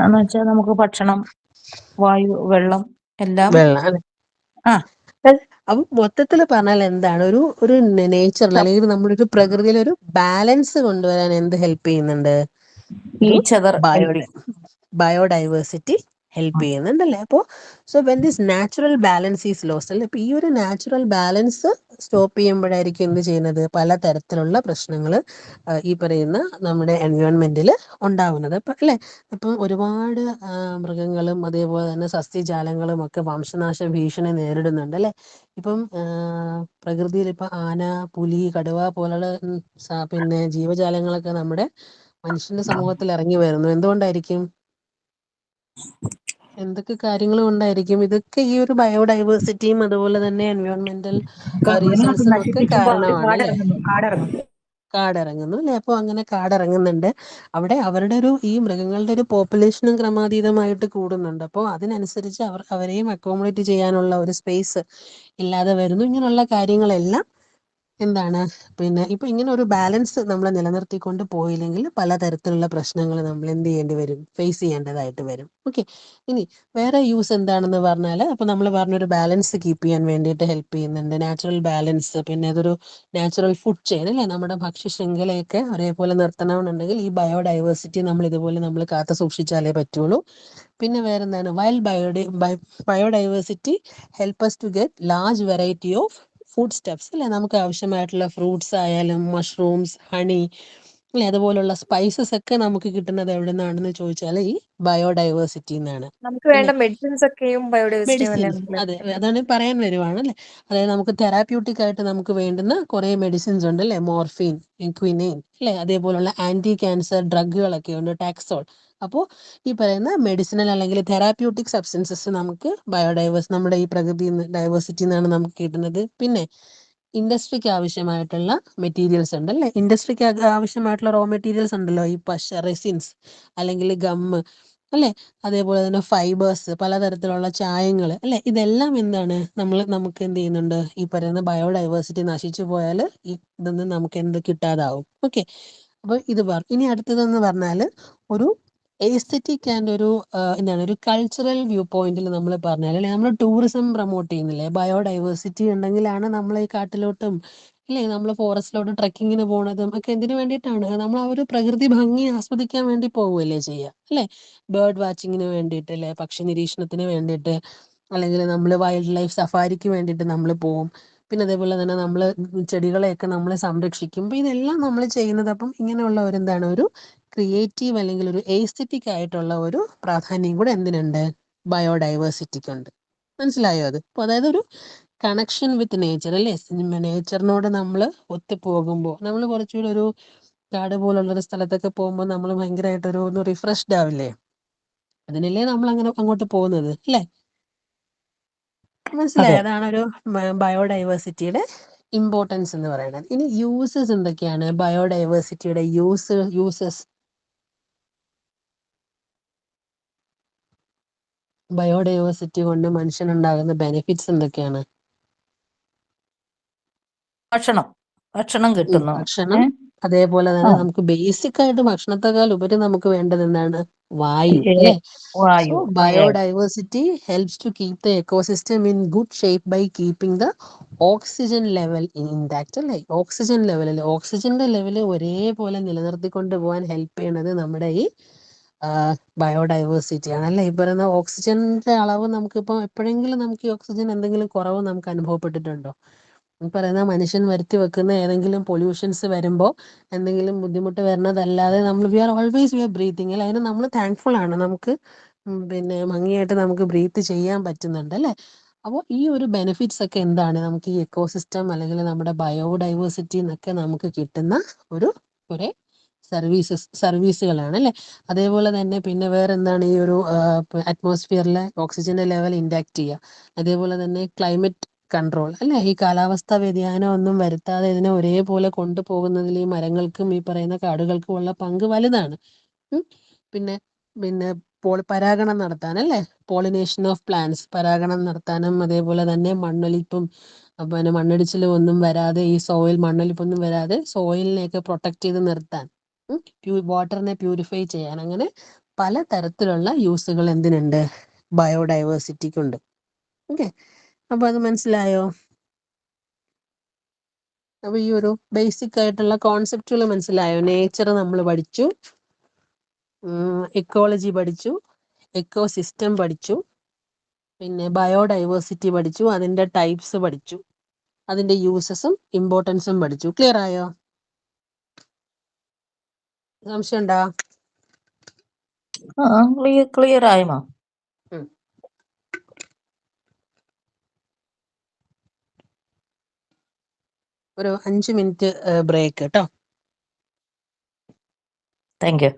എന്ന് വെച്ചാൽ നമുക്ക് ഭക്ഷണം, വായു, വെള്ളം എല്ലാം. വെള്ളം അല്ലെ. ആ അപ്പൊ മൊത്തത്തിൽ പറഞ്ഞാൽ എന്താണ് ഒരു നേച്ചറിൽ അല്ലെങ്കിൽ നമ്മുടെ ഒരു പ്രകൃതിയിൽ ഒരു ബാലൻസ് കൊണ്ടുവരാൻ എന്ത് ഹെൽപ്പ് ചെയ്യുന്നുണ്ട്? ഒരു ഈച്ച് അതർ ബയോഡൈവേഴ്സിറ്റി ഹെൽപ്പ് ചെയ്യുന്നുണ്ടല്ലേ. അപ്പോൾ so when this natural balance is lost അല്ലെ, ഇപ്പൊ ഈ ഒരു നാച്ചുറൽ ബാലൻസ് സ്റ്റോപ്പ് ചെയ്യുമ്പോഴായിരിക്കും എന്ത് ചെയ്യുന്നത്? പലതരത്തിലുള്ള പ്രശ്നങ്ങൾ ഈ പറയുന്ന നമ്മുടെ എൻവയോൺമെന്റിൽ ഉണ്ടാവുന്നത്. അപ്പൊ അല്ലെ, ഇപ്പം ഒരുപാട് മൃഗങ്ങളും അതേപോലെ തന്നെ സസ്യജാലങ്ങളും ഒക്കെ വംശനാശ ഭീഷണി നേരിടുന്നുണ്ട് അല്ലെ. ഇപ്പം പ്രകൃതിയിൽ ഇപ്പൊ ആന, പുലി, കടുവ പോലുള്ള പിന്നെ ജീവജാലങ്ങളൊക്കെ നമ്മുടെ മനുഷ്യന്റെ സമൂഹത്തിൽ ഇറങ്ങി വരുന്നു. എന്തുകൊണ്ടായിരിക്കും? എന്തൊക്കെ കാര്യങ്ങൾ കൊണ്ടായിരിക്കും? ഇതൊക്കെ ഈ ഒരു ബയോഡൈവേഴ്സിറ്റിയും അതുപോലെ തന്നെ എൻവയോൺമെന്റൽ വനമൊക്കെ റീസൺസും ഒക്കെ നശിപ്പിക്കുമ്പോ അവര് കാരണമാണ് അല്ലെ. കാടിറങ്ങുന്നു അല്ലെ. അപ്പോൾ അങ്ങനെ കാടിറങ്ങുന്നുണ്ട്. അവിടെ അവരുടെ ഈ മൃഗങ്ങളുടെ ഒരു പോപ്പുലേഷനും ക്രമാതീതമായിട്ട് കൂടുന്നുണ്ട്. അപ്പോൾ അതിനനുസരിച്ച് അവരെയും അക്കോമഡേറ്റ് ചെയ്യാനുള്ള ഒരു സ്പേസ് ഇല്ലാതെ വരുന്നു. ഇങ്ങനെയുള്ള കാര്യങ്ങളെല്ലാം എന്താണ്, പിന്നെ ഇപ്പൊ ഇങ്ങനെ ഒരു ബാലൻസ് നമ്മൾ നിലനിർത്തിക്കൊണ്ട് പോയില്ലെങ്കിൽ പലതരത്തിലുള്ള പ്രശ്നങ്ങൾ നമ്മൾ എന്ത് ചെയ്യേണ്ടി വരും? ഫേസ് ചെയ്യേണ്ടതായിട്ട് വരും. ഓക്കെ. ഇനി വേറെ യൂസ് എന്താണെന്ന് പറഞ്ഞാൽ, അപ്പൊ നമ്മൾ പറഞ്ഞൊരു ബാലൻസ് കീപ്പ് ചെയ്യാൻ വേണ്ടിയിട്ട് ഹെൽപ്പ് ചെയ്യുന്നുണ്ട്, നാച്ചുറൽ ബാലൻസ്. പിന്നെ അതൊരു നാച്ചുറൽ ഫുഡ് ചെയിൻ അല്ലേ, നമ്മുടെ ഭക്ഷ്യ ശൃംഖലയൊക്കെ ഒരേപോലെ നിർത്തണമെന്നുണ്ടെങ്കിൽ ഈ ബയോഡൈവേഴ്സിറ്റി നമ്മൾ ഇതുപോലെ നമ്മൾ കാത്തു സൂക്ഷിച്ചാലേ പറ്റുള്ളൂ. പിന്നെ വേറെന്താണ്? Biodiversity help us to get large variety of foodstuffs അല്ലെ. നമുക്ക് ആവശ്യമായിട്ടുള്ള ഫ്രൂട്ട്സ് ആയാലും മഷ്റൂംസ്, ഹണി അല്ലെ, അതുപോലുള്ള സ്പൈസസ് ഒക്കെ നമുക്ക് കിട്ടുന്നത് എവിടെ നിന്നാണെന്ന് ചോദിച്ചാൽ ഈ ബയോഡൈവേഴ്സിറ്റി നിന്നാണ്. നമുക്ക് വേണ്ട മെഡിസിൻസ് ഒക്കെയും ബയോഡൈവേഴ്സിറ്റി മെഡിസിൻസ്, അതെ, അതാണ് പറയാൻ വരുവാണ് അല്ലെ. അതായത് നമുക്ക് തെറാപ്യൂട്ടിക് ആയിട്ട് നമുക്ക് വേണ്ടുന്ന കുറെ മെഡിസിൻസ് ഉണ്ട് അല്ലെ. മോർഫിൻ, ക്വിനൈൻ അല്ലെ, അതേപോലുള്ള ആന്റി ക്യാൻസർ ഡ്രഗുകളൊക്കെ ഉണ്ട്, ടാക്സോൾ. അപ്പോൾ ഈ പറയുന്ന മെഡിസിനൽ അല്ലെങ്കിൽ തെറാപ്യൂട്ടിക് സബ്സ്റ്റൻസസ് നമുക്ക് നമ്മുടെ ഈ പ്രകൃതി ഡൈവേഴ്സിറ്റി നിന്നാണ് നമുക്ക് കിട്ടുന്നത്. പിന്നെ ഇൻഡസ്ട്രിക്ക് ആവശ്യമായിട്ടുള്ള മെറ്റീരിയൽസ് ഉണ്ട് അല്ലെ. ഇൻഡസ്ട്രിക്ക് ആവശ്യമായിട്ടുള്ള റോ മെറ്റീരിയൽസ് ഉണ്ടല്ലോ, ഈ റെസിൻസ് അല്ലെങ്കിൽ ഗമ്മ് അല്ലെ, അതേപോലെ തന്നെ ഫൈബേഴ്സ്, പലതരത്തിലുള്ള ചായങ്ങൾ അല്ലെ. ഇതെല്ലാം എന്താണ്, നമുക്ക് എന്ത് ചെയ്യുന്നുണ്ട്? ഈ പറയുന്ന ബയോഡൈവേഴ്സിറ്റി നശിച്ചു പോയാൽ ഇതൊന്നും നമുക്ക് എന്ത് കിട്ടാതാവും. ഓക്കെ. അപ്പൊ ഇനി അടുത്തതെന്ന് പറഞ്ഞാൽ ഒരു എസ്തെറ്റിക് ആൻഡ് ഒരു കൾച്ചറൽ വ്യൂ പോയിന്റിൽ നമ്മൾ പറഞ്ഞാൽ അല്ലെ, നമ്മൾ ടൂറിസം പ്രൊമോട്ട് ചെയ്യുന്നില്ലേ. ബയോഡൈവേഴ്സിറ്റി ഉണ്ടെങ്കിലാണ് നമ്മൾ ഈ കാട്ടിലോട്ടും അല്ലെ, നമ്മൾ ഫോറസ്റ്റിലോട്ട് ട്രക്കിങ്ങിന് പോണതും ഒക്കെ എന്തിനു വേണ്ടിയിട്ടാണ്? നമ്മൾ ആ ഒരു പ്രകൃതി ഭംഗി ആസ്വദിക്കാൻ വേണ്ടി പോവുകയല്ലേ ചെയ്യുക അല്ലെ. ബേർഡ് വാച്ചിങ്ങിന് വേണ്ടിയിട്ട് അല്ലെ, പക്ഷി നിരീക്ഷണത്തിന് വേണ്ടിയിട്ട്, അല്ലെങ്കിൽ നമ്മൾ വൈൽഡ് ലൈഫ് സഫാരിക്ക് വേണ്ടിയിട്ട് നമ്മൾ പോവും. പിന്നെ അതേപോലെ തന്നെ നമ്മൾ ചെടികളെയൊക്കെ നമ്മൾ സംരക്ഷിക്കും. അപ്പൊ ഇതെല്ലാം നമ്മൾ ചെയ്യുന്നത് അപ്പം ഇങ്ങനെയുള്ള ഒരു ക്രിയേറ്റീവ് അല്ലെങ്കിൽ ഒരു എസ്തെറ്റിക് ആയിട്ടുള്ള ഒരു പ്രാധാന്യം കൂടെ എന്തിനുണ്ട്? ബയോഡൈവേഴ്സിറ്റിക്കുണ്ട്. മനസ്സിലായോ അത്? അപ്പൊ അതായത് ഒരു കണക്ഷൻ വിത്ത് നേച്ചർ അല്ലേ. നേച്ചറിനോട് നമ്മൾ ഒത്തുപോകുമ്പോൾ നമ്മൾ കുറച്ചുകൂടി ഒരു കാട് പോലുള്ള ഒരു സ്ഥലത്തൊക്കെ പോകുമ്പോൾ നമ്മൾ ഭയങ്കരമായിട്ടൊരു ഒന്ന് റിഫ്രഷ്ഡ് ആവില്ലേ. അതിനല്ലേ നമ്മൾ അങ്ങനെ അങ്ങോട്ട് പോകുന്നത് അല്ലേ. മനസ്സിലായോ? അതെ. അതാണ് ഒരു ബയോഡൈവേഴ്സിറ്റിയുടെ ഇമ്പോർട്ടൻസ് എന്ന് പറയുന്നത്. ഇനി യൂസസ് എന്തൊക്കെയാണ്? ബയോഡൈവേഴ്സിറ്റിയുടെ യൂസസ് ബയോഡൈവേഴ്സിറ്റി കൊണ്ട് മനുഷ്യനുണ്ടാകുന്ന ബെനിഫിറ്റ്സ് എന്തൊക്കെയാണ്? ഭക്ഷണം കിട്ടുന്നു. ഭക്ഷണം, അതേപോലെ ആ, തന്നെ നമുക്ക് ബേസിക് ആയിട്ട് ഭക്ഷണത്തെക്കാൾ ഉപരി നമുക്ക് വേണ്ടത് എന്താണ്? വായു അല്ലെ. സോ വായു, air. Biodiversity helps to keep the ecosystem in good shape by keeping the oxygen level intact അല്ലെ. ഓക്സിജന്റെ ലെവൽ ഒരേപോലെ നിലനിർത്തിക്കൊണ്ട് പോകാൻ ഹെൽപ്പ് ചെയ്യുന്നത് നമ്മുടെ ഈ ബയോഡൈവേഴ്സിറ്റി ആണ് അല്ലെ. ഈ പറയുന്ന ഓക്സിജന്റെ അളവ് നമുക്കിപ്പോൾ എപ്പോഴെങ്കിലും നമുക്ക് ഈ ഓക്സിജൻ എന്തെങ്കിലും കുറവ് നമുക്ക് അനുഭവപ്പെട്ടിട്ടുണ്ടോ? ഈ പറയുന്ന മനുഷ്യൻ വരുത്തി വെക്കുന്ന ഏതെങ്കിലും പൊല്യൂഷൻസ് വരുമ്പോൾ എന്തെങ്കിലും ബുദ്ധിമുട്ട് വരുന്നതല്ലാതെ നമ്മൾ വി ആർ ബ്രീത്തിങ് അല്ലെ. അതിന് നമ്മൾ താങ്ക്ഫുൾ ആണ്. നമുക്ക് പിന്നെ ഭംഗിയായിട്ട് നമുക്ക് ബ്രീത്ത് ചെയ്യാൻ പറ്റുന്നുണ്ട് അല്ലെ. അപ്പോൾ ഈ ഒരു ബെനിഫിറ്റ്സ് ഒക്കെ എന്താണ്? നമുക്ക് ഈ എക്കോസിസ്റ്റം അല്ലെങ്കിൽ നമ്മുടെ ബയോഡൈവേഴ്സിറ്റി എന്നൊക്കെ നമുക്ക് കിട്ടുന്ന കുറെ സർവീസുകളാണ് അല്ലെ. അതേപോലെ തന്നെ പിന്നെ വേറെ എന്താണ്? ഈ ഒരു അറ്റ്മോസ്ഫിയറിലെ ഓക്സിജന്റെ ലെവൽ ഇൻടാക്ട് ചെയ്യുക. അതേപോലെ തന്നെ ക്ലൈമറ്റ് കൺട്രോൾ അല്ലെ. ഈ കാലാവസ്ഥാ വ്യതിയാനം ഒന്നും വരുത്താതെ ഇതിനെ ഒരേപോലെ കൊണ്ടുപോകുന്നതിൽ ഈ മരങ്ങൾക്കും ഈ പറയുന്ന കാടുകൾക്കും ഉള്ള പങ്ക് വലുതാണ്. പിന്നെ പിന്നെ പരാഗണം നടത്താൻ അല്ലെ, പോളിനേഷൻ ഓഫ് പ്ലാന്റ്സ്, പരാഗണം നടത്താനും അതേപോലെ തന്നെ മണ്ണൊലിപ്പും പിന്നെ മണ്ണിടിച്ചിലും ഒന്നും വരാതെ, ഈ മണ്ണൊലിപ്പൊന്നും വരാതെ സോയിലിനെയൊക്കെ പ്രൊട്ടക്ട് ചെയ്ത് നിർത്താൻ വാട്ടറിനെ പ്യൂരിഫൈ ചെയ്യാൻ, അങ്ങനെ പല തരത്തിലുള്ള യൂസുകൾ എന്തിനുണ്ട്, ബയോഡൈവേഴ്സിറ്റിക്കുണ്ട്. ഓക്കെ, അപ്പൊ അത് മനസ്സിലായോ? അപ്പൊ ഈ ഒരു ബേസിക് ആയിട്ടുള്ള കോൺസെപ്റ്റുകൾ മനസ്സിലായോ? നേച്ചർ നമ്മൾ പഠിച്ചു, ഇക്കോളജി പഠിച്ചു, എക്കോ സിസ്റ്റം പഠിച്ചു, പിന്നെ ബയോഡൈവേഴ്സിറ്റി പഠിച്ചു, അതിന്റെ ടൈപ്സ് പഠിച്ചു, അതിന്റെ യൂസസും ഇമ്പോർട്ടൻസും പഠിച്ചു. ക്ലിയർ ആയോ? സംശയം ഉണ്ടോ? ക്ലിയർ ആയി മാം. ഒരു 5 മിനിറ്റ് ബ്രേക്ക് കേട്ടോ. Thank you.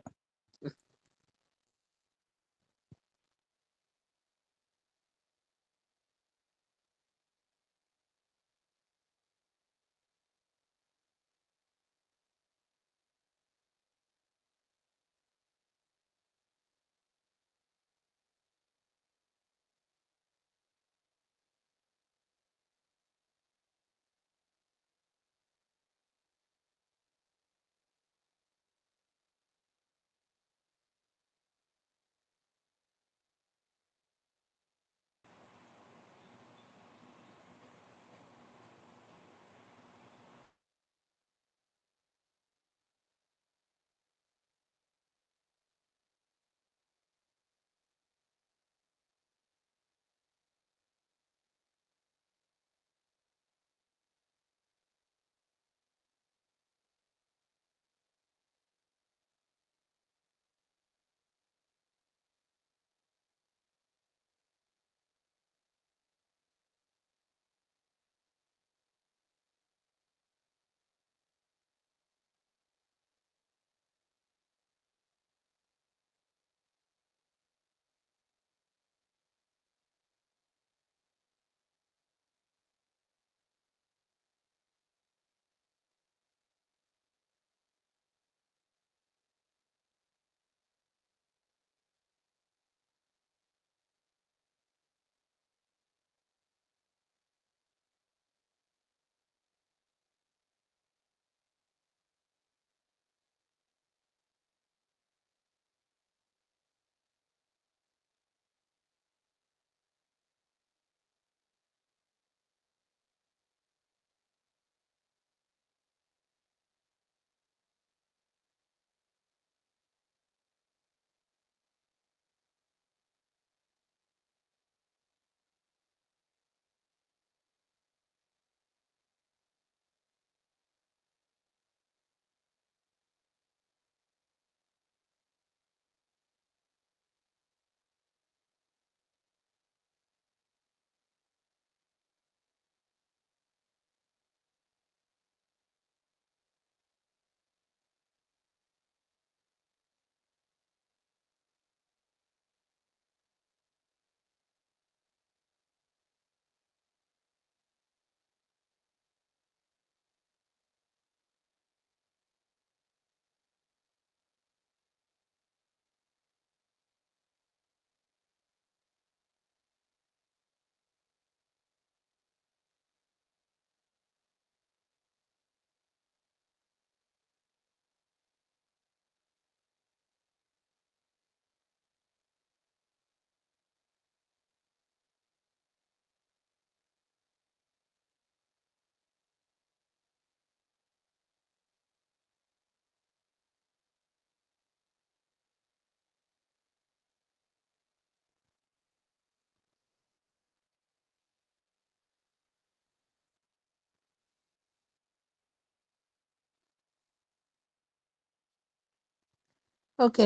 ഓക്കെ,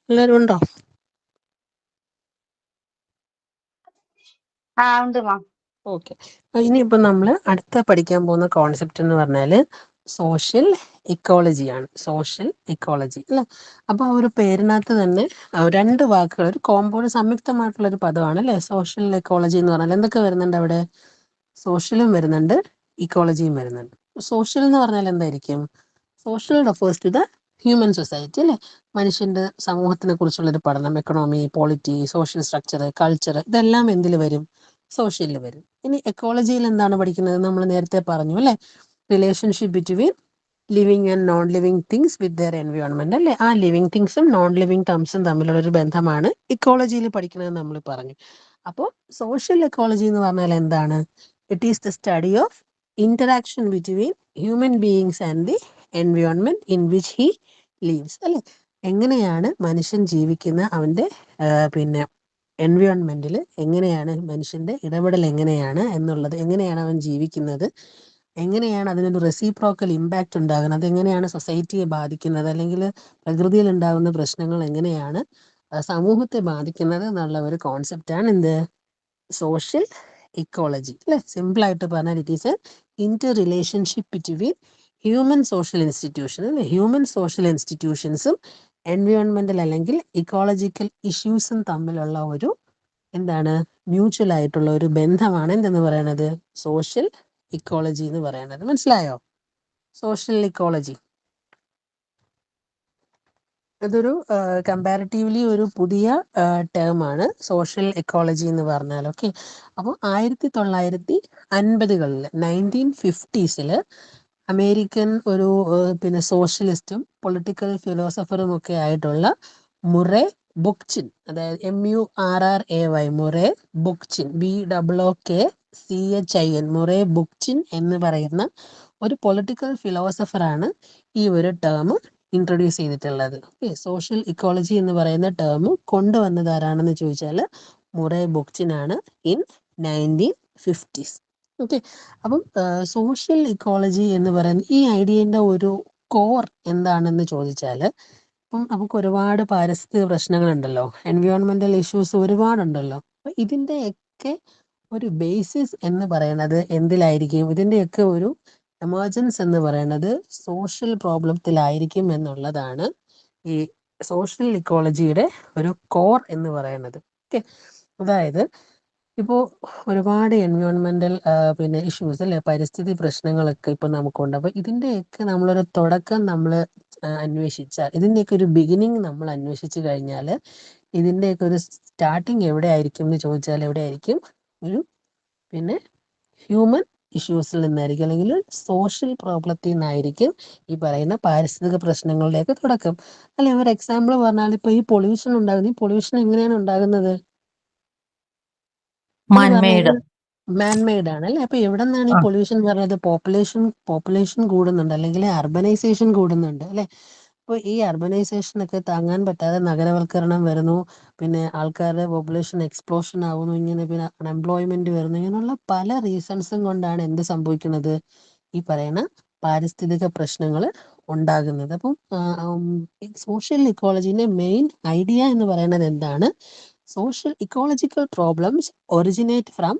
എല്ലാവരും ഉണ്ടോ? ഉണ്ട് മാം. ഓക്കെ, ഇനിയിപ്പോ നമ്മൾ അടുത്ത പഠിക്കാൻ പോകുന്ന കോൺസെപ്റ്റ് എന്ന് പറഞ്ഞാല് സോഷ്യൽ ഇക്കോളജിയാണ്. സോഷ്യൽ ഇക്കോളജി അല്ലെ? അപ്പൊ ആ ഒരു പേരിനകത്ത് തന്നെ രണ്ട് വാക്കുകൾ, ഒരു കോമ്പൗണ്ട് സംയുക്തമായിട്ടുള്ള ഒരു പദമാണ് അല്ലെ സോഷ്യൽ ഇക്കോളജി എന്ന് പറഞ്ഞാൽ. എന്തൊക്കെ വരുന്നുണ്ട് അവിടെ? സോഷ്യലും വരുന്നുണ്ട്, ഇക്കോളജിയും വരുന്നുണ്ട്. സോഷ്യൽ എന്ന് പറഞ്ഞാൽ എന്തായിരിക്കും? Social refers to the human society അല്ലെ? മനുഷ്യന്റെ സമൂഹത്തിനെ കുറിച്ചുള്ള ഒരു പഠനം, economy, polity, social structure, culture, ഇതെല്ലാം എന്തിൽ വരും? സോഷ്യലിൽ വരും. ഇനി എക്കോളജിയിൽ എന്താണ് പഠിക്കുന്നത്? നമ്മൾ നേരത്തെ പറഞ്ഞു അല്ലെ, relationship between living and non living things with their environment അല്ലെ. ആ ലിവിങ് തിങ്സും നോൺ ലിവിങ് ടേംസും തമ്മിലുള്ള ഒരു ബന്ധമാണ് ഇക്കോളജിയിൽ പഠിക്കുന്നത് നമ്മൾ പറഞ്ഞു. അപ്പോൾ സോഷ്യൽ ഇക്കോളജി എന്ന് പറഞ്ഞാൽ എന്താണ്? It is the study of interaction between human beings and the environment in which he leaves അല്ലെ. എങ്ങനെയാണ് മനുഷ്യൻ ജീവിക്കുന്ന അവന്റെ പിന്നെ എൻവയോൺമെന്റിൽ എങ്ങനെയാണ് മനുഷ്യന്റെ ഇടപെടൽ എങ്ങനെയാണ് എന്നുള്ളത്, എങ്ങനെയാണ് അവൻ ജീവിക്കുന്നത്, എങ്ങനെയാണ് അതിനൊരു റെസിപ്രോക്കൽ ഇമ്പാക്റ്റ് ഉണ്ടാകുന്നത്, എങ്ങനെയാണ് സൊസൈറ്റിയെ ബാധിക്കുന്നത്, അല്ലെങ്കിൽ പ്രകൃതിയിൽ ഉണ്ടാകുന്ന പ്രശ്നങ്ങൾ എങ്ങനെയാണ് സമൂഹത്തെ ബാധിക്കുന്നത് എന്നുള്ള ഒരു കോൺസെപ്റ്റാണ് എന്ത്? സോഷ്യൽ ഇക്കോളജി അല്ലെ. സിമ്പിൾ ആയിട്ട് പറഞ്ഞാൽ it is A Inter relationship between human social institution അല്ലെ. ഹ്യൂമൻ സോഷ്യൽ ഇൻസ്റ്റിറ്റ്യൂഷൻസും എൻവയോൺമെന്റൽ അല്ലെങ്കിൽ ഇക്കോളജിക്കൽ ഇഷ്യൂസും തമ്മിലുള്ള ഒരു എന്താണ് മ്യൂച്വൽ ആയിട്ടുള്ള ഒരു ബന്ധമാണ് എന്തെന്ന് പറയുന്നത്? സോഷ്യൽ ഇക്കോളജി എന്ന് പറയുന്നത്. മനസ്സിലായോ? സോഷ്യൽ ഇക്കോളജി ഇതൊരു കമ്പാരിറ്റീവ്ലി ഒരു പുതിയ ടേം ആണ് സോഷ്യൽ എക്കോളജി എന്ന് പറഞ്ഞാൽ. ഓക്കെ, അപ്പോൾ 1950കളിൽ 1950s അമേരിക്കൻ ഒരു പിന്നെ സോഷ്യലിസ്റ്റും പൊളിറ്റിക്കൽ ഫിലോസഫറും ഒക്കെ ആയിട്ടുള്ള മുറെ ബുക്ചിൻ, അതായത് MURRAY മുറെ ബുക്ചിൻ, BOOKCHIN മുറെ ബുക്ചിൻ എന്ന് പറയുന്ന ഒരു പൊളിറ്റിക്കൽ ഫിലോസഫറാണ് ഈ ഒരു ടേം ഇൻട്രൊഡ്യൂസ് ചെയ്തിട്ടുള്ളത്. ഓക്കെ, സോഷ്യൽ ഇക്കോളജി എന്ന് പറയുന്ന ടേം കൊണ്ടുവന്നത് ആരാണെന്ന് ചോദിച്ചാൽ മുറെ ബുക്ചിൻ ആണ് ഇൻ 1950s. ഓക്കെ, അപ്പം സോഷ്യൽ ഇക്കോളജി എന്ന് പറയുന്ന ഈ ഐഡിയന്റെ ഒരു കോർ എന്താണെന്ന് ചോദിച്ചാൽ, ഇപ്പം നമുക്ക് ഒരുപാട് പാരിസ്ഥിതിക പ്രശ്നങ്ങളുണ്ടല്ലോ, എൻവയോൺമെന്റൽ ഇഷ്യൂസ് ഒരുപാടുണ്ടല്ലോ. അപ്പൊ ഇതിന്റെയൊക്കെ ഒരു ബേസിസ് എന്ന് പറയുന്നത് എന്തിലായിരിക്കും? ഇതിന്റെയൊക്കെ ഒരു എമർജൻസ് എന്ന് പറയുന്നത് സോഷ്യൽ പ്രോബ്ലത്തിലായിരിക്കും എന്നുള്ളതാണ് ഈ സോഷ്യൽ ഇക്കോളജിയുടെ ഒരു കോർ എന്ന് പറയുന്നത്. ഓക്കെ, അതായത് ഇപ്പോൾ ഒരുപാട് എൻവയോൺമെന്റൽ പിന്നെ ഇഷ്യൂസ് അല്ലെ, പരിസ്ഥിതി പ്രശ്നങ്ങളൊക്കെ ഇപ്പൊ നമുക്കുണ്ട്. അപ്പൊ ഇതിന്റെയൊക്കെ നമ്മളൊരു തുടക്കം നമ്മൾ അന്വേഷിച്ചാൽ, ഇതിന്റെയൊക്കെ ഒരു ബിഗിനിങ് നമ്മൾ അന്വേഷിച്ചു കഴിഞ്ഞാൽ ഇതിന്റെയൊക്കെ ഒരു സ്റ്റാർട്ടിങ് എവിടെ ആയിരിക്കും എന്ന് ചോദിച്ചാൽ എവിടെ ആയിരിക്കും? ഒരു പിന്നെ ഹ്യൂമൻ ഇഷ്യൂസിൽ നിന്നായിരിക്കും, അല്ലെങ്കിൽ സോഷ്യൽ പ്രോബ്ലത്തിൽ നിന്നായിരിക്കും ഈ പറയുന്ന പാരിസ്ഥിതിക പ്രശ്നങ്ങളുടെയൊക്കെ തുടക്കം അല്ലെ. ഒരു എക്സാമ്പിൾ പറഞ്ഞാൽ ഇപ്പൊ ഈ പൊല്യൂഷൻ ഉണ്ടാകുന്നത്, ഈ പൊല്യൂഷൻ എങ്ങനെയാണ് ഉണ്ടാകുന്നത്? മാൻമെയ്ഡ്. മാൻമെയ്ഡ് ആണ് അല്ലെ. അപ്പൊ എവിടെ നിന്നാണ് ഈ പൊല്യൂഷൻ പറഞ്ഞത്? പോപ്പുലേഷൻ കൂടുന്നുണ്ട്, അല്ലെങ്കിൽ അർബനൈസേഷൻ കൂടുന്നുണ്ട് അല്ലെ. അപ്പൊ ഈ അർബനൈസേഷൻ ഒക്കെ താങ്ങാൻ പറ്റാതെ നഗരവൽക്കരണം വരുന്നു, പിന്നെ ആൾക്കാരുടെ പോപ്പുലേഷൻ എക്സ്പ്ലോഷൻ ആവുന്നു, ഇങ്ങനെ പിന്നെ അൺഎംപ്ലോയ്മെന്റ് വരുന്നു, ഇങ്ങനെയുള്ള പല റീസൺസും കൊണ്ടാണ് എന്ത് സംഭവിക്കുന്നത്? ഈ പറയുന്ന പാരിസ്ഥിതിക പ്രശ്നങ്ങൾ ഉണ്ടാകുന്നത്. അപ്പം സോഷ്യൽ ഇക്കോളജിന്റെ മെയിൻ ഐഡിയ എന്ന് പറയുന്നത് എന്താണ്? Social ecological problems originate from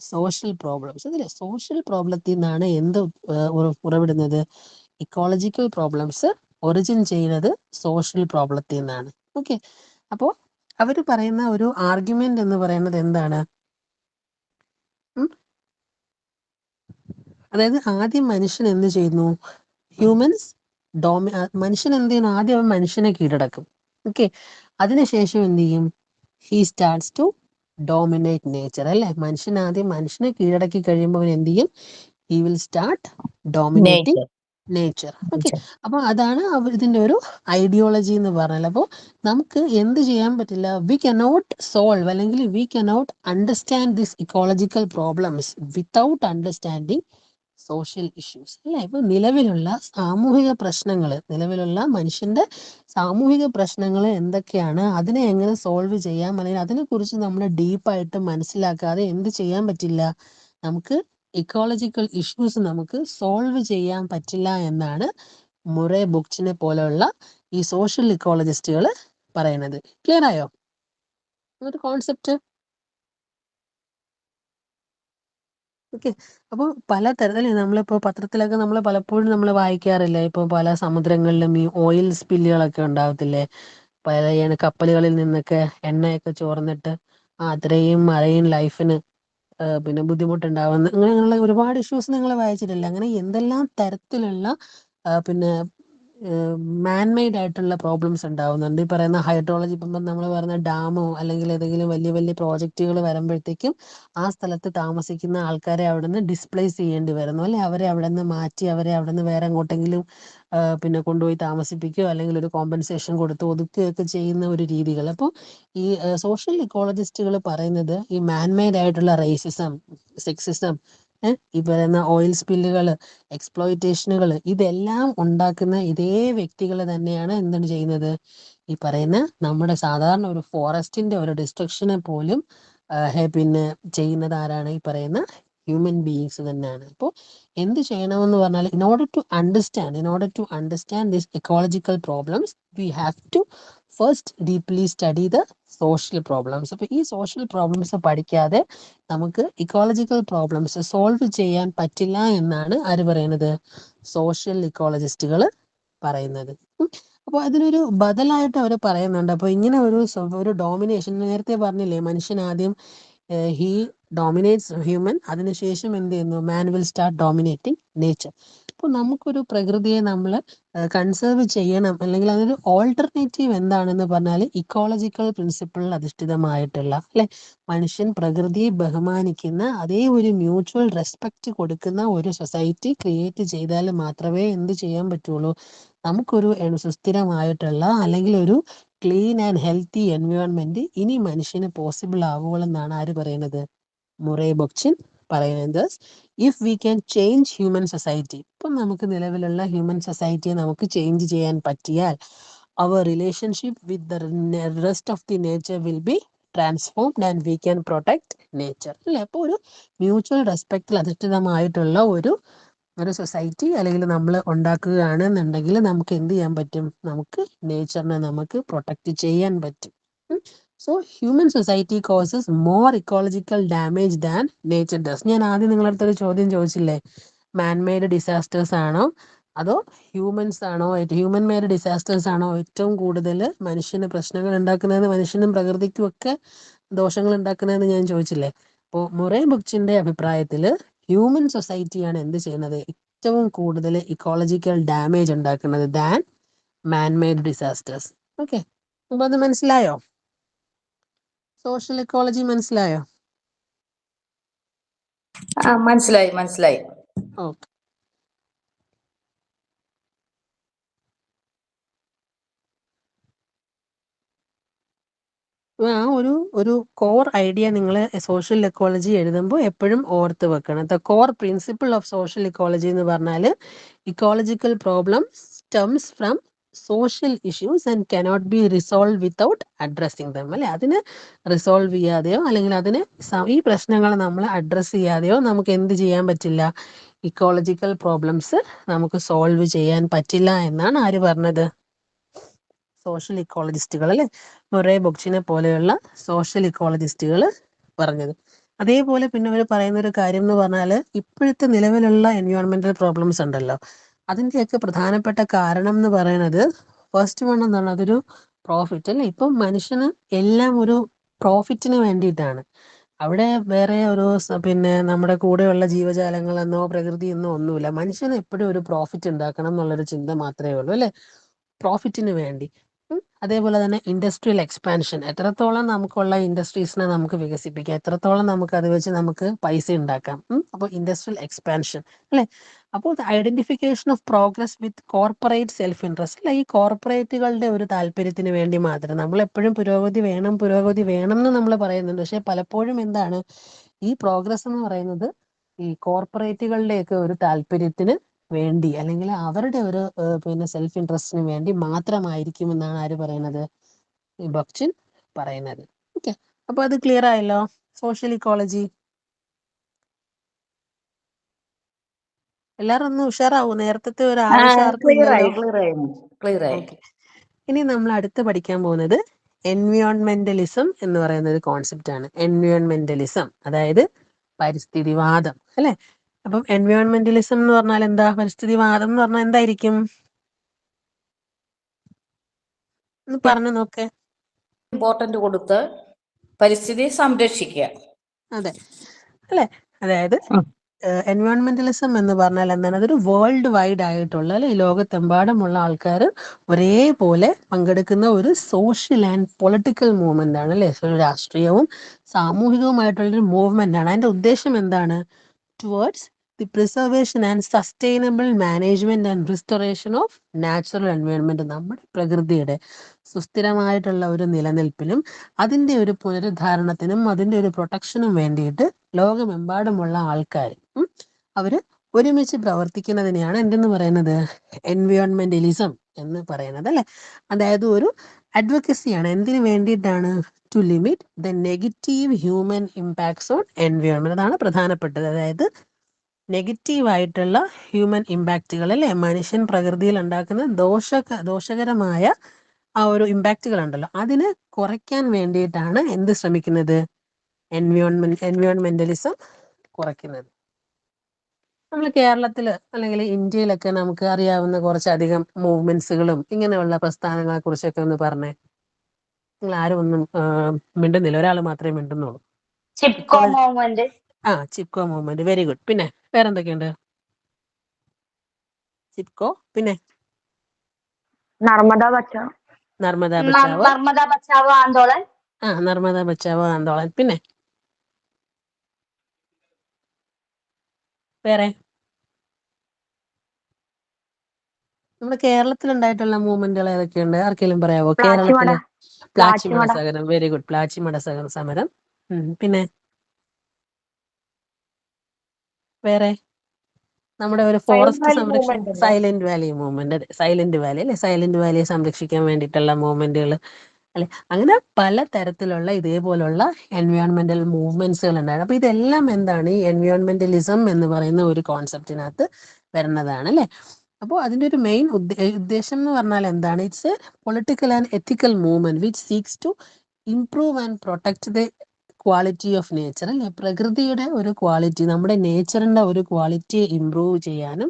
social problems അതല്ലേ. സോഷ്യൽ പ്രോബ്ലത്തിൽ നിന്നാണ് എന്ത് ഉറവിടുന്നത്? ഇക്കോളജിക്കൽ പ്രോബ്ലംസ് ഒറിജിൻ ചെയ്യുന്നത് സോഷ്യൽ പ്രോബ്ലത്തിൽ നിന്നാണ്. ഓക്കെ, അപ്പോൾ അവർ പറയുന്ന ഒരു ആർഗ്യുമെന്റ് എന്ന് പറയുന്നത് എന്താണ്? അതായത് ആദ്യം മനുഷ്യൻ എന്ത് ചെയ്യുന്നു? മനുഷ്യൻ എന്ത് ചെയ്യുന്നു? ആദ്യം അവൻ മനുഷ്യനെ കീഴടക്കും. ഓക്കെ, അതിനുശേഷം എന്ത് ചെയ്യും? He starts to dominate nature അല്ലെ. മനുഷ്യൻ ആദ്യം മനുഷ്യനെ കീഴടക്കി കഴിയുമ്പോൾ അവൻ എന്ത് ചെയ്യും? He will start dominating nature. Okay, അപ്പൊ അതാണ് ഇതിന്റെ ഒരു ഐഡിയോളജി എന്ന് പറഞ്ഞാൽ. അപ്പോൾ നമുക്ക് എന്ത് ചെയ്യാൻ പറ്റില്ല? വി കനോട്ട് സോൾവ്, അല്ലെങ്കിൽ we cannot understand this ecological problems without understanding social issues അല്ലെ. ഇപ്പൊ നിലവിലുള്ള മനുഷ്യന്റെ സാമൂഹിക പ്രശ്നങ്ങൾ എന്തൊക്കെയാണ്, അതിനെ എങ്ങനെ സോൾവ് ചെയ്യാം, അല്ലെങ്കിൽ അതിനെ കുറിച്ച് നമ്മൾ ഡീപ്പായിട്ട് മനസ്സിലാക്കാതെ എന്ത് ചെയ്യാൻ പറ്റില്ല? നമുക്ക് ഇക്കോളജിക്കൽ ഇഷ്യൂസ് നമുക്ക് സോൾവ് ചെയ്യാൻ പറ്റില്ല എന്നാണ് മുറെ ബുക്ചിനെ പോലെയുള്ള ഈ സോഷ്യൽ ഇക്കോളജിസ്റ്റുകൾ പറയുന്നത്. ക്ലിയർ ആയോ ഒരു കോൺസെപ്റ്റ്? ഓക്കെ, അപ്പോൾ പലതരത്തിൽ നമ്മളിപ്പോ പത്രത്തിലൊക്കെ നമ്മൾ പലപ്പോഴും നമ്മൾ വായിക്കാറില്ലേ, ഇപ്പൊ പല സമുദ്രങ്ങളിലും ഈ ഓയിൽ സ്പില്ലുകളൊക്കെ ഉണ്ടാകത്തില്ലേ, പല കപ്പലുകളിൽ നിന്നൊക്കെ എണ്ണയൊക്കെ ചോർന്നിട്ട് അത്രയും മറൈൻ ലൈഫിന് പിന്നെ ബുദ്ധിമുട്ടുണ്ടാവുന്ന അങ്ങനെയുള്ള ഒരുപാട് ഇഷ്യൂസ് നിങ്ങൾ വായിച്ചിട്ടില്ല. അങ്ങനെ എന്തെല്ലാം തരത്തിലുള്ള പിന്നെ മാൻമെയ്ഡ് ആയിട്ടുള്ള പ്രോബ്ലംസ് ഉണ്ടാവുന്നുണ്ട്. ഈ പറയുന്ന ഹൈഡ്രോളജി, ഇപ്പം നമ്മൾ പറയുന്ന ഡാമോ അല്ലെങ്കിൽ ഏതെങ്കിലും വലിയ വലിയ പ്രോജക്റ്റുകൾ വരുമ്പോഴത്തേക്കും ആ സ്ഥലത്ത് താമസിക്കുന്ന ആൾക്കാരെ അവിടെ നിന്ന് ഡിസ്പ്ലേസ് ചെയ്യേണ്ടി വരുന്നു, അല്ലെ? അവരെ അവിടെ നിന്ന് മാറ്റി അവരെ അവിടെ നിന്ന് വേറെ എങ്ങോട്ടെങ്കിലും പിന്നെ കൊണ്ടുപോയി താമസിപ്പിക്കുകയോ അല്ലെങ്കിൽ ഒരു കോമ്പൻസേഷൻ കൊടുത്ത് ഒതുക്കുകയൊക്കെ ചെയ്യുന്ന ഒരു രീതികൾ. അപ്പോൾ ഈ സോഷ്യൽ ഇക്കോളജിസ്റ്റുകൾ പറയുന്നത് ഈ മാൻമെയ്ഡ് ആയിട്ടുള്ള റേസിസം, സെക്സിസം, ഈ പറയുന്ന ഓയിൽ സ്പില്ലുകൾ, എക്സ്പ്ലോയിറ്റേഷനുകൾ, ഇതെല്ലാം ഉണ്ടാക്കുന്ന ഇതേ വ്യക്തികൾ തന്നെയാണ് എന്താണ് ചെയ്യുന്നത്? ഈ പറയുന്ന നമ്മുടെ സാധാരണ ഒരു ഫോറസ്റ്റിന്റെ ഒരു ഡിസ്ട്രക്ഷനെ പോലും പിന്നെ ചെയ്യുന്നത് ആരാണ്? ഈ പറയുന്ന ഹ്യൂമൻ ബീയിങ്സ് തന്നെയാണ്. അപ്പോൾ എന്ത് ചെയ്യണമെന്ന് പറഞ്ഞാൽ, in order to understand this ecological problems we have to first deeply study the social problems. അപ്പൊ ഈ സോഷ്യൽ പ്രോബ്ലംസ് പഠിക്കാതെ നമുക്ക് ഇക്കോളജിക്കൽ പ്രോബ്ലംസ് സോൾവ് ചെയ്യാൻ പറ്റില്ല എന്നാണ് ആര് പറയുന്നത്? സോഷ്യൽ ഇക്കോളജിസ്റ്റുകൾ പറയുന്നത്. അപ്പോൾ അതിനൊരു ബദലായിട്ട് അവർ പറയുന്നുണ്ട്. അപ്പോൾ ഇങ്ങനെ ഒരു ഡോമിനേഷൻ, നേരത്തെ പറഞ്ഞില്ലേ, മനുഷ്യൻ ആദ്യം ഹി ഡോമിനേറ്റ്സ് ഹ്യൂമൻ, അതിനുശേഷം എന്ത് ചെയ്യുന്നു? മാൻ വിൽ സ്റ്റാർട്ട് ഡോമിനേറ്റിംഗ് നേച്ചർ. അപ്പോൾ നമുക്കൊരു പ്രകൃതിയെ നമ്മൾ കൺസേർവ് ചെയ്യണം, അല്ലെങ്കിൽ അതൊരു ഓൾട്ടർനേറ്റീവ് എന്താണെന്ന് പറഞ്ഞാൽ ഇക്കോളജിക്കൽ പ്രിൻസിപ്പിളിൽ അധിഷ്ഠിതമായിട്ടുള്ള, അല്ലെ, മനുഷ്യൻ പ്രകൃതിയെ ബഹുമാനിക്കുന്ന അതേ ഒരു മ്യൂച്വൽ റെസ്പെക്റ്റ് കൊടുക്കുന്ന ഒരു സൊസൈറ്റി ക്രിയേറ്റ് ചെയ്താൽ മാത്രമേ എന്ത് ചെയ്യാൻ പറ്റുള്ളൂ? നമുക്കൊരു സുസ്ഥിരമായിട്ടുള്ള അല്ലെങ്കിൽ ഒരു ക്ലീൻ ആൻഡ് ഹെൽത്തി എൻവയോൺമെന്റ് ഇനി മനുഷ്യന് പോസിബിൾ ആവുകയെന്നാണ് ആര് പറയുന്നത്? മുറേ ബൊക്ചിൻ പറയുന്നത്. If we can change human society, ഇപ്പം നമുക്ക് നിലവിലുള്ള ഹ്യൂമൻ സൊസൈറ്റിയെ നമുക്ക് ചേഞ്ച് ചെയ്യാൻ പറ്റിയാൽ our relationship with the rest of the nature will be transformed and we can protect nature, അല്ലെ? അപ്പോൾ ഒരു മ്യൂച്വൽ റെസ്പെക്റ്റിൽ അധിഷ്ഠിതമായിട്ടുള്ള ഒരു സൊസൈറ്റി അല്ലെങ്കിൽ നമ്മൾ ഉണ്ടാക്കുകയാണെന്നുണ്ടെങ്കിൽ നമുക്ക് എന്ത് ചെയ്യാൻ പറ്റും? നമുക്ക് നേച്ചറിനെ നമുക്ക് പ്രൊട്ടക്ട് ചെയ്യാൻ പറ്റും. So human society causes more ecological damage than nature does. ഞാൻ ആദ്യം നിങ്ങളുടെ അടുത്തൊരു ചോദ്യം ചോദിച്ചില്ലേ, മാൻമെയ്ഡ് ഡിസാസ്റ്റേഴ്സ് ആണോ അതോ ഹ്യൂമൻസ് ആണോ, ഹ്യൂമൻ മെയ്ഡ് ഡിസാസ്റ്റേഴ്സ് ആണോ ഏറ്റവും കൂടുതൽ മനുഷ്യന് പ്രശ്നങ്ങൾ ഉണ്ടാക്കുന്നത്, മനുഷ്യനും പ്രകൃതിക്കും ഒക്കെ ദോഷങ്ങൾ ഉണ്ടാക്കുന്നതെന്ന് ഞാൻ ചോദിച്ചില്ലേ? അപ്പോൾ മുറേ ബുക്ചിന്റെ അഭിപ്രായത്തിൽ ഹ്യൂമൻ സൊസൈറ്റിയാണ് എന്ത് ചെയ്യുന്നത്? ഏറ്റവും കൂടുതൽ ഇക്കോളജിക്കൽ ഡാമേജ് ഉണ്ടാക്കുന്നത് ദാൻ മാൻമെയ്ഡ് ഡിസാസ്റ്റേഴ്സ്. ഓക്കെ, അപ്പൊ അത് മനസ്സിലായോ? സോഷ്യൽ ഇക്കോളജി മനസ്സിലായോ? മനസ്സിലായി. ഓക്കെ. ആ ഒരു കോർ ഐഡിയ നിങ്ങൾ സോഷ്യൽ ഇക്കോളജി എഴുതുമ്പോൾ എപ്പോഴും ഓർത്ത് വെക്കണം. The core principle of social ecology എന്ന് പറഞ്ഞാൽ ecological problem stems from social issues and cannot be resolve without addressing dum, അല്ലെ? അതിന് റിസോൾവ് ചെയ്യാതെയോ അല്ലെങ്കിൽ അതിന് ഈ പ്രശ്നങ്ങൾ നമ്മൾ അഡ്രസ്സ് ചെയ്യാതെയോ നമുക്ക് എന്ത് ചെയ്യാൻ പറ്റില്ല? ഇക്കോളജിക്കൽ പ്രോബ്ലംസ് നമുക്ക് സോൾവ് ചെയ്യാൻ പറ്റില്ല എന്നാണ് ആര് പറഞ്ഞത്? സോഷ്യൽ ഇക്കോളജിസ്റ്റുകൾ, അല്ലെ? മുറേ ബൊക്ചിനെ പോലെയുള്ള സോഷ്യൽ ഇക്കോളജിസ്റ്റുകൾ പറഞ്ഞത്. അതേപോലെ പിന്നെ അവർ പറയുന്ന ഒരു കാര്യം എന്ന് പറഞ്ഞാൽ ഇപ്പോഴത്തെ നിലവിലുള്ള എൻവയോൺമെന്റൽ പ്രോബ്ലംസ് ഉണ്ടല്ലോ, അതിൻ്റെയൊക്കെ പ്രധാനപ്പെട്ട കാരണം എന്ന് പറയുന്നത് ഫസ്റ്റ് വൺ എന്താണ്? അതൊരു പ്രോഫിറ്റ്, അല്ലെ? ഇപ്പം മനുഷ്യന് എല്ലാം ഒരു പ്രോഫിറ്റിന് വേണ്ടിയിട്ടാണ്. അവിടെ വേറെ ഒരു പിന്നെ നമ്മുടെ കൂടെയുള്ള ജീവജാലങ്ങളെന്നോ പ്രകൃതി എന്നോ ഒന്നുമില്ല. മനുഷ്യന് എപ്പോഴും ഒരു പ്രോഫിറ്റ് ഉണ്ടാക്കണം എന്നുള്ളൊരു ചിന്ത മാത്രമേ ഉള്ളൂ, അല്ലെ? പ്രോഫിറ്റിന് വേണ്ടി. അതേപോലെ തന്നെ ഇൻഡസ്ട്രിയൽ എക്സ്പാൻഷൻ, എത്രത്തോളം നമുക്കുള്ള ഇൻഡസ്ട്രീസിനെ നമുക്ക് വികസിപ്പിക്കാം, എത്രത്തോളം നമുക്ക് അത് വെച്ച് നമുക്ക് പൈസ ഉണ്ടാക്കാം. അപ്പോൾ ഇൻഡസ്ട്രിയൽ എക്സ്പാൻഷൻ, അല്ലെ? അപ്പോൾ identification of progress with corporate self interest, അല്ലെ? ഈ കോർപ്പറേറ്റുകളുടെ ഒരു താല്പര്യത്തിന് വേണ്ടി മാത്രം നമ്മൾ എപ്പോഴും പുരോഗതി വേണം എന്ന് നമ്മൾ പറയുന്നുണ്ട്. പക്ഷെ പലപ്പോഴും എന്താണ് ഈ പ്രോഗ്രസ് എന്ന് പറയുന്നത് ഈ കോർപ്പറേറ്റുകളുടെയൊക്കെ ഒരു താല്പര്യത്തിന് വേണ്ടി അല്ലെങ്കിൽ അവരുടെ ഒരു പിന്നെ സെൽഫ് ഇൻട്രസ്റ്റിന് വേണ്ടി മാത്രമായിരിക്കും എന്നാണ് ആര് പറയുന്നത്? ഈ ബൊക്ചിൻ പറയുന്നത്. ഓക്കെ, അപ്പൊ അത് ക്ലിയർ ആയല്ലോ സോഷ്യൽ ഇക്കോളജി? എല്ലാരും ഒന്ന് ഉഷാറാവും. നേരത്തെ ഒരു ആവശ്യം ആർക്കും ഇല്ലല്ലോ. ഓക്കെ, ഇനി നമ്മൾ അടുത്ത് പഠിക്കാൻ പോകുന്നത് എൻവയോൺമെന്റലിസം എന്ന് പറയുന്ന ഒരു കോൺസെപ്റ്റ് ആണ്. എൻവയോൺമെന്റലിസം അതായത് പരിസ്ഥിതിവാദം, അല്ലെ? അപ്പം എൻവയോൺമെന്റലിസം എന്ന് പറഞ്ഞാൽ എന്താ? പരിസ്ഥിതിവാദം എന്ന് പറഞ്ഞാൽ എന്തായിരിക്കും? ഒന്ന് പറഞ്ഞു നോക്കേ. ഇമ്പോർട്ടന്റ് കൊടുത്ത് പരിസ്ഥിതി സംരക്ഷിക്കുക. അതെ, അല്ലെ? അതായത് എൻവയോൺമെന്റലിസം എന്ന് പറഞ്ഞാൽ എന്താണ്? അതൊരു വേൾഡ് വൈഡ് ആയിട്ടുള്ള അല്ലെ, ലോകത്തെമ്പാടുമുള്ള ആൾക്കാർ ഒരേപോലെ പങ്കെടുക്കുന്ന ഒരു സോഷ്യൽ ആൻഡ് പൊളിറ്റിക്കൽ മൂവ്മെന്റ് ആണ് അല്ലെ. ഒരു രാഷ്ട്രീയവും സാമൂഹികവുമായിട്ടുള്ളൊരു മൂവ്മെന്റ് ആണ്. അതിന്റെ ഉദ്ദേശം എന്താണ്? Towards the preservation and sustainable management and restoration of natural environment. നമ്മുടെ പ്രകൃതിയുടെ സുസ്ഥിരമായിട്ടുള്ള ഒരു നിലനിൽപ്പിനും അതിന്റെ ഒരു പുനരുദ്ധാരണത്തിനും അതിന്റെ ഒരു പ്രൊട്ടക്ഷനും വേണ്ടിയിട്ട് ലോകമെമ്പാടുമുള്ള ആൾക്കാർ അവര് ഒരുമിച്ച് പ്രവർത്തിക്കുന്നതിനെയാണ് എന്തെന്ന് പറയുന്നത്? എൻവയോൺമെന്റലിസം എന്ന് പറയുന്നത് അല്ലെ. അതായത് ഒരു അഡ്വക്കസിയാണ്. എന്തിനു വേണ്ടിയിട്ടാണ്? To limit the negative human impacts on environment. അതാണ് പ്രധാനപ്പെട്ടത്. അതായത് നെഗറ്റീവ് ആയിട്ടുള്ള ഹ്യൂമൻ ഇമ്പാക്റ്റുകൾ അല്ലെ, മനുഷ്യൻ പ്രകൃതിയിൽ ഉണ്ടാക്കുന്ന ദോഷകരമായ ആ ഒരു ഇമ്പാക്റ്റുകൾ ഉണ്ടല്ലോ, അതിനെ കുറയ്ക്കാൻ വേണ്ടിയിട്ടാണ് എന്ത് ശ്രമിക്കുന്നത്? എൻവയോൺമെന്റലിസം കുറയ്ക്കുന്നത്. നമ്മൾ കേരളത്തിൽ അല്ലെങ്കിൽ ഇന്ത്യയിലൊക്കെ നമുക്ക് അറിയാവുന്ന കുറച്ചധികം മൂവ്മെന്റ്സുകളും ഇങ്ങനെയുള്ള പ്രസ്ഥാനങ്ങളെ കുറിച്ചൊക്കെ ഒന്ന് പറഞ്ഞേ. നിങ്ങൾ ആരും ഒന്നും മിണ്ടുന്നില്ല, ഒരാൾ മാത്രമേ മിണ്ടുന്നുള്ളൂ. Chipko movement. Chipko movement, very good. പിന്നെ വേറെന്തൊക്കെയുണ്ട്? ചിപ്കോ, പിന്നെ നർമ്മദ ബച്ചാവോ. നർമ്മദ ബച്ചാവോ. നർമ്മദ ബച്ചാവോ ആന്തോളൻ. നർമ്മദ ബച്ചാവോ ആന്തോളൻ. പിന്നെ വേറെ നമ്മുടെ കേരളത്തിൽ ഉണ്ടായിട്ടുള്ള മൂവ്മെന്റുകൾ ഏതൊക്കെയുണ്ട്? ആർക്കെങ്കിലും പറയാവോ? കേരളത്തില് പ്ലാച്ചിമട സമരം, വെരി ഗുഡ്. പ്ലാച്ചിമട സമരം. പിന്നെ വേറെ നമ്മുടെ ഒരു ഫോറസ്റ്റ് സംരക്ഷണം, സൈലന്റ് വാലി മൂവ്മെന്റ്. അതെ, സൈലന്റ് വാലി അല്ലെ, സൈലന്റ് വാലിയെ സംരക്ഷിക്കാൻ വേണ്ടിയിട്ടുള്ള മൂവ്മെന്റുകൾ അല്ലെ. അങ്ങനെ പല തരത്തിലുള്ള ഇതേപോലുള്ള എൻവയോൺമെന്റൽ മൂവ്മെന്റ്സുകൾ ഉണ്ടായിരുന്നു. അപ്പൊ ഇതെല്ലാം എന്താണ്? ഈ എൻവയോൺമെന്റലിസം എന്ന് പറയുന്ന ഒരു കോൺസെപ്റ്റിനകത്ത് വരുന്നതാണ് അല്ലെ. അപ്പോൾ അതിന്റെ ഒരു മെയിൻ ഉദ്ദേശം എന്ന് പറഞ്ഞാൽ എന്താണ്? It's a political and ethical movement which seeks to improve and protect the quality of nature അല്ലെ. പ്രകൃതിയുടെ ഒരു ക്വാളിറ്റി, നമ്മുടെ നേച്ചറിന്റെ ഒരു ക്വാളിറ്റിയെ ഇംപ്രൂവ് ചെയ്യാനും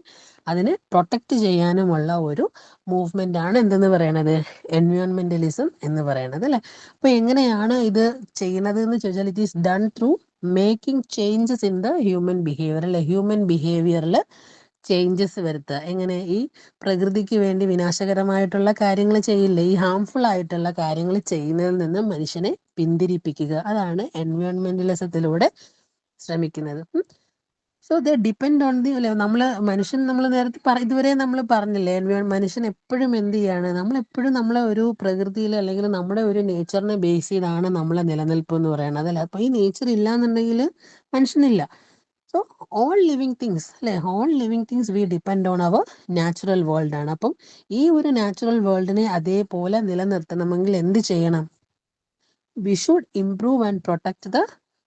അതിനെ പ്രൊട്ടക്ട് ചെയ്യാനുമുള്ള ഒരു മൂവ്മെന്റ് ആണ് എന്തെന്ന് പറയണത്? എൻവയോൺമെന്റലിസം എന്ന് പറയണത് അല്ലെ. അപ്പൊ എങ്ങനെയാണ് ഇത് ചെയ്യുന്നത് എന്ന് ചോദിച്ചാൽ, it is done through making changes in the human behaviour അല്ലെ. ഹ്യൂമൻ ബിഹേവിയറിൽ ചേഞ്ചസ് വരുത്തുക. എങ്ങനെ? ഈ പ്രകൃതിക്ക് വേണ്ടി വിനാശകരമായിട്ടുള്ള കാര്യങ്ങൾ ചെയ്യില്ലേ, ഈ ഹാംഫുൾ ആയിട്ടുള്ള കാര്യങ്ങൾ ചെയ്യുന്നതിൽ നിന്ന് മനുഷ്യനെ പിന്തിരിപ്പിക്കുക. അതാണ് എൻവയോൺമെന്റലിസത്തിലൂടെ ശ്രമിക്കുന്നത്. So they depend on the അല്ലെ. മനുഷ്യൻ നമ്മൾ നേരത്തെ ഇതുവരെ നമ്മൾ പറഞ്ഞില്ലേ, മനുഷ്യൻ എപ്പോഴും എന്ത് ചെയ്യാണ്? നമ്മളെപ്പോഴും നമ്മളെ ഒരു പ്രകൃതിയിൽ അല്ലെങ്കിൽ നമ്മുടെ ഒരു നേച്ചറിനെ ബേസ് ചെയ്താണ് നമ്മളെ നിലനിൽപ്പ് എന്ന് പറയുന്നത് അല്ലെ. അപ്പൊ ഈ നേച്ചർ ഇല്ല എന്നുണ്ടെങ്കിൽ മനുഷ്യനില്ല. സോ ഓൾ ലിവിങ് തിങ്സ് അല്ലെ, all living things we depend on our natural world ആണ്. അപ്പം ഈ ഒരു നാച്ചുറൽ വേൾഡിനെ അതേപോലെ നിലനിർത്തണമെങ്കിൽ എന്ത് ചെയ്യണം? We should improve and protect the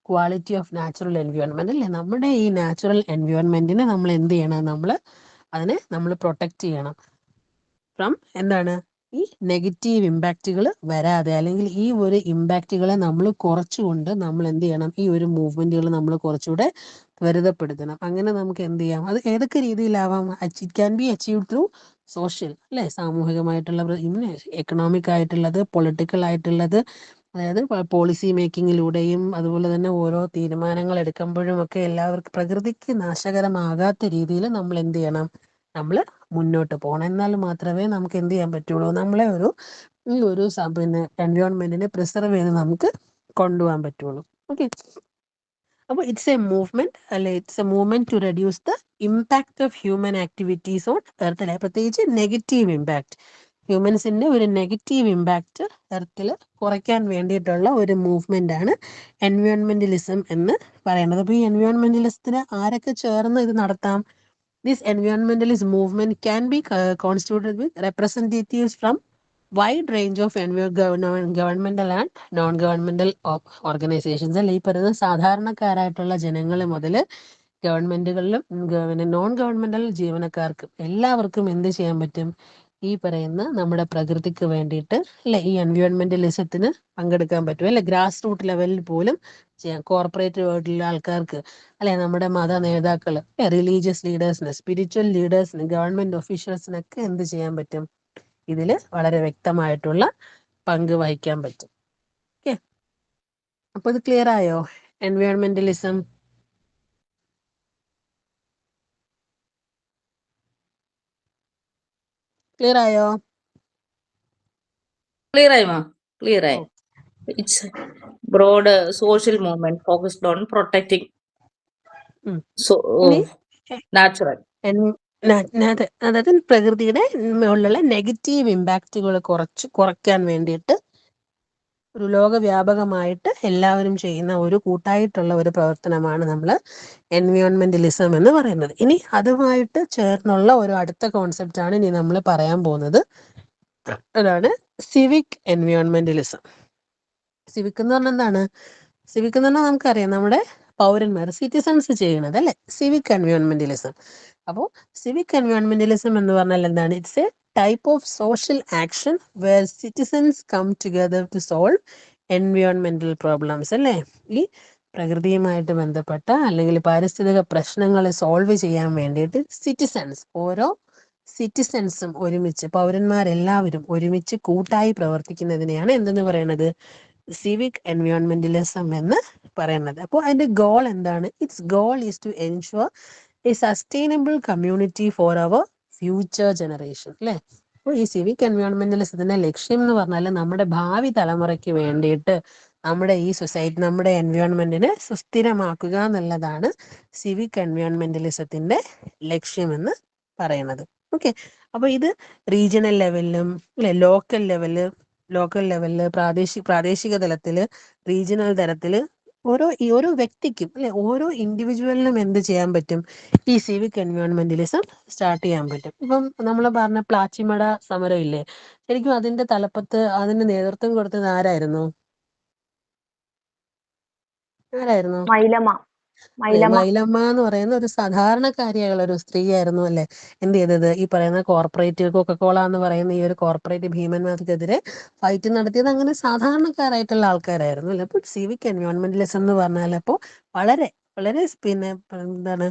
quality of natural environment അല്ലെ. നമ്മുടെ ഈ നാച്ചുറൽ എൻവയോൺമെന്റിനെ നമ്മൾ എന്ത് ചെയ്യണം? അതിനെ പ്രൊട്ടക്ട് ചെയ്യണം ഫ്രം എന്താണ്? ഈ നെഗറ്റീവ് ഇമ്പാക്റ്റുകൾ വരാതെ, അല്ലെങ്കിൽ ഈ ഒരു ഇമ്പാക്റ്റുകളെ നമ്മൾ കുറച്ചുകൊണ്ട് നമ്മൾ എന്ത് ചെയ്യണം? ഈ ഒരു മൂവ്മെന്റുകൾ നമ്മൾ കുറച്ചുകൂടെ ത്വരിതപ്പെടുത്തണം. അങ്ങനെ നമുക്ക് എന്ത് ചെയ്യാം? അത് ഏതൊക്കെ രീതിയിലാവാം? It can be achieve through social അല്ലെ, സാമൂഹികമായിട്ടുള്ള, എക്കണോമിക് ആയിട്ടുള്ളത്, പൊളിറ്റിക്കൽ ആയിട്ടുള്ളത്, അതായത് പോളിസി മേക്കിങ്ങിലൂടെയും അതുപോലെ തന്നെ ഓരോ തീരുമാനങ്ങൾ എടുക്കുമ്പോഴും ഒക്കെ എല്ലാവർക്കും പ്രകൃതിക്ക് നാശകരമാകാത്ത രീതിയിൽ നമ്മൾ എന്ത് ചെയ്യണം? നമ്മൾ മുന്നോട്ട് പോകണം. എന്നാൽ മാത്രമേ നമുക്ക് എന്ത് ചെയ്യാൻ പറ്റുള്ളൂ? നമ്മളെ ഈ ഒരു പിന്നെ എൻവയോൺമെന്റിനെ പ്രിസർവ് ചെയ്ത് നമുക്ക് കൊണ്ടുപോകാൻ പറ്റുള്ളൂ. ഓക്കെ. അപ്പോൾ ഇറ്റ്സ് എ മൂവ്മെന്റ് അല്ലെ, it's a movement to reduce the impact of human activities on earth അല്ലെ. പ്രത്യേകിച്ച് നെഗറ്റീവ് ഇമ്പാക്ട്, ഹ്യൂമൻസിന്റെ ഒരു നെഗറ്റീവ് ഇമ്പാക്ട് എർത്തിൽ കുറയ്ക്കാൻ വേണ്ടിയിട്ടുള്ള ഒരു മൂവ്മെന്റ് ആണ് എൻവയോൺമെന്റലിസം എന്ന് പറയുന്നത്. അപ്പോൾ ഈ എൻവയോൺമെന്റലിസത്തിന് ആരൊക്കെ ചേർന്ന് ഇത് നടത്താം? This environmentalist movement can be constituted with representatives from wide range of governmental and non-governmental organizations അല്ലെ. ഈ പറയുന്ന സാധാരണക്കാരായിട്ടുള്ള ജനങ്ങൾ മുതൽ ഗവൺമെന്റുകളിലും നോൺ ഗവൺമെന്റൽ ജീവനക്കാർക്കും എല്ലാവർക്കും എന്ത് ചെയ്യാൻ പറ്റും? ഈ പറയുന്ന നമ്മുടെ പ്രകൃതിക്ക് വേണ്ടിയിട്ട് അല്ലെ, ഈ എൻവയോൺമെന്റലിസത്തിന് പങ്കെടുക്കാൻ പറ്റും അല്ലെ. ഗ്രാസ് റൂട്ട് ലെവലിൽ പോലും ചെയ്യാം. കോർപ്പറേറ്റ് വേൾഡിലെ ആൾക്കാർക്ക് അല്ലെ, നമ്മുടെ മത നേതാക്കൾ, റിലീജിയസ് ലീഡേഴ്സിന്, സ്പിരിച്വൽ ലീഡേഴ്സിന്, ഗവൺമെന്റ് ഒഫീഷ്യൽസിനൊക്കെ എന്ത് ചെയ്യാൻ പറ്റും? ഇതിൽ വളരെ വ്യക്തമായിട്ടുള്ള പങ്ക് വഹിക്കാൻ പറ്റും. ഓക്കെ. അപ്പൊ ഇത് ക്ലിയർ ആയോ? എൻവയോൺമെന്റലിസം ക്ലിയർ ആയോ? ക്ലിയർ ആയി മാ, ക്ലിയർ ആയി. Oh, it's broad social movement focused on protecting ഉം. ഇനി നാച്ചുറൽ. അതായത് പ്രകൃതിയുടെ മുകളിലുള്ള നെഗറ്റീവ് ഇമ്പാക്റ്റുകൾ കുറയ്ക്കാൻ വേണ്ടിയിട്ട് ഒരു ലോകവ്യാപകമായിട്ട് എല്ലാവരും ചെയ്യുന്ന ഒരു കൂട്ടായിട്ടുള്ള ഒരു പ്രവർത്തനമാണ് നമ്മൾ എൻവയോൺമെന്റലിസം എന്ന് പറയുന്നത്. ഇനി അതുമായിട്ട് ചേർന്നുള്ള ഒരു അടുത്ത കോൺസെപ്റ്റ് ആണ് ഇനി നമ്മൾ പറയാൻ പോകുന്നത്. അതാണ് സിവിക് എൻവയോൺമെന്റലിസം. സിവിക് എന്ന് പറഞ്ഞാൽ എന്താണ്? സിവിക് എന്ന് പറഞ്ഞാൽ നമുക്കറിയാം, നമ്മുടെ പൗരന്മാർ സിറ്റിസൺസ് ചെയ്യണത് അല്ലെ സിവിക് എൻവയോൺമെന്റലിസം. അപ്പോൾ സിവിക് എൻവയോൺമെന്റലിസം എന്ന് പറഞ്ഞാൽ എന്താണ്? It's a type of social action where citizens come together to solve എൻവയോൺമെന്റൽ പ്രോബ്ലംസ് അല്ലേ. ഈ പ്രകൃതിയുമായിട്ട് ബന്ധപ്പെട്ട അല്ലെങ്കിൽ പാരിസ്ഥിതിക പ്രശ്നങ്ങളെ സോൾവ് ചെയ്യാൻ വേണ്ടിയിട്ട് ഓരോ സിറ്റിസൺസും ഒരുമിച്ച്, പൗരന്മാരെല്ലാവരും ഒരുമിച്ച് കൂട്ടായി പ്രവർത്തിക്കുന്നതിനെയാണ് എന്തെന്ന് പറയുന്നത്? സിവിക് എൻവയോൺമെന്റലിസം എന്ന് പറയുന്നത്. അപ്പോൾ അതിന്റെ ഗോൾ എന്താണ്? Its goal is to ensure a sustainable community for our future generation അല്ലേ. അപ്പോൾ ഈ സിവിക് എൻവയോൺമെന്റലിസത്തിന്റെ ലക്ഷ്യം എന്ന് പറഞ്ഞാൽ നമ്മുടെ ഭാവി തലമുറയ്ക്ക് വേണ്ടിയിട്ട് നമ്മുടെ ഈ സൊസൈറ്റി, നമ്മുടെ എൻവയോൺമെന്റിനെ സുസ്ഥിരമാക്കുക എന്നുള്ളതാണ് സിവിക് എൻവയോൺമെന്റലിസത്തിന്റെ ലക്ഷ്യമെന്ന് പറയുന്നത്. ഓക്കെ, അപ്പൊ ഇത് റീജിയണൽ ലെവലിലും അല്ലെ ലോക്കൽ ലെവലില് പ്രാദേശിക തലത്തില്, റീജിയണൽ തലത്തില് ഓരോ വ്യക്തിക്കും അല്ലെ ഓരോ ഇൻഡിവിജ്വലിനും എന്ത് ചെയ്യാൻ പറ്റും? ഈ സിവിക് എൻവയോൺമെന്റലിസം സ്റ്റാർട്ട് ചെയ്യാൻ പറ്റും. ഇപ്പം നമ്മൾ പറഞ്ഞ പ്ലാച്ചിമട സമരം ഇല്ലേ, ശരിക്കും അതിന്റെ തലപ്പത്ത് അതിന് നേതൃത്വം കൊടുത്തത് ആരായിരുന്നു? മൈലമ്മ എന്ന് പറയുന്ന ഒരു സാധാരണക്കാരിയായുള്ള ഒരു സ്ത്രീയായിരുന്നു അല്ലെ എന്ത് ചെയ്തത്? ഈ പറയുന്ന കോർപ്പറേറ്റ് കൊക്കക്കോള എന്ന് പറയുന്ന ഈ ഒരു കോർപ്പറേറ്റ് ഭീമന്മാർക്കെതിരെ ഫൈറ്റ് നടത്തിയത് അങ്ങനെ സാധാരണക്കാരായിട്ടുള്ള ആൾക്കാരായിരുന്നു അല്ലെ. അപ്പോൾ സിവിക് എൻവയോൺമെന്റലിസം എന്ന് പറഞ്ഞാൽ അപ്പോൾ വളരെ വളരെ പിന്നെ എന്താണ്,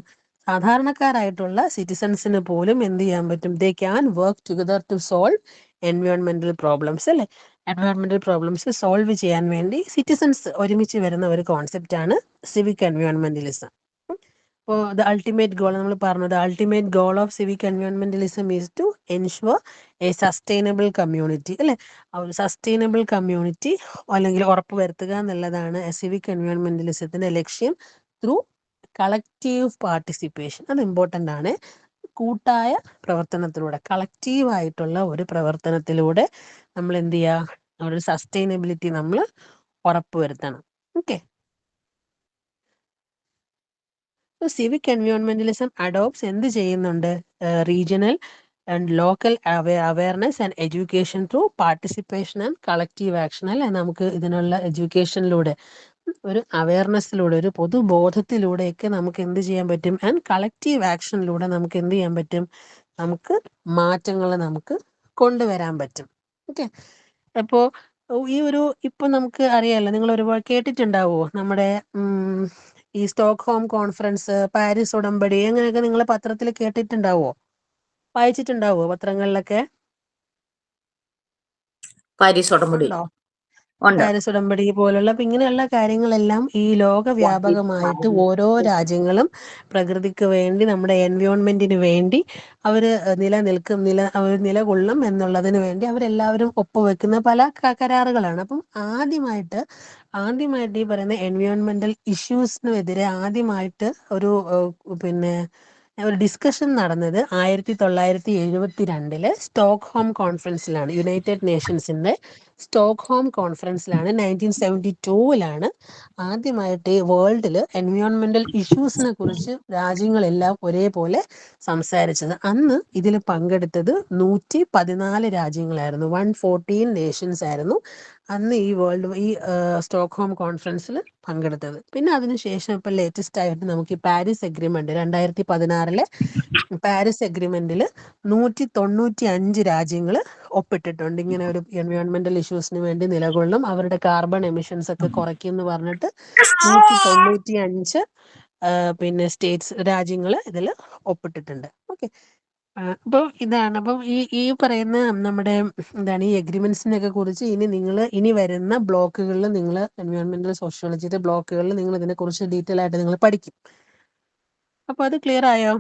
സാധാരണക്കാരായിട്ടുള്ള സിറ്റിസൺസിന് പോലും എന്ത് ചെയ്യാൻ പറ്റും? They can work together to solve എൻവയോൺമെന്റൽ പ്രോബ്ലംസ് അല്ലെ. എൻവയോൺമെന്റൽ പ്രോബ്ലംസ് സോൾവ് ചെയ്യാൻ വേണ്ടി സിറ്റിസൺസ് ഒരുമിച്ച് വരുന്ന ഒരു കോൺസെപ്റ്റ് ആണ് സിവിക് എൻവയോൺമെന്റലിസം. അപ്പോൾ ദ അൾട്ടിമേറ്റ് ഗോൾ നമ്മൾ പറഞ്ഞത്, ultimate goal of civic environmentalism is to ensure a sustainable community അല്ലെ. ഒരു സസ്റ്റൈനബിൾ കമ്മ്യൂണിറ്റി അല്ലെങ്കിൽ ഉറപ്പുവരുത്തുക എന്നുള്ളതാണ് സിവിക് എൻവയോൺമെന്റലിസത്തിന്റെ ലക്ഷ്യം ത്രൂ കളക്റ്റീവ് പാർട്ടിസിപ്പേഷൻ. അത് ഇമ്പോർട്ടൻ്റ് ആണ്. കൂട്ടായ പ്രവർത്തനത്തിലൂടെ, കളക്റ്റീവ് ആയിട്ടുള്ള ഒരു പ്രവർത്തനത്തിലൂടെ നമ്മൾ എന്ത് ചെയ്യുക? ഒരു സസ്റ്റൈനബിലിറ്റി നമ്മൾ ഉറപ്പുവരുത്തണം. ഓക്കെ, സിവിക് എൻവയോൺമെന്റലിസം അഡോപ്റ്റ്സ് എന്ത് ചെയ്യുന്നുണ്ട്? Regional and local awareness and education through participation and collective action അല്ലെ. നമുക്ക് ഇതിനുള്ള എഡ്യൂക്കേഷനിലൂടെ, ഒരു അവയർനെസ്സിലൂടെ, ഒരു പൊതുബോധത്തിലൂടെയൊക്കെ നമുക്ക് എന്ത് ചെയ്യാൻ പറ്റും? ആൻഡ് കളക്റ്റീവ് ആക്ഷനിലൂടെ നമുക്ക് എന്ത് ചെയ്യാൻ പറ്റും? നമുക്ക് മാറ്റങ്ങൾ നമുക്ക് കൊണ്ടുവരാൻ പറ്റും. ഓക്കെ, അപ്പോൾ ഇപ്പൊ നമുക്ക് അറിയാലോ, നിങ്ങൾ ഒരുപാട് കേട്ടിട്ടുണ്ടാവുമോ നമ്മുടെ ഈ സ്റ്റോക്ക്ഹോം കോൺഫറൻസ്, പാരീസ് ഉടമ്പടി, അങ്ങനെയൊക്കെ നിങ്ങൾ പത്രത്തിൽ കേട്ടിട്ടുണ്ടാവോ? വായിച്ചിട്ടുണ്ടാവോ പത്രങ്ങളിലൊക്കെ? പാരീസ് ഉടമ്പടി ഉണ്ടോ? ഉണ്ട്. പാരീസ് ഉടമ്പടി പോലുള്ള ഇങ്ങനെയുള്ള കാര്യങ്ങളെല്ലാം ഈ ലോകവ്യാപകമായിട്ട് ഓരോ രാജ്യങ്ങളും പ്രകൃതിക്ക് വേണ്ടി, നമ്മുടെ എൻവയോൺമെന്റിന് വേണ്ടി അവര് അവർ നിലകൊള്ളും എന്നുള്ളതിന് വേണ്ടി അവരെല്ലാവരും ഒപ്പുവെക്കുന്ന പല കരാറുകളാണ്. അപ്പം ആദ്യമായിട്ട് ഈ പറയുന്ന എൻവയോൺമെന്റൽ ഇഷ്യൂസിനെതിരെ ആദ്യമായിട്ട് ഒരു ഡിസ്കഷൻ നടന്നത് 1972 സ്റ്റോക്ക്ഹോം കോൺഫറൻസിലാണ്. യുണൈറ്റഡ് നേഷൻസിന്റെ സ്റ്റോക്ക്ഹോം കോൺഫറൻസിലാണ് 1972 ആദ്യമായിട്ട് ഈ വേൾഡില് എൻവയോൺമെന്റൽ ഇഷ്യൂസിനെ കുറിച്ച് രാജ്യങ്ങളെല്ലാം ഒരേപോലെ സംസാരിച്ചത്. അന്ന് ഇതിൽ പങ്കെടുത്തത് 114 രാജ്യങ്ങളായിരുന്നു. 114 നേഷൻസ് ആയിരുന്നു അന്ന് ഈ സ്റ്റോക്ക്ഹോം കോൺഫറൻസിൽ പങ്കെടുത്തത്. പിന്നെ അതിനുശേഷം ഇപ്പൊ ലേറ്റസ്റ്റ് ആയിട്ട് നമുക്ക് ഈ പാരീസ് എഗ്രിമെന്റ് 2016 പാരീസ് എഗ്രിമെന്റിൽ 195 രാജ്യങ്ങൾ ഒപ്പിട്ടിട്ടുണ്ട്. ഇങ്ങനെ ഒരു എൻവയോൺമെന്റൽ ഇഷ്യൂസിന് വേണ്ടി നിലകൊള്ളും, അവരുടെ കാർബൺ എമിഷൻസ് ഒക്കെ കുറയ്ക്കും എന്ന് പറഞ്ഞിട്ട് 195 രാജ്യങ്ങൾ ഇതിൽ ഒപ്പിട്ടിട്ടുണ്ട്. ഓക്കെ, അപ്പോൾ ഇതാണ്. അപ്പം ഈ പറയുന്ന നമ്മുടെ ഈ എഗ്രിമെന്റ്സിനെ ഒക്കെ കുറിച്ച് ഇനി വരുന്ന ബ്ലോക്കുകളിൽ നിങ്ങൾ എൻവയോൺമെന്റൽ സോഷ്യോളജിയുടെ ബ്ലോക്കുകളിൽ നിങ്ങൾ ഇതിനെ കുറിച്ച് ഡീറ്റെയിൽ ആയിട്ട് നിങ്ങൾ പഠിക്കും. അപ്പൊ അത് ക്ലിയർ ആയോ?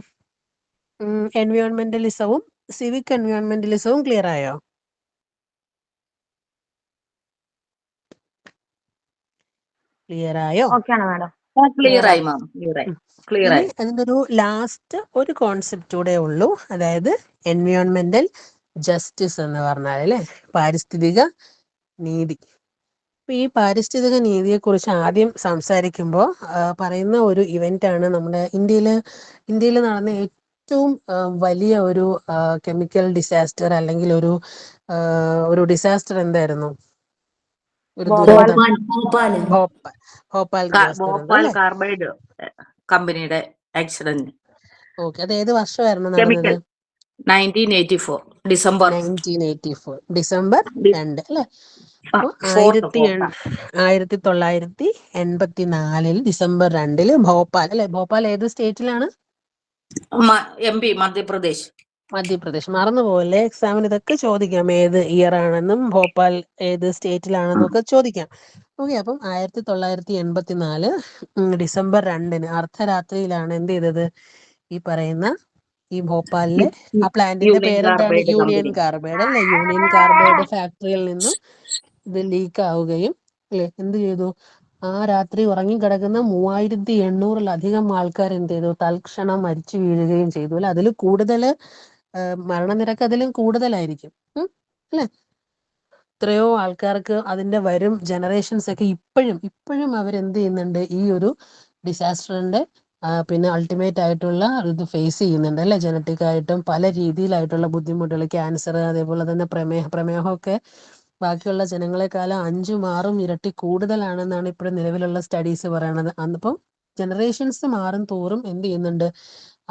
എൻവയോൺമെന്റലിസവും സിവിക് എൻവയോൺമെന്റലിസവും ക്ലിയർ ആയോ? ക്ലിയർ ആയോ? ഓക്കെ ആണ് മാഡം. ക്ലിയർ ആയി മാം, ക്ലിയർ ആയി, ഉം. ക്ലിയർ ഇനി ആയി. അതിൻ്റെ ഒരു ലാസ്റ്റ് ഒരു കോൺസെപ്റ്റ് കൂടെ ഉള്ളൂ, അതായത് എൻവയോൺമെന്റൽ ജസ്റ്റിസ് എന്ന് പറഞ്ഞാൽ അല്ലേ, പാരിസ്ഥിതിക നീതി. അപ്പൊ ഈ പാരിസ്ഥിതിക നീതിയെ കുറിച്ച് ആദ്യം സംസാരിക്കുമ്പോൾ പറയുന്ന ഒരു ഇവന്റ് ആണ് നമ്മുടെ ഇന്ത്യയിൽ നടന്ന ഏറ്റവും വലിയ ഒരു കെമിക്കൽ ഡിസാസ്റ്റർ, അല്ലെങ്കിൽ ഒരു ഡിസാസ്റ്റർ എന്തായിരുന്നു? ഒരു ഭോപ്പാൽ ദുരന്തം. ഭോപ്പാൽ ഗ്യാസ് ദുരന്തം ഭോപ്പാൽ അല്ലേ? കാർബൈഡ് കമ്പനിയുടെ ആക്സിഡന്റ്. ഓക്കെ, അത് ഏത് വർഷമായിരുന്നു നടന്നത്? കെമിക്കൽ 1984 ഡിസംബർ 1984 ഡിസംബർ 2 അല്ലേ? അപ്പോൾ 1984 ഡിസംബർ 2 ഭോപ്പാൽ അല്ലെ? ഭോപ്പാൽ ഏത് സ്റ്റേറ്റിലാണ്? MP മധ്യപ്രദേശ്. മധ്യപ്രദേശ്. മറന്നുപോകല്ലേ, എക്സാമിന് ഇതൊക്കെ ചോദിക്കാം, ഏത് ഇയർ ആണെന്നും ഭോപ്പാൽ ഏത് സ്റ്റേറ്റിലാണെന്നും ഒക്കെ ചോദിക്കാം. ഓക്കെ, അപ്പം 1984 ഡിസംബർ 2 അർദ്ധരാത്രിയിലാണ് എന്ത് ചെയ്തത്? ഈ പറയുന്ന ഈ ഭോപ്പാലിലെ ആ പ്ലാന്റിന്റെ യൂണിയൻ പേരെന്താണ്? Carbide union company. കാർബൈഡ് അല്ലെ? യൂണിയൻ കാർബൈഡ് ഫാക്ടറിയിൽ നിന്നും ഇത് ലീക്ക് ആവുകയും അല്ലെ, എന്ത് ചെയ്തു? ആ രാത്രി ഉറങ്ങിക്കിടക്കുന്ന 3800-ലധികം ആൾക്കാർ എന്ത് ചെയ്തു? തൽക്ഷണം മരിച്ചു വീഴുകയും ചെയ്തു അല്ലെ? അതിൽ കൂടുതൽ മരണനിരക്ക് അതിലും കൂടുതലായിരിക്കും അല്ലെ? എത്രയോ ആൾക്കാർക്ക് അതിന്റെ വരും ജനറേഷൻസ് ഒക്കെ ഇപ്പോഴും അവരെന്ത് ചെയ്യുന്നുണ്ട്? ഈ ഒരു ഡിസാസ്റ്ററിന്റെ പിന്നെ അൾട്ടിമേറ്റ് ആയിട്ടുള്ള ഇത് ഫേസ് ചെയ്യുന്നുണ്ട് അല്ലെ? ജനറ്റിക് ആയിട്ടും പല രീതിയിലായിട്ടുള്ള ബുദ്ധിമുട്ടുകൾ, ക്യാൻസർ, അതേപോലെ തന്നെ പ്രമേഹമൊക്കെ ബാക്കിയുള്ള ജനങ്ങളെക്കാളും 5-6 ഇരട്ടി കൂടുതലാണെന്നാണ് ഇപ്പോഴും നിലവിലുള്ള സ്റ്റഡീസ് പറയണത്. അന്നിപ്പം ജനറേഷൻസ് മാറും തോറും എന്ത് ചെയ്യുന്നുണ്ട്?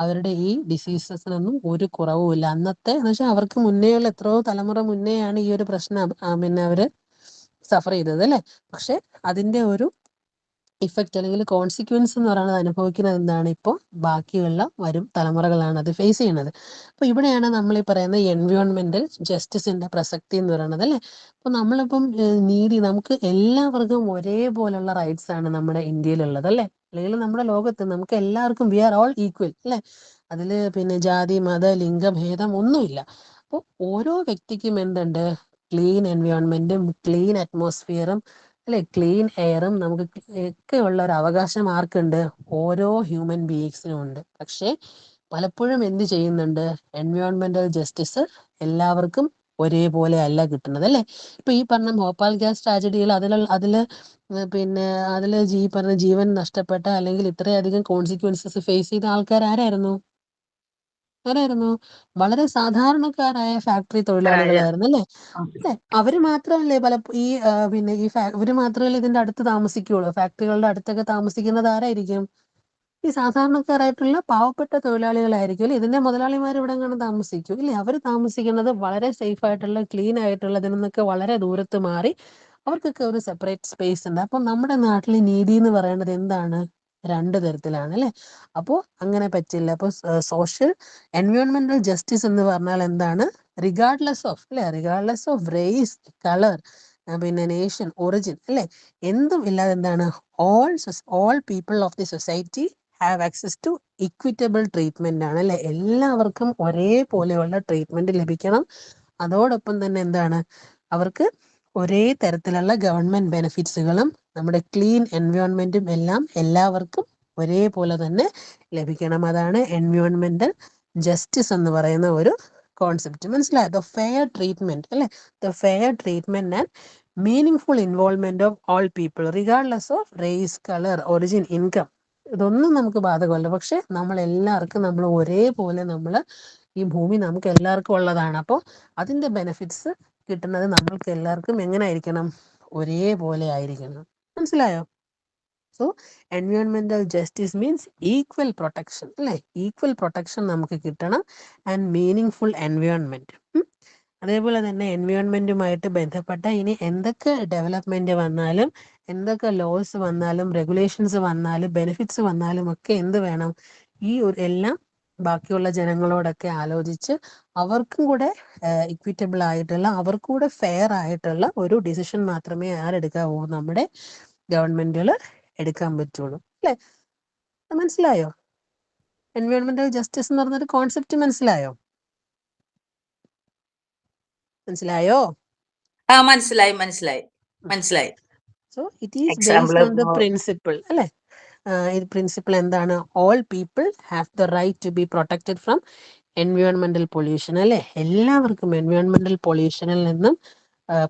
അവരുടെ ഈ ഡിസീസസിനൊന്നും ഒരു കുറവുമില്ല. അന്നത്തെ എന്ന് വെച്ചാൽ അവർക്ക് മുന്നേയുള്ള എത്രയോ തലമുറ മുന്നേയാണ് ഈ ഒരു പ്രശ്നം പിന്നെ അവര് സഫർ ചെയ്തത് അല്ലെ? പക്ഷെ അതിന്റെ ഒരു ഇഫക്റ്റ് അല്ലെങ്കിൽ കോൺസിക്വൻസ് എന്ന് പറയുന്നത് അനുഭവിക്കുന്നത് എന്താണ്? ഇപ്പോൾ ബാക്കിയുള്ള വരും തലമുറകളാണ് അത് ഫേസ് ചെയ്യുന്നത്. അപ്പൊ ഇവിടെയാണ് നമ്മൾ ഈ പറയുന്ന എൻവയോൺമെന്റൽ ജസ്റ്റിസിന്റെ പ്രസക്തി എന്ന് പറയുന്നത് അല്ലെ? അപ്പൊ നമ്മളിപ്പം നമുക്ക് എല്ലാവർക്കും ഒരേപോലുള്ള റൈറ്റ്സ് ആണ് നമ്മുടെ ഇന്ത്യയിലുള്ളത് അല്ലെ? അല്ലെങ്കിൽ നമ്മുടെ ലോകത്ത് നമുക്ക് എല്ലാവർക്കും വി ആർ ഓൾ ഈക്വൽ അല്ലെ? അതില് പിന്നെ ജാതി, മത, ലിംഗഭേദം ഒന്നുമില്ല. അപ്പോൾ ഓരോ വ്യക്തിക്കും എന്തുണ്ട്? ക്ലീൻ എൻവയോൺമെന്റും ക്ലീൻ അറ്റ്മോസ്ഫിയറും അല്ലെ, ക്ലീൻ എയറും നമുക്ക് ഒക്കെ ഉള്ള ഒരു അവകാശം ആർക്കുണ്ട്? ഓരോ ഹ്യൂമൻ ബീയിങ്സിനും ഉണ്ട്. പക്ഷെ പലപ്പോഴും എന്ത് ചെയ്യുന്നുണ്ട്? എൻവയോൺമെന്റൽ ജസ്റ്റിസ് എല്ലാവർക്കും ഒരേപോലെ അല്ല കിട്ടുന്നത് അല്ലെ? ഇപ്പൊ ഈ പറഞ്ഞ ഭോപ്പാൽ ഗ്യാസ് ട്രാജഡിയിൽ അതില് പിന്നെ ഈ പറഞ്ഞ ജീവൻ നഷ്ടപ്പെട്ട അല്ലെങ്കിൽ ഇത്രയധികം കോൺസിക്വൻസസ് ഫേസ് ചെയ്ത ആൾക്കാർ ആരായിരുന്നു? വളരെ സാധാരണക്കാരായ ഫാക്ടറി തൊഴിലാളികളായിരുന്നു അല്ലേ? അല്ലെ? അവര് മാത്രമല്ലേ ഇവര് മാത്രമല്ലേ ഇതിന്റെ അടുത്ത് താമസിക്കുള്ളൂ? ഫാക്ടറികളുടെ അടുത്തൊക്കെ താമസിക്കുന്നത് ആരായിരിക്കും? ഈ സാധാരണക്കാരായിട്ടുള്ള പാവപ്പെട്ട തൊഴിലാളികളായിരിക്കും അല്ലെ? ഇതിന്റെ മുതലാളിമാർ ഇവിടെ എങ്ങനെ താമസിക്കും ഇല്ലേ? അവർ താമസിക്കുന്നത് വളരെ സേഫ് ആയിട്ടുള്ള ക്ലീൻ ആയിട്ടുള്ള ഇതിൽ നിന്നൊക്കെ വളരെ ദൂരത്ത് മാറി അവർക്കൊക്കെ ഒരു സെപ്പറേറ്റ് സ്പേസ് ഉണ്ട്. അപ്പം നമ്മുടെ നാട്ടിൽ നീതി എന്ന് പറയുന്നത് എന്താണ്? 2 തരത്തിലാണ് അല്ലെ? അപ്പോൾ അങ്ങനെ പറ്റില്ല. അപ്പോൾ സോഷ്യൽ എൻവയോൺമെന്റൽ ജസ്റ്റിസ് എന്ന് പറഞ്ഞാൽ എന്താണ്? റിഗാർഡ്ലെസ് ഓഫ് റേസ്, കളർ, പിന്നെ നേഷൻ, ഒറിജിൻ അല്ലെ, എന്തും ഇല്ലാതെ എന്താണ്? All people of the society have access to equitable treatment ആണ് അല്ലെ? എല്ലാവർക്കും ഒരേപോലെയുള്ള ട്രീറ്റ്മെന്റ് ലഭിക്കണം. അതോടൊപ്പം തന്നെ എന്താണ്? അവർക്ക് ഒരേ തരത്തിലുള്ള ഗവൺമെന്റ് ബെനിഫിറ്റ്സുകളും നമ്മുടെ ക്ലീൻ എൻവയോൺമെന്റും എല്ലാം എല്ലാവർക്കും ഒരേപോലെ തന്നെ ലഭിക്കണം. അതാണ് എൻവയോൺമെന്റൽ ജസ്റ്റിസ് എന്ന് പറയുന്ന ഒരു കോൺസെപ്റ്റ്. മനസ്സിലായോ? ദ ഫെയർ ട്രീറ്റ്മെന്റ് അല്ലെ? The fair treatment and meaningful involvement of all people regardless of race, colour, origin, income. ഇതൊന്നും നമുക്ക് ബാധകമല്ല. പക്ഷെ നമ്മൾ ഒരേപോലെ ഈ ഭൂമി നമുക്ക് എല്ലാവർക്കും ഉള്ളതാണ്. അപ്പോൾ അതിന്റെ ബെനിഫിറ്റ്സ് കിട്ടുന്നത് നമ്മൾക്ക് എല്ലാവർക്കും എങ്ങനെ ആയിരിക്കണം? ഒരേപോലെ ആയിരിക്കണം. മനസ്സിലായോ? സോ എൻവയോൺമെന്റൽ ജസ്റ്റിസ് മീൻസ് ഈക്വൽ പ്രൊട്ടക്ഷൻ അല്ലെ? ഈക്വൽ പ്രൊട്ടക്ഷൻ നമുക്ക് കിട്ടണം ആൻഡ് മീനിങ് എൻവയോൺമെന്റ്. അതേപോലെ തന്നെ എൻവയോൺമെന്റുമായിട്ട് ബന്ധപ്പെട്ട ഇനി എന്തൊക്കെ ഡെവലപ്മെന്റ് വന്നാലും, എന്തൊക്കെ ലോസ് വന്നാലും, റെഗുലേഷൻസ് വന്നാലും, ബെനിഫിറ്റ്സ് വന്നാലും ഒക്കെ എന്ത് വേണം? ഈ എല്ലാം ബാക്കിയുള്ള ജനങ്ങളോടൊക്കെ ആലോചിച്ച് അവർക്കും കൂടെ ഇക്വിറ്റബിൾ ആയിട്ടുള്ള, അവർക്കും കൂടെ ഫെയർ ആയിട്ടുള്ള ഒരു ഡിസിഷൻ മാത്രമേ ആരെടുക്കാവൂ? നമ്മുടെ ഗവൺമെന്റുകൾ എടുക്കാൻ പറ്റുള്ളൂ അല്ലെ? മനസ്സിലായോ? എൻവയോൺമെന്റൽ ജസ്റ്റിസ് എന്ന് പറഞ്ഞൊരു കോൺസെപ്റ്റ് മനസ്സിലായോ? മനസ്സിലായോ? മനസ്സിലായി മനസ്സിലായി മനസ്സിലായി. So it is example based on the principle അല്ലേ? ഈ പ്രിൻസിപ്പിൾ എന്താണ്? All people have the right to be protected from എൻവയോൺമെന്റൽ പൊല്യൂഷൻ അല്ലേ? എല്ലാവർക്കും എൻവയോൺമെന്റൽ പൊല്യൂഷനിൽ നിന്നും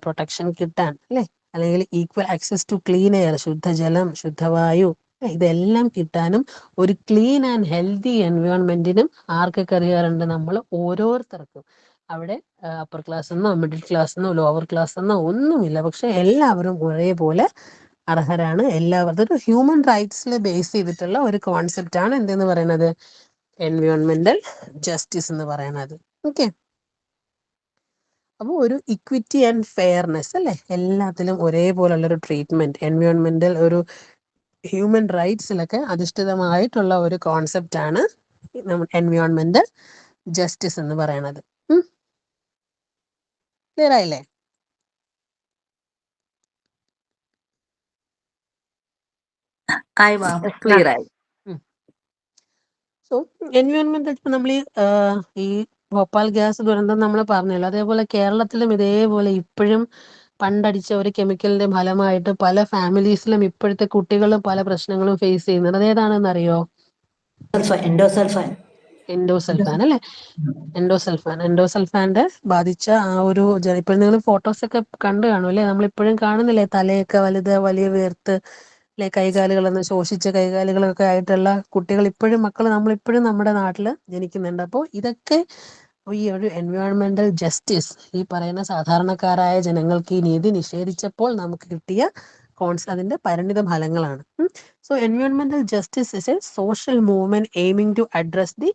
പ്രൊട്ടക്ഷൻ കിട്ടാൻ അല്ലേ? അല്ലെങ്കിൽ equal access to clean air, ശുദ്ധജലം, ശുദ്ധവായു, ഇതെല്ലാം കിട്ടാനും ഒരു ക്ലീൻ ആൻഡ് ഹെൽത്തി എൻവയോൺമെന്റിനും ആർക്കൊക്കെ അറിയാറുണ്ട്? നമ്മൾ ഓരോരുത്തർക്കും. അവിടെ അപ്പർ ക്ലാസ് എന്നോ മിഡിൽ ക്ലാസ് എന്നോ ലോവർ ക്ലാസ് എന്നോ ഒന്നുമില്ല. പക്ഷെ എല്ലാവരും ഒരേപോലെ അർഹരാണ്. എല്ലാവരും ഒരു ഹ്യൂമൻ റൈറ്റ്സിൽ ബേസ് ചെയ്തിട്ടുള്ള ഒരു കോൺസെപ്റ്റ് ആണ് എന്തെന്ന് പറയുന്നത്? എൻവയോൺമെന്റൽ ജസ്റ്റിസ് എന്ന് പറയുന്നത്. ഓക്കെ, അപ്പോൾ ഒരു ഇക്വിറ്റി ആൻഡ് ഫെയർനെസ് അല്ലേ? എല്ലാത്തിലും ഒരേപോലുള്ളൊരു ട്രീറ്റ്മെന്റ്, എൻവയോൺമെന്റൽ ഒരു ഹ്യൂമൻ റൈറ്റ്സിലൊക്കെ അധിഷ്ഠിതമായിട്ടുള്ള ഒരു കോൺസെപ്റ്റ് ആണ് എൻവയോൺമെന്റൽ ജസ്റ്റിസ് എന്ന് പറയുന്നത്. ക്ലിയർ ആയില്ലേ? ആയി മാം, ക്ലിയർ ആയി. സോ എൻവയോൺമെന്റ് ഇപ്പൊ നമ്മൾ ഈ ഭോപ്പാൽ ഗ്യാസ് ദുരന്തം നമ്മൾ പറഞ്ഞല്ലോ, അതേപോലെ കേരളത്തിലും ഇതേപോലെ ഇപ്പോഴും പണ്ടടിച്ച ഒരു കെമിക്കലിന്റെ ഫലമായിട്ട് പല ഫാമിലീസിലും ഇപ്പോഴത്തെ കുട്ടികളും പല പ്രശ്നങ്ങളും ഫേസ് ചെയ്യുന്നുണ്ട്. അതേതാണെന്ന് അറിയോ? എൻഡോസൾഫാൻ അല്ലെ? എൻഡോസൾഫാന്റെ ബാധിച്ച ആ ഒരു ഇപ്പൊ നിങ്ങൾ ഫോട്ടോസ് ഒക്കെ കണ്ടു കാണും അല്ലെ? നമ്മളിപ്പോഴും കാണുന്നില്ലേ? തലയൊക്കെ വലിയ വീർത്ത് അല്ലെ? കൈകാലുകളൊന്ന് ശോഷിച്ച കൈകാലുകളൊക്കെ ആയിട്ടുള്ള കുട്ടികൾ ഇപ്പോഴും, നമ്മളിപ്പോഴും നമ്മുടെ നാട്ടില് ജനിക്കുന്നുണ്ട്. അപ്പോൾ ഇതൊക്കെ ഈ ഒരു എൻവയോൺമെന്റൽ ജസ്റ്റിസ്, ഈ പറയുന്ന സാധാരണക്കാരായ ജനങ്ങൾക്ക് ഈ നീതി നിഷേധിച്ചപ്പോൾ നമുക്ക് കിട്ടിയ അതിന്റെ പരിണിത ഫലങ്ങളാണ്. സോ എൻവയോൺമെന്റൽ justice is A social movement aiming to address the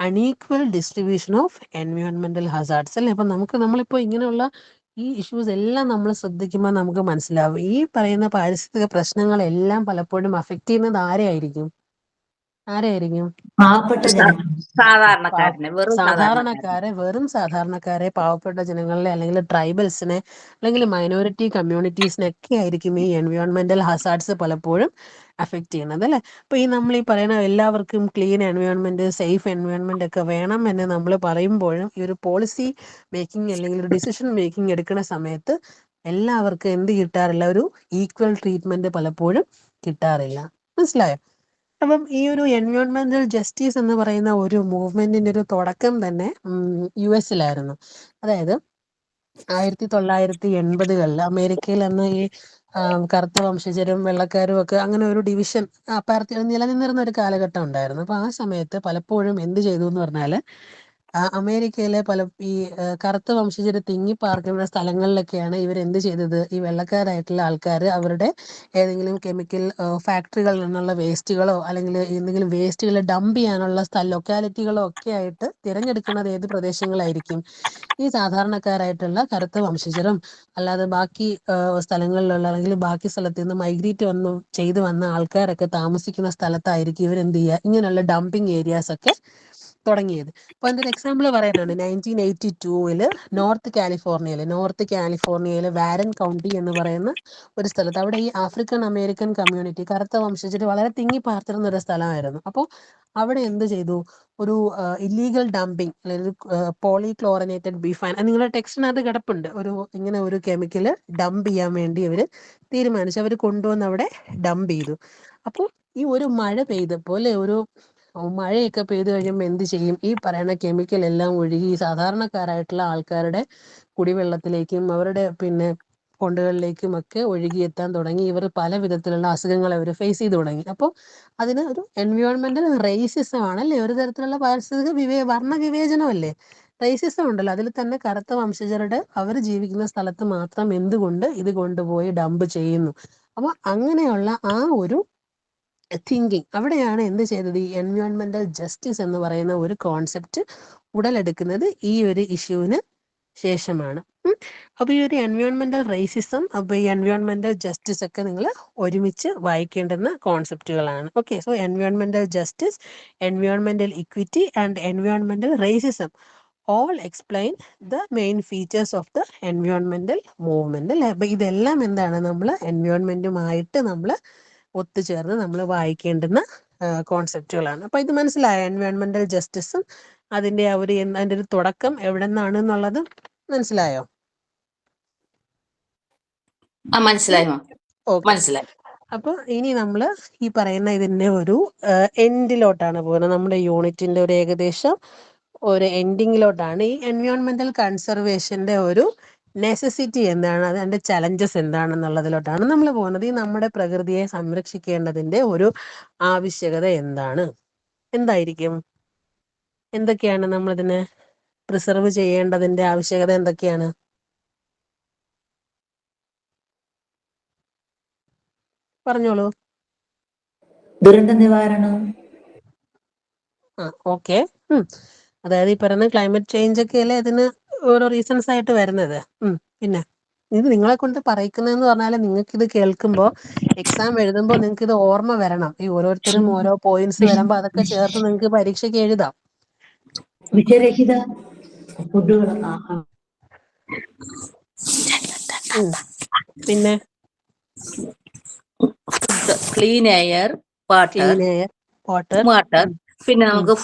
unequal distribution of എൻവയോൺമെന്റൽ hazards അല്ലെ? അപ്പൊ നമ്മളിപ്പോ ഇങ്ങനെയുള്ള ഈ ഇഷ്യൂസ് എല്ലാം നമ്മൾ ശ്രദ്ധിക്കുമ്പോൾ നമുക്ക് മനസ്സിലാവും ഈ പറയുന്ന പാരിസ്ഥിതിക പ്രശ്നങ്ങളെല്ലാം പലപ്പോഴും അഫക്റ്റ് ചെയ്യുന്നത് ആരെയായിരിക്കും? സാധാരണക്കാരനെ, വെറും സാധാരണക്കാരനെ. വെറും സാധാരണക്കാരെ, പാവപ്പെട്ട ജനങ്ങളെ, അല്ലെങ്കിൽ ട്രൈബൽസിനെ, അല്ലെങ്കിൽ മൈനോറിറ്റി കമ്മ്യൂണിറ്റീസിനൊക്കെ ആയിരിക്കും ഈ എൻവയോൺമെന്റൽ ഹസാർഡ്സ് പലപ്പോഴും അഫക്റ്റ് ചെയ്യുന്നത് അല്ലെ? അപ്പൊ നമ്മൾ ഈ പറയുന്ന എല്ലാവർക്കും ക്ലീൻ എൻവയോൺമെന്റ്, സേഫ് എൻവയോൺമെന്റ് ഒക്കെ വേണം എന്ന് നമ്മൾ പറയുമ്പോഴും ഈ ഒരു പോളിസി മേക്കിംഗ് അല്ലെങ്കിൽ ഒരു ഡിസിഷൻ മേക്കിംഗ് എടുക്കുന്ന സമയത്ത് എല്ലാവർക്കും എന്ത് കിട്ടാറില്ല? ഒരു ഈക്വൽ ട്രീറ്റ്മെന്റ് പലപ്പോഴും കിട്ടാറില്ല. മനസ്സിലായോ? അപ്പം ഈ ഒരു എൻവയോൺമെന്റൽ ജസ്റ്റിസ് എന്ന് പറയുന്ന ഒരു മൂവ്മെന്റിന്റെ ഒരു തുടക്കം തന്നെ US-ലായിരുന്നു. അതായത് 1980-കളിൽ അമേരിക്കയിൽ അന്ന് ഈ കറുത്ത വംശജരും വെള്ളക്കാരും ഒക്കെ അങ്ങനെ ഒരു ഡിവിഷൻ നിലനിന്നിരുന്ന ഒരു കാലഘട്ടം ഉണ്ടായിരുന്നു. അപ്പൊ ആ സമയത്ത് പലപ്പോഴും എന്ത് ചെയ്തു എന്ന് പറഞ്ഞാല് അമേരിക്കയിലെ ഈ കറുത്ത വംശജര് തിങ്ങിപ്പാർക്കുന്ന സ്ഥലങ്ങളിലൊക്കെയാണ് ഇവർ എന്ത് ചെയ്തത്? ഈ വെള്ളക്കാരായിട്ടുള്ള ആൾക്കാർ അവരുടെ ഏതെങ്കിലും കെമിക്കൽ ഫാക്ടറികളിൽ നിന്നുള്ള വേസ്റ്റുകളോ അല്ലെങ്കിൽ എന്തെങ്കിലും വേസ്റ്റുകൾ ഡംപ് ചെയ്യാനുള്ള ലൊക്കാലിറ്റികളോ ഒക്കെ ആയിട്ട് തിരഞ്ഞെടുക്കുന്നത് ഏത് പ്രദേശങ്ങളായിരിക്കും? ഈ സാധാരണക്കാരായിട്ടുള്ള കറുത്ത വംശജരും അല്ലാതെ ബാക്കി സ്ഥലങ്ങളിലുള്ള അല്ലെങ്കിൽ ബാക്കി സ്ഥലത്ത് നിന്ന് മൈഗ്രേറ്റ് ചെയ്തു വന്ന ആൾക്കാരൊക്കെ താമസിക്കുന്ന സ്ഥലത്തായിരിക്കും ഇവരെന്ത് ചെയ്യുക? ഇങ്ങനെയുള്ള ഡംപിങ് ഏരിയാസ് ഒക്കെ തുടങ്ങിയത്. അപ്പൊ അതിന്റെ ഒരു എക്സാമ്പിൾ പറയാനാണ് 1982 നോർത്ത് കാലിഫോർണിയയിലെ വാരൻ കൗണ്ടി എന്ന് പറയുന്ന ഒരു സ്ഥലത്ത്, അവിടെ ഈ ആഫ്രിക്കൻ അമേരിക്കൻ കമ്മ്യൂണിറ്റി, കറുത്ത വംശജര് വളരെ തിങ്ങി പാർത്തിരുന്ന ഒരു സ്ഥലമായിരുന്നു. അപ്പോൾ അവിടെ എന്ത് ചെയ്തു? ഒരു ഇല്ലീഗൽ ഡംപിങ് അല്ലെങ്കിൽ പോളിക്ലോറിനേറ്റഡ് ബിഫൈൻ, നിങ്ങളുടെ ടെക്സ്റ്റിനകത്ത് കിടപ്പുണ്ട്, ഇങ്ങനെ ഒരു കെമിക്കൽ ഡംപ് ചെയ്യാൻ വേണ്ടി അവര് തീരുമാനിച്ചു. അവർ കൊണ്ടുവന്ന് അവിടെ ഡംപ് ചെയ്തു. അപ്പോൾ ഈ ഒരു മഴ പെയ്തപ്പോൾ മഴയൊക്കെ പെയ്തു കഴിയുമ്പോൾ എന്ത് ചെയ്യും? ഈ പറയുന്ന കെമിക്കൽ എല്ലാം ഒഴുകി സാധാരണക്കാരായിട്ടുള്ള ആൾക്കാരുടെ കുടിവെള്ളത്തിലേക്കും അവരുടെ കൊണ്ടുകളിലേക്കും ഒക്കെ ഒഴുകിയെത്താൻ തുടങ്ങി. ഇവർ പല വിധത്തിലുള്ള അസുഖങ്ങൾ അവർ ഫേസ് ചെയ്തു തുടങ്ങി. അപ്പോൾ അതിന് ഒരു എൻവയോൺമെന്റൽ റേസിസം ആണല്ലേ? ഒരു തരത്തിലുള്ള പാരിസ്ഥിതിക വർണ്ണ വിവേചനമല്ലേ? റേസിസം ഉണ്ടല്ലോ. അതിൽ തന്നെ കറുത്ത വംശജരുടെ അവർ ജീവിക്കുന്ന സ്ഥലത്ത് മാത്രം എന്തുകൊണ്ട് ഇത് കൊണ്ടുപോയി ഡംപ് ചെയ്യുന്നു? അപ്പൊ അങ്ങനെയുള്ള ആ ഒരു തിങ്കിങ്, അവിടെയാണ് എന്ത് ചെയ്തത്? ഈ എൻവയോൺമെന്റൽ ജസ്റ്റിസ് എന്ന് പറയുന്ന ഒരു കോൺസെപ്റ്റ് ഉടലെടുക്കുന്നത് ഈ ഒരു ഇഷ്യൂവിന് ശേഷമാണ്. അപ്പൊ ഈ ഒരു എൻവയോൺമെന്റൽ റേസിസം, അപ്പൊ ഈ എൻവയോൺമെന്റൽ ജസ്റ്റിസ് ഒക്കെ നിങ്ങൾ ഒരുമിച്ച് വായിക്കേണ്ടുന്ന കോൺസെപ്റ്റുകളാണ്. ഓക്കെ, സോ എൻവയോൺമെന്റൽ justice, എൻവയോൺമെന്റൽ equity and എൻവയോൺമെന്റൽ racism all explain the main features of the എൻവയോൺമെന്റൽ movement അല്ലെ? അപ്പൊ ഇതെല്ലാം എന്താണ്? നമ്മൾ എൻവയോൺമെന്റുമായിട്ട് നമ്മൾ ഒത്തുചേർന്ന് നമ്മൾ വായിക്കേണ്ടുന്ന കോൺസെപ്റ്റുകളാണ്. അപ്പൊ ഇത് മനസ്സിലായോ? എൻവയോൺമെന്റൽ ജസ്റ്റിസും അതിന്റെ ഒരു തുടക്കം എവിടെ നിന്നാണ് എന്നുള്ളത് മനസ്സിലായോ? മനസ്സിലായി മാം, ഓക്കെ. മനസ്സിലായി. അപ്പൊ ഇനി നമ്മൾ ഈ പറയുന്ന ഇതിന്റെ ഒരു എൻഡിലോട്ടാണ് പോകുന്നത്. നമ്മുടെ യൂണിറ്റിന്റെ ഒരു ഏകദേശം ഒരു എൻഡിങ്ങിലോട്ടാണ്. ഈ എൻവയോൺമെന്റൽ കൺസർവേഷന്റെ ഒരു നെസസിറ്റി എന്താണ്, അതിന്റെ ചലഞ്ചസ് എന്താണെന്നുള്ളതിലോട്ടാണ് നമ്മൾ പോകുന്നത്. ഈ നമ്മുടെ പ്രകൃതിയെ സംരക്ഷിക്കേണ്ടതിന്റെ ഒരു ആവശ്യകത എന്താണ്, എന്തായിരിക്കും, എന്തൊക്കെയാണ് നമ്മളിതിനെ പ്രിസർവ് ചെയ്യേണ്ടതിന്റെ ആവശ്യകത എന്തൊക്കെയാണ്? പറഞ്ഞോളൂ. ദുരന്ത നിവാരണം. ഓക്കെ. അതായത് ഈ പറയുന്ന ക്ലൈമറ്റ് ചേഞ്ച് ഒക്കെ അല്ലേ ഇതിന് ഓരോ റീസൺസ് ആയിട്ട് വരുന്നത്. പിന്നെ ഇത് നിങ്ങളെ കൊണ്ട് പറയിക്കുന്നതെന്ന് പറഞ്ഞാൽ നിങ്ങൾക്ക് ഇത് കേൾക്കുമ്പോൾ എക്സാം എഴുതുമ്പോൾ നിങ്ങൾക്ക് ഇത് ഓർമ്മ വരണം. ഈ ഓരോരുത്തരും ഓരോ പോയിന്റ്സ് വരുമ്പോൾ അതൊക്കെ ചേർത്ത് നിങ്ങൾക്ക് പരീക്ഷയ്ക്ക് എഴുതാം. വിഷരഹിത ഫുഡുകൾ. പിന്നെ clean air, water, clean air, water, പിന്നെ നമുക്ക്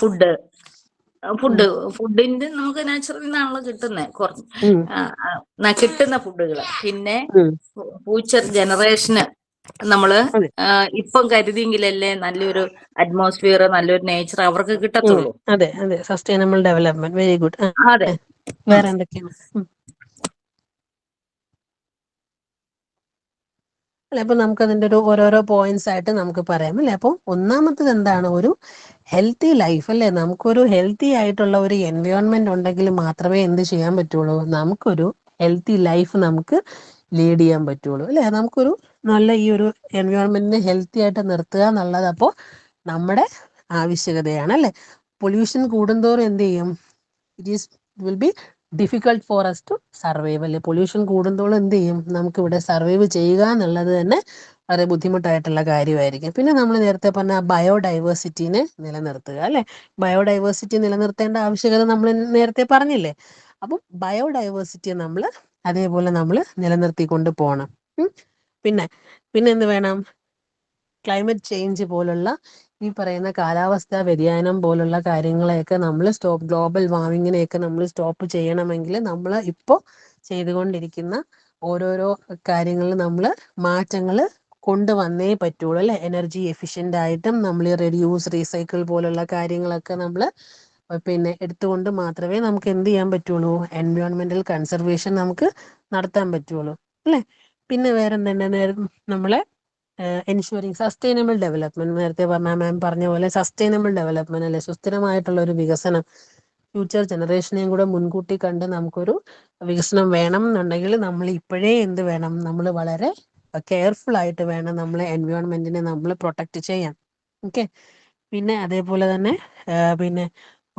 ഫുഡിന്റെ നമുക്ക് നാച്ചുറലിൽ നിന്നാണല്ലോ കിട്ടുന്നത്. കിട്ടുന്ന ഫുഡുകള്. പിന്നെ ഫ്യൂച്ചർ ജനറേഷന് നമ്മള് ഇപ്പം കരുതിയെങ്കിലല്ലേ നല്ലൊരു അറ്റ്മോസ്ഫിയർ, നല്ലൊരു നേച്ചർ അവർക്ക് കിട്ടത്തുള്ളൂ. അതെ അതെ, സസ്റ്റൈനബിൾ ഡെവലപ്മെന്റ്. Very good. അതെ. വേറെ എന്തൊക്കെയാണ്? അല്ലെ, അപ്പൊ നമുക്ക് അതിന്റെ ഒരു ഓരോരോ പോയിന്റ്സ് ആയിട്ട് നമുക്ക് പറയാം അല്ലെ. അപ്പൊ ഒന്നാമത്തത് എന്താണ്, ഒരു ഹെൽത്തി ലൈഫ് അല്ലെ. നമുക്കൊരു ഹെൽത്തി ആയിട്ടുള്ള ഒരു എൻവയോൺമെന്റ് ഉണ്ടെങ്കിൽ മാത്രമേ എന്ത് ചെയ്യാൻ പറ്റുള്ളൂ, നമുക്കൊരു ഹെൽത്തി ലൈഫ് നമുക്ക് ലീഡ് ചെയ്യാൻ പറ്റുള്ളൂ അല്ലെ. നമുക്കൊരു നല്ല ഈ ഒരു എൻവയോൺമെന്റിനെ ഹെൽത്തി ആയിട്ട് നിർത്തുക എന്നുള്ളത് അപ്പോൾ നമ്മുടെ ആവശ്യകതയാണ് അല്ലെ. പൊല്യൂഷൻ കൂടുന്തോറും എന്ത് ചെയ്യും, it will be difficult for us to survive അല്ലെ. പൊല്യൂഷൻ കൂടുന്തോളം എന്ത് ചെയ്യും, നമുക്ക് ഇവിടെ സർവൈവ് ചെയ്യുക എന്നുള്ളത് തന്നെ വളരെ ബുദ്ധിമുട്ടായിട്ടുള്ള കാര്യമായിരിക്കും. പിന്നെ നമ്മൾ നേരത്തെ പറഞ്ഞ ബയോഡൈവേഴ്സിറ്റിനെ നിലനിർത്തുക അല്ലെ. ബയോഡൈവേഴ്സിറ്റി നിലനിർത്തേണ്ട ആവശ്യകത നമ്മൾ നേരത്തെ പറഞ്ഞില്ലേ. അപ്പം ബയോഡൈവേഴ്സിറ്റിയെ നമ്മൾ അതേപോലെ നമ്മൾ നിലനിർത്തിക്കൊണ്ട് പോകണം. പിന്നെ എന്ത് വേണം, ക്ലൈമറ്റ് ചേഞ്ച് പോലുള്ള ഈ പറയുന്ന കാലാവസ്ഥാ വ്യതിയാനം പോലുള്ള കാര്യങ്ങളെയൊക്കെ നമ്മൾ ഗ്ലോബൽ വാർമിങ്ങിനെയൊക്കെ നമ്മൾ സ്റ്റോപ്പ് ചെയ്യണമെങ്കിൽ നമ്മൾ ഇപ്പോൾ ചെയ്തുകൊണ്ടിരിക്കുന്ന ഓരോരോ കാര്യങ്ങളിൽ നമ്മൾ മാറ്റങ്ങൾ കൊണ്ടുവന്നേ പറ്റുള്ളൂ അല്ലെ. എനർജി എഫിഷ്യന്റ് ആയിട്ടും നമ്മൾ റെഡ്യൂസ്, റീസൈക്കിൾ പോലുള്ള കാര്യങ്ങളൊക്കെ നമ്മൾ പിന്നെ എടുത്തുകൊണ്ട് മാത്രമേ നമുക്ക് എന്ത് ചെയ്യാൻ പറ്റുള്ളൂ, എൻവയോൺമെന്റൽ കൺസർവേഷൻ നമുക്ക് നടത്താൻ പറ്റുള്ളൂ അല്ലെ. പിന്നെ വേറെ എന്താണ്, നമ്മളെ എൻഷുറിങ് സസ്റ്റൈനബിൾ ഡെവലപ്മെന്റ്. നേരത്തെ മാം പറഞ്ഞ പോലെ സസ്റ്റൈനബിൾ ഡെവലപ്മെന്റ് അല്ലെ, സുസ്ഥിരമായിട്ടുള്ള ഒരു വികസനം. ഫ്യൂച്ചർ ജനറേഷനെയും കൂടെ മുൻകൂട്ടി കണ്ട് നമുക്കൊരു വികസനം വേണം എന്നുണ്ടെങ്കിൽ നമ്മൾ ഇപ്പോഴേ എന്ത് വേണം, നമ്മൾ വളരെ കെയർഫുൾ ആയിട്ട് വേണം നമ്മളെ എൻവയോൺമെന്റിനെ നമ്മൾ പ്രൊട്ടക്ട് ചെയ്യാൻ. ഓക്കെ. പിന്നെ അതേപോലെ തന്നെ പിന്നെ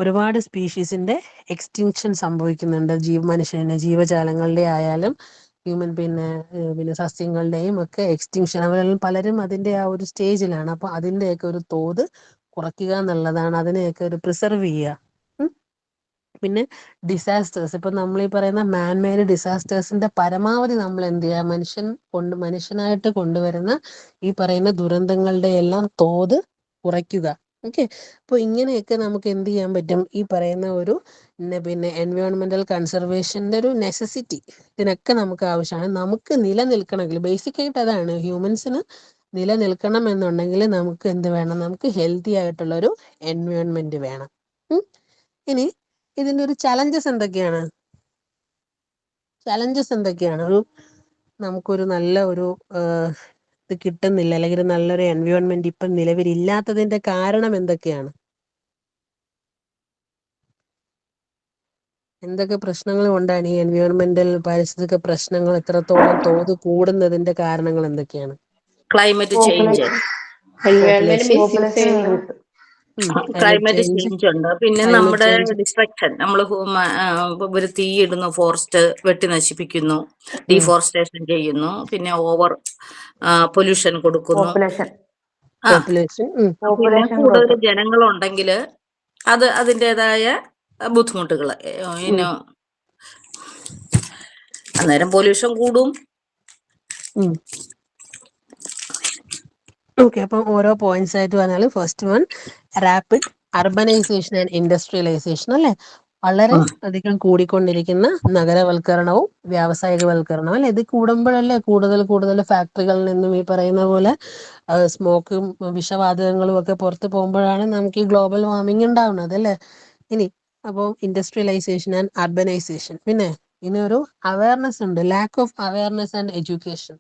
ഒരുപാട് സ്പീഷീസിന്റെ എക്സ്റ്റിങ്ഷൻ സംഭവിക്കുന്നുണ്ട്. മനുഷ്യന്, ജീവജാലങ്ങളുടെ ആയാലും പിന്നെ സസ്യങ്ങളുടെയും ഒക്കെ എക്സ്റ്റിങ്ഷൻ. അവരെല്ലാം പലരും അതിന്റെ ആ ഒരു സ്റ്റേജിലാണ്. അപ്പൊ അതിന്റെയൊക്കെ ഒരു തോത് കുറയ്ക്കുക എന്നുള്ളതാണ്, അതിനെയൊക്കെ ഒരു പ്രിസർവ് ചെയ്യുക. പിന്നെ ഡിസാസ്റ്റേഴ്സ്, ഇപ്പൊ നമ്മൾ ഈ പറയുന്ന മാൻമെയ്ഡ് ഡിസാസ്റ്റേഴ്സിന്റെ പരമാവധി നമ്മൾ എന്ത് ചെയ്യുക, മനുഷ്യനായിട്ട് കൊണ്ടുവരുന്ന ഈ പറയുന്ന ദുരന്തങ്ങളുടെ എല്ലാം തോത് കുറയ്ക്കുക. ഓക്കെ. അപ്പോൾ ഇങ്ങനെയൊക്കെ നമുക്ക് എന്ത് ചെയ്യാൻ പറ്റും, ഈ പറയുന്ന ഒരു പിന്നെ എൻവയോൺമെന്റൽ കൺസർവേഷന്റെ ഒരു നെസസിറ്റി ഇതിനൊക്കെ നമുക്ക് ആവശ്യമാണ്. നമുക്ക് നിലനിൽക്കണമെങ്കിൽ ബേസിക് ആയിട്ട് അതാണ്, ഹ്യൂമൻസിന് നിലനിൽക്കണം എന്നുണ്ടെങ്കിൽ നമുക്ക് എന്ത് വേണം, നമുക്ക് ഹെൽത്തി ആയിട്ടുള്ള ഒരു എൻവയോൺമെന്റ് വേണം. ഇനി ഇതിന്റെ ഒരു ചലഞ്ചസ് എന്തൊക്കെയാണ്, ഒരു നമുക്കൊരു നല്ല ഒരു ഇത് കിട്ടുന്നില്ല, അല്ലെങ്കിൽ നല്ലൊരു എൻവയോൺമെന്റ് ഇപ്പം നിലവിലില്ലാത്തതിന്റെ കാരണം എന്തൊക്കെയാണ്, എന്തൊക്കെ പ്രശ്നങ്ങൾ കൊണ്ടാണ് ഈ എൻവയോൺമെന്റൽ പാരിസ്ഥിതിക പ്രശ്നങ്ങൾ എത്രത്തോളം തോത് കൂടുന്നതിന്റെ കാരണങ്ങൾ എന്തൊക്കെയാണ്? ക്ലൈമറ്റ് ചേഞ്ച്, ക്ലൈമറ്റ് ചേഞ്ച് ഉണ്ട്. പിന്നെ നമ്മുടെ ഡിസ്ട്രക്ഷൻ, നമ്മൾ ഒരു തീയിടുന്നു, ഫോറസ്റ്റ് വെട്ടി നശിപ്പിക്കുന്നു, ഡീഫോറസ്റ്റേഷൻ ചെയ്യുന്നു, പിന്നെ ഓവർ പൊല്യൂഷൻ കൊടുക്കുന്നു. പിന്നെ കൂടുതൽ ജനങ്ങളുണ്ടെങ്കിൽ അത് അതിൻ്റെതായ ബുദ്ധിമുട്ടുകൾ, പിന്നെ അന്നേരം പൊല്യൂഷൻ കൂടും. ഓക്കെ. അപ്പം ഓരോ പോയിന്റ്സ് ആയിട്ട് പറഞ്ഞാൽ, first one rapid urbanisation and industrialisation അല്ലെ. വളരെ അധികം കൂടിക്കൊണ്ടിരിക്കുന്ന നഗരവൽക്കരണവും വ്യാവസായികവൽക്കരണവും അല്ലെ. ഇത് കൂടുമ്പോഴല്ലേ കൂടുതൽ കൂടുതൽ ഫാക്ടറികളിൽ നിന്നും ഈ പറയുന്ന പോലെ സ്മോക്കും വിഷവാതകങ്ങളും ഒക്കെ പുറത്ത് പോകുമ്പോഴാണ് നമുക്ക് ഈ ഗ്ലോബൽ വാർമിംഗ് ഉണ്ടാവുന്നത് അല്ലേ. ഇനി അപ്പോൾ ഇൻഡസ്ട്രിയലൈസേഷൻ ആൻഡ് അർബനൈസേഷൻ, പിന്നെ ഇനി ഒരു അവയർനെസ് ഉണ്ട്, lakh of awareness and education.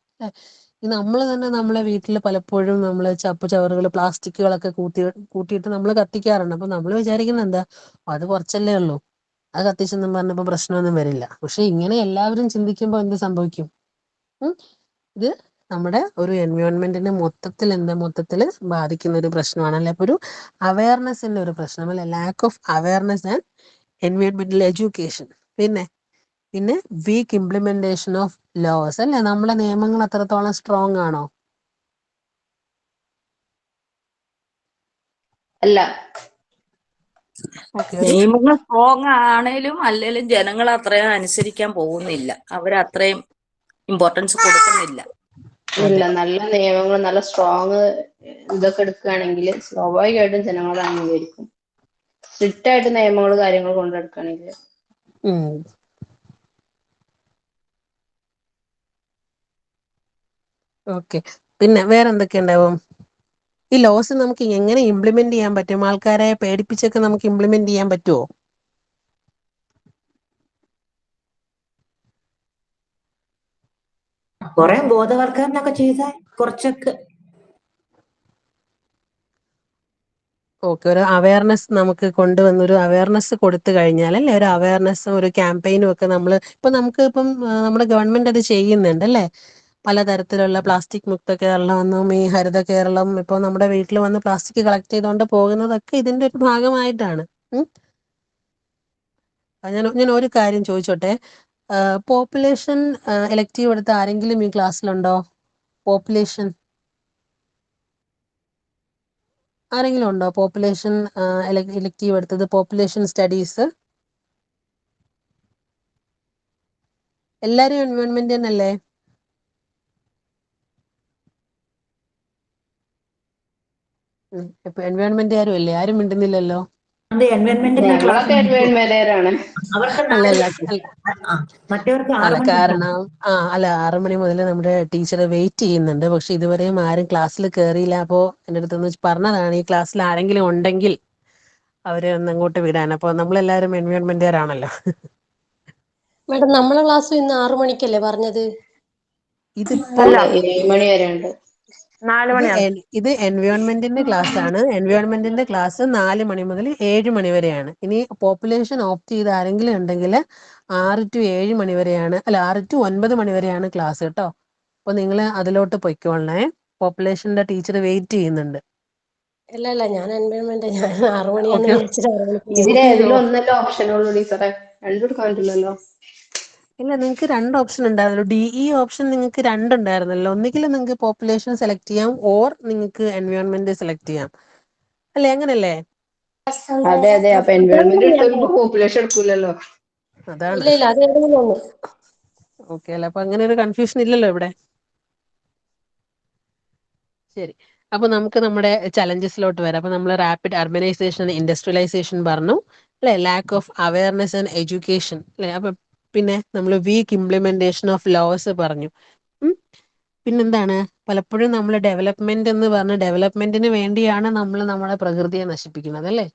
നമ്മൾ തന്നെ നമ്മളെ വീട്ടിൽ പലപ്പോഴും നമ്മൾ ചപ്പ് ചവറുകൾ പ്ലാസ്റ്റിക്കുകളൊക്കെ കൂട്ടിയിട്ട് നമ്മൾ കത്തിക്കാറുണ്ട്. അപ്പൊ നമ്മൾ വിചാരിക്കുന്നത് എന്താ, അത് കുറച്ചല്ലേ ഉള്ളൂ, അത് കത്തിച്ചെന്നും പറഞ്ഞപ്പോ പ്രശ്നമൊന്നും വരില്ല. പക്ഷെ ഇങ്ങനെ എല്ലാവരും ചിന്തിക്കുമ്പോൾ എന്ത് സംഭവിക്കും? ഇത് നമ്മുടെ ഒരു എൻവയോൺമെന്റിനെ മൊത്തത്തിൽ ബാധിക്കുന്ന ഒരു പ്രശ്നമാണ് അല്ലെ. അപ്പൊ ഒരു അവയർനെസിന്റെ ഒരു പ്രശ്നം അല്ലെ, ലാക്ക് ഓഫ് അവയർനെസ് ആൻഡ് എൻവയോൺമെന്റൽ എഡ്യൂക്കേഷൻ. പിന്നെ വീക്ക് ഇംപ്ലിമെന്റേഷൻ ഓഫ് ലോസ് അല്ലെ. നമ്മുടെ നിയമങ്ങൾ അത്രത്തോളം സ്ട്രോങ് ആണോ? അല്ല. നിയമങ്ങൾ സ്ട്രോങ് ആണേലും അല്ലേലും ജനങ്ങൾ അത്രയും അനുസരിക്കാൻ പോകുന്നില്ല, അവരത്രയും ഇമ്പോർട്ടൻസ് കൊടുക്കുന്നില്ല. ഇല്ല, നല്ല നിയമങ്ങൾ നല്ല സ്ട്രോങ് ഇതൊക്കെ എടുക്കുകയാണെങ്കിൽ സ്വാഭാവികമായിട്ടും ജനങ്ങൾ അംഗീകരിക്കും. സ്ട്രിക്റ്റ് ആയിട്ട് നിയമങ്ങൾ കാര്യങ്ങൾ കൊണ്ടെടുക്കുകയാണെങ്കിൽ. ഓക്കെ, പിന്നെ വേറെ എന്തൊക്കെ ഉണ്ടാവും? ഈ ലോസ് നമുക്ക് എങ്ങനെ ഇംപ്ലിമെന്റ് ചെയ്യാൻ പറ്റും? ആൾക്കാരെ പേടിപ്പിച്ചൊക്കെ നമുക്ക് ഇംപ്ലിമെന്റ് ചെയ്യാൻ പറ്റുമോ? കുറെ ബോധവൽക്കരണമൊക്കെ ചെയ്താൽ കുറച്ചൊക്കെ. ഓക്കെ, ഒരു അവയർനെസ് നമുക്ക് കൊണ്ടുവന്നൊരു അവയർനെസ് കൊടുത്തു കഴിഞ്ഞാൽ അല്ലേ, ഒരു അവയർനെസ്സും ഒരു ക്യാമ്പയിനും ഒക്കെ ഇപ്പം നമ്മുടെ ഗവൺമെന്റ് അത് ചെയ്യുന്നുണ്ട് അല്ലേ. പലതരത്തിലുള്ള പ്ലാസ്റ്റിക് മുക്ത കേരളം എന്നും ഈ ഹരിത കേരളം, ഇപ്പോൾ നമ്മുടെ വീട്ടിൽ വന്ന് പ്ലാസ്റ്റിക് കളക്ട് ചെയ്തുകൊണ്ട് പോകുന്നതൊക്കെ ഇതിന്റെ ഒരു ഭാഗമായിട്ടാണ്. ഞാൻ ഒരു കാര്യം ചോദിച്ചോട്ടെ, പോപ്പുലേഷൻ എലക്റ്റീവ് എടുത്ത ആരെങ്കിലും ഈ ക്ലാസ്സിലുണ്ടോ? പോപ്പുലേഷൻ ആരെങ്കിലും ഉണ്ടോ? പോപ്പുലേഷൻ എലക്റ്റീവ് എടുത്തത്, പോപ്പുലേഷൻ സ്റ്റഡീസ്. എല്ലാരും എൻവയോൺമെന്റ് തന്നെയല്ലേ? ഇപ്പൊ എൻവയോൺമെന്റുകാരും അല്ലേ? ആരും മിണ്ടുന്നില്ലല്ലോ. എൻവയോൺമെന്റിന്റെ ക്ലാസ് ഞങ്ങളൊക്കെ എൻവയോൺമെന്റുകാരാണ്. അവർക്ക് അല്ലല്ല, മറ്റവർക്ക് 6 അല്ല മണി കാരണം 6 മണി മുതൽ നമ്മുടെ ടീച്ചർ വെയിറ്റ് ചെയ്യുന്നുണ്ട്. പക്ഷെ ഇതുവരെയും ആരും ക്ലാസ്സിൽ കയറിയില്ല. അപ്പോ എൻ്റെ അടുത്തൊന്ന് പറഞ്ഞതാണ്, ഈ ക്ലാസ്സിൽ ആരെങ്കിലും ഉണ്ടെങ്കിൽ അവരെ ഒന്ന് അങ്ങോട്ട് വിടാൻ. അപ്പൊ നമ്മളെല്ലാരും എൻവയോൺമെന്റുകാരാണല്ലോ. മാഡം, നമ്മളെ ക്ലാസ് ഇന്ന് 6 മണിക്കല്ലേ പറഞ്ഞത്? ഇതിപ്പോ 7 മണി വരെ ഉണ്ട്. 4 മണിയാണ്. ഇത് എൻവയോൺമെന്റിന്റെ ക്ലാസ് ആണ്. എൻവയോൺമെന്റിന്റെ ക്ലാസ് 4 മണി മുതൽ 7 മണി വരെയാണ്. ഇനി പോപ്പുലേഷൻ ഓപ്റ്റ് ചെയ്ത് ആരെങ്കിലും ഉണ്ടെങ്കിൽ 6 to 7 മണി വരെയാണ്, അല്ല 6 to 9 മണി വരെയാണ് ക്ലാസ് കേട്ടോ. അപ്പൊ നിങ്ങൾ അതിലോട്ട് പൊയ്ക്കോളണേ. പോപ്പുലേഷന്റെ ടീച്ചർ വെയിറ്റ് ചെയ്യുന്നുണ്ട്. അല്ല, ഞാൻ എൻവയോൺമെന്റ്, ഞാൻ 6 മണിയാന്ന് ഓക്കെ, വിചാരിച്ചിട്ട് 6 മണിക്ക് ഇതിന് ഏതിലും ഒന്നല്ലോ ഓപ്ഷനുള്ളൂ ടീച്ചറെ, രണ്ടെടുക്കാൻ പറ്റില്ലല്ലോ. ഇല്ല, നിങ്ങൾക്ക് 2 ഓപ്ഷൻ ഉണ്ടായിരുന്നല്ലോ. DE ഓപ്ഷൻ നിങ്ങൾക്ക് 2 ഉണ്ടായിരുന്നല്ലോ. ഒന്നുകിൽ നിങ്ങൾക്ക് പോപ്പുലേഷൻ സെലക്ട് ചെയ്യാം, ഓർ നിങ്ങൾക്ക് എൻവയോൺമെന്റ് സെലക്ട് ചെയ്യാം അല്ലേ, അങ്ങനല്ലേ? അതെ. അപ്പൊ എൻവയോൺമെന്റ് എടുത്തവർക്ക് പോപ്പുലേഷൻ എടുക്കൂലല്ലോ. അതാണ്. ഇല്ല, അത് ഏതെങ്കിലും ഒന്ന്. ഓക്കെ അല്ല, അപ്പൊ അങ്ങനെ ഒരു കൺഫ്യൂഷൻ ഇല്ലല്ലോ ഇവിടെ. ശരി, അപ്പൊ നമുക്ക് നമ്മുടെ ചലഞ്ചസിലോട്ട് വരാം. അപ്പൊ നമ്മൾ റാപ്പിഡ് അർബനൈസേഷൻ, ഇൻഡസ്ട്രിയലൈസേഷൻ പറഞ്ഞു അല്ലെ, lack of awareness and education അല്ലെ. അപ്പൊ പിന്നെ നമ്മൾ വീക്ക് ഇംപ്ലിമെന്റേഷൻ ഓഫ് ലോസ് പറഞ്ഞു. പിന്നെന്താണ്, പലപ്പോഴും നമ്മൾ ഡെവലപ്മെന്റ് എന്ന് പറഞ്ഞ ഡെവലപ്മെന്റിന് വേണ്ടിയാണ് നമ്മൾ നമ്മുടെ പ്രകൃതിയെ നശിപ്പിക്കുന്നത് അല്ലേ.